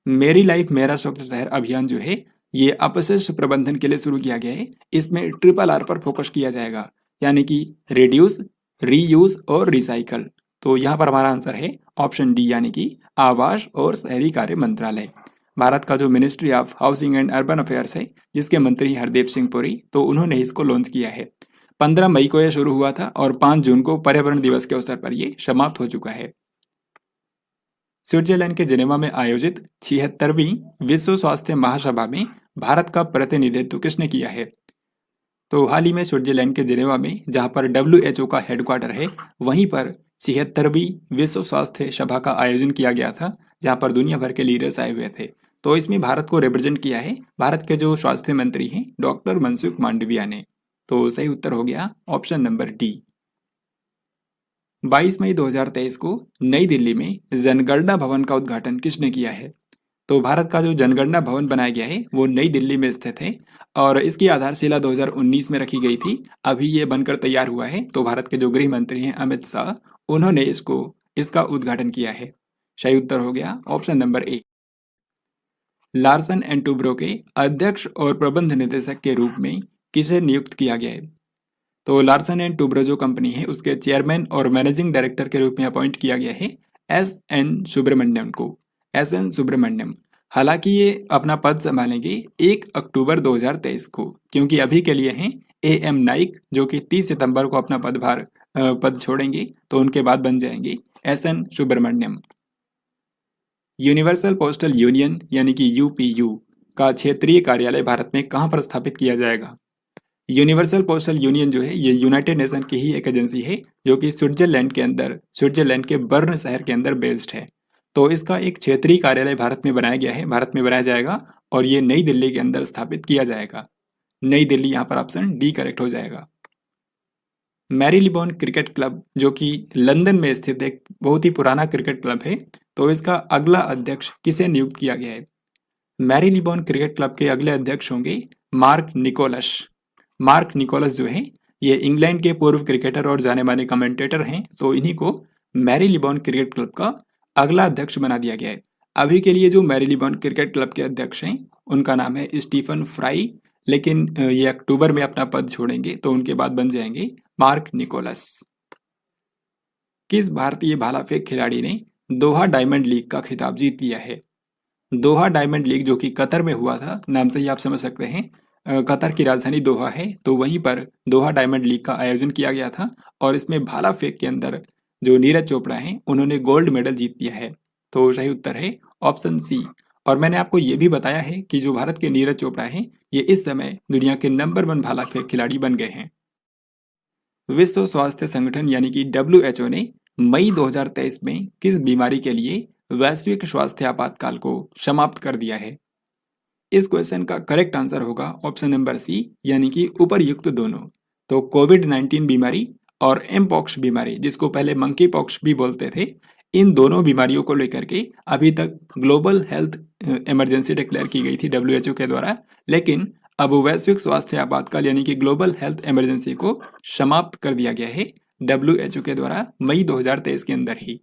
मेरी लाइफ मेरा स्वच्छ शहर अभियान जो है ये अपशिष्ट प्रबंधन के लिए शुरू किया गया है। इसमें RRR पर फोकस किया जाएगा, यानी कि रिड्यूस, रीयूज और रिसाइकल। तो यहाँ पर हमारा आंसर है ऑप्शन डी, यानी कि आवास और शहरी कार्य मंत्रालय। भारत का जो ministry of housing and urban affairs है, जिसके मंत्री हरदीप सिंह पुरी, तो उन्होंने इसको लॉन्च किया है। 15 मई को यह शुरू हुआ था और 5 जून को पर्यावरण दिवस के अवसर पर यह समाप्त हो चुका है। स्विट्जरलैंड के जेनेवा में आयोजित 76वीं विश्व स्वास्थ्य महासभा में भारत का प्रतिनिधित्व किसने किया है? तो हाल ही में स्विट्जरलैंड के जेनेवा में, जहां पर WHO का हेडक्वार्टर है, वहीं पर 76वीं विश्व स्वास्थ्य सभा का आयोजन किया गया था, जहां पर दुनिया भर के लीडर्स आए हुए थे। तो इसमें भारत को रिप्रेजेंट किया है भारत के जो स्वास्थ्य मंत्री हैं डॉक्टर मनसुख मांडविया ने। तो सही उत्तर हो गया ऑप्शन नंबर डी। 22 मई 2023 को नई दिल्ली में जनगणना भवन का उद्घाटन किसने किया है? तो भारत का जो जनगणना भवन बनाया गया है वो नई दिल्ली में स्थित है और इसकी आधारशिला 2019 में रखी गई थी। अभी ये बनकर तैयार हुआ है। तो भारत के जो गृह मंत्री हैं अमित शाह, उन्होंने इसका उद्घाटन किया है। सही उत्तर हो गया option number A. Larsen and Toubro के अध्यक्ष और प्रबंध निदेशक के रूप में किसे नियुक्त किया गया है? तो लार्सन एंड टूब्रो जो कंपनी है उसके चेयरमैन और मैनेजिंग डायरेक्टर के रूप में अपॉइंट किया गया है SN सुब्रमण्यम को। SN सुब्रमण्यम, हालांकि ये अपना पद संभालेंगे 1 अक्टूबर 2023 को, क्योंकि अभी के लिए हैं AM नाइक, जो कि 30 सितंबर को अपना पद छोड़ेंगे, तो उनके बाद बन जाएंगे SN Subrahmanyam. Universal postal union यानी कि UPU का क्षेत्रीय कार्यालय भारत में कहाँ पर स्थापित किया जाएगा? यूनिवर्सल पोस्टल यूनियन जो है ये यूनाइटेड नेशन की ही एक एजेंसी है, जो कि स्विट्जरलैंड के बर्न शहर के अंदर बेस्ड है। तो इसका एक क्षेत्रीय कार्यालय भारत में बनाया जाएगा और ये नई दिल्ली के अंदर स्थापित किया जाएगा। नई दिल्ली, यहाँ पर ऑप्शन डी करेक्ट हो जाएगा। मैरीलिबॉन क्रिकेट क्लब, जो कि लंदन में स्थित एक बहुत ही पुराना क्रिकेट क्लब है, तो इसका अगला अध्यक्ष किसे नियुक्त किया गया है? मैरीलिबॉन क्रिकेट क्लब के अगले अध्यक्ष होंगे मार्क निकोलस। मार्क निकोलस जो है ये इंग्लैंड के पूर्व क्रिकेटर और जाने माने कमेंटेटर हैं। तो इन्हीं को मैरीलिबॉन क्रिकेट क्लब का अगला अध्यक्ष बना दिया गया है। अभी के लिए जो मैरीलिबॉन क्रिकेट क्लब के अध्यक्ष हैं उनका नाम है स्टीफन फ्राई, लेकिन ये अक्टूबर में अपना पद छोड़ेंगे, तो उनके बाद बन जाएंगे मार्क निकोलस। किस भारतीय भाला फेंक खिलाड़ी ने दोहा डायमंड लीग का खिताब जीत लिया है? दोहा डायमंड लीग जो कि कतर में हुआ था, नाम से ही आप समझ सकते हैं। कतर की राजधानी दोहा है, तो वहीं पर दोहा डायमंड लीग का आयोजन किया गया था और इसमें भाला फेंक के अंदर जो नीरज चोपड़ा हैं उन्होंने गोल्ड मेडल जीत लिया है। तो सही उत्तर है ऑप्शन सी। और मैंने आपको ये भी बताया है कि जो भारत के नीरज चोपड़ा हैं ये इस समय दुनिया के नंबर 1 भाला फेंक खिलाड़ी बन गए हैं। विश्व स्वास्थ्य संगठन यानी कि WHO ने मई 2023 में किस बीमारी के लिए वैश्विक स्वास्थ्य आपातकाल को समाप्त कर दिया है? इस क्वेश्चन का करेक्ट आंसर होगा ऑप्शन नंबर सी, यानी कि उपर्युक्त दोनों। तो कोविड-19 बीमारी और एमपॉक्स बीमारी, जिसको पहले मंकी पॉक्स भी बोलते थे, इन दोनों बीमारियों को लेकर के अभी तक ग्लोबल हेल्थ इमरजेंसी डिक्लेयर की गई थी WHO के द्वारा, लेकिन अब वैश्विक स्वास्थ्य आपातकाल यानी कि ग्लोबल हेल्थ इमरजेंसी को समाप्त कर दिया गया है WHO के द्वारा मई 2023 के अंदर ही।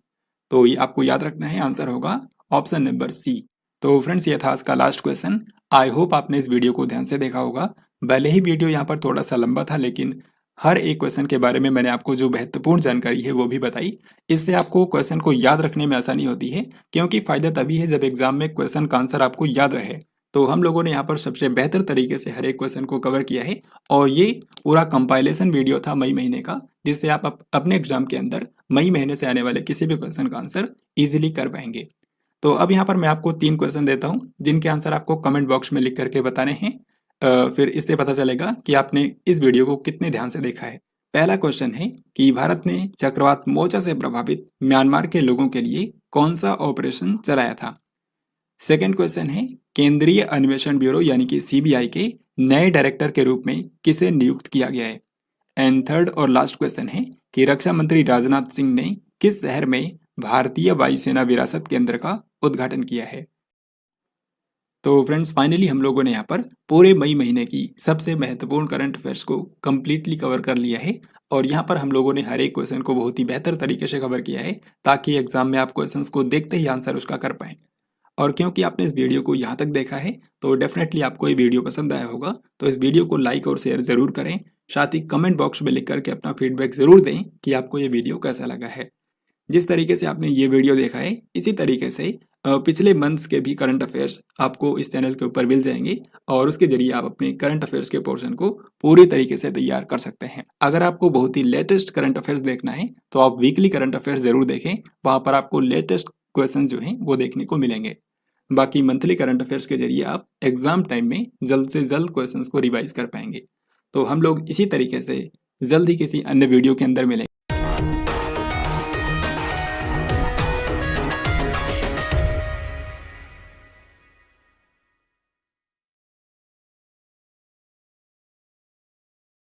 तो ये आपको याद रखना है, आंसर होगा ऑप्शन नंबर सी। तो फ्रेंड्स, ये था आज का लास्ट क्वेश्चन। आई होप आपने इस वीडियो को ध्यान से देखा होगा। भले ही वीडियो यहाँ पर थोड़ा सा लंबा था, लेकिन हर एक क्वेश्चन के बारे में मैंने आपको जो महत्वपूर्ण जानकारी है वो भी बताई। इससे आपको क्वेश्चन को याद रखने में आसानी होती है, क्योंकि फायदा तभी है जब एग्जाम में क्वेश्चन का आंसर आपको याद रहे। तो हम लोगों ने यहाँ पर सबसे बेहतर तरीके से हर एक क्वेश्चन को कवर किया है और ये पूरा कंपाइलेशन वीडियो था मई महीने का, जिससे आप अपने एग्जाम के अंदर मई महीने से आने वाले किसी भी क्वेश्चन का आंसर इजीली कर पाएंगे। तो अब यहाँ पर मैं आपको 3 क्वेश्चन देता हूँ, जिनके आंसर आपको कमेंट बॉक्स में लिख करके बताने हैं। फिर इससे पता चलेगा कि आपने इस वीडियो को कितने ध्यान से देखा है। पहला क्वेश्चन है कि भारत ने चक्रवात मोचा से प्रभावित म्यांमार के लोगों के लिए कौन सा ऑपरेशन चलाया था? सेकेंड क्वेश्चन है केंद्रीय अन्वेषण ब्यूरो यानी कि CBI के नए डायरेक्टर के रूप में किसे नियुक्त किया गया है? एंड थर्ड और लास्ट क्वेश्चन है कि रक्षा मंत्री राजनाथ सिंह ने किस शहर में भारतीय वायुसेना विरासत केंद्र का उद्घाटन किया है? तो फ्रेंड्स, फाइनली हम लोगों ने यहाँ पर पूरे मई महीने की सबसे महत्वपूर्ण करंट अफेयर्स को कंप्लीटली कवर कर लिया है और यहाँ पर हम लोगों ने हर एक क्वेश्चन को बहुत ही बेहतर तरीके से कवर किया है, ताकि एग्जाम में आप क्वेश्चंस को देखते ही आंसर उसका कर पाएं। और क्योंकि आपने इस वीडियो को यहाँ तक देखा है तो डेफिनेटली आपको ये वीडियो पसंद आया होगा। तो इस वीडियो को लाइक और शेयर जरूर करें, साथ ही कमेंट बॉक्स में लिख करके अपना फीडबैक जरूर दें कि आपको ये वीडियो कैसा लगा है। जिस तरीके से आपने ये वीडियो देखा है, इसी तरीके से पिछले मंथ्स के भी करंट अफेयर्स आपको इस चैनल के ऊपर मिल जाएंगे और उसके जरिए आप अपने करंट अफेयर्स के पोर्शन को पूरी तरीके से तैयार कर सकते हैं। अगर आपको बहुत ही लेटेस्ट करंट अफेयर्स देखना है तो आप वीकली करंट अफेयर्स जरूर देखें, वहां पर आपको लेटेस्ट क्वेश्चन जो हैं वो देखने को मिलेंगे। बाकी मंथली करंट अफेयर्स के जरिए आप एग्जाम टाइम में जल्द से जल्द क्वेश्चंस को रिवाइज कर पाएंगे। तो हम लोग इसी तरीके से जल्द ही किसी अन्य वीडियो के अंदर मिलेंगे।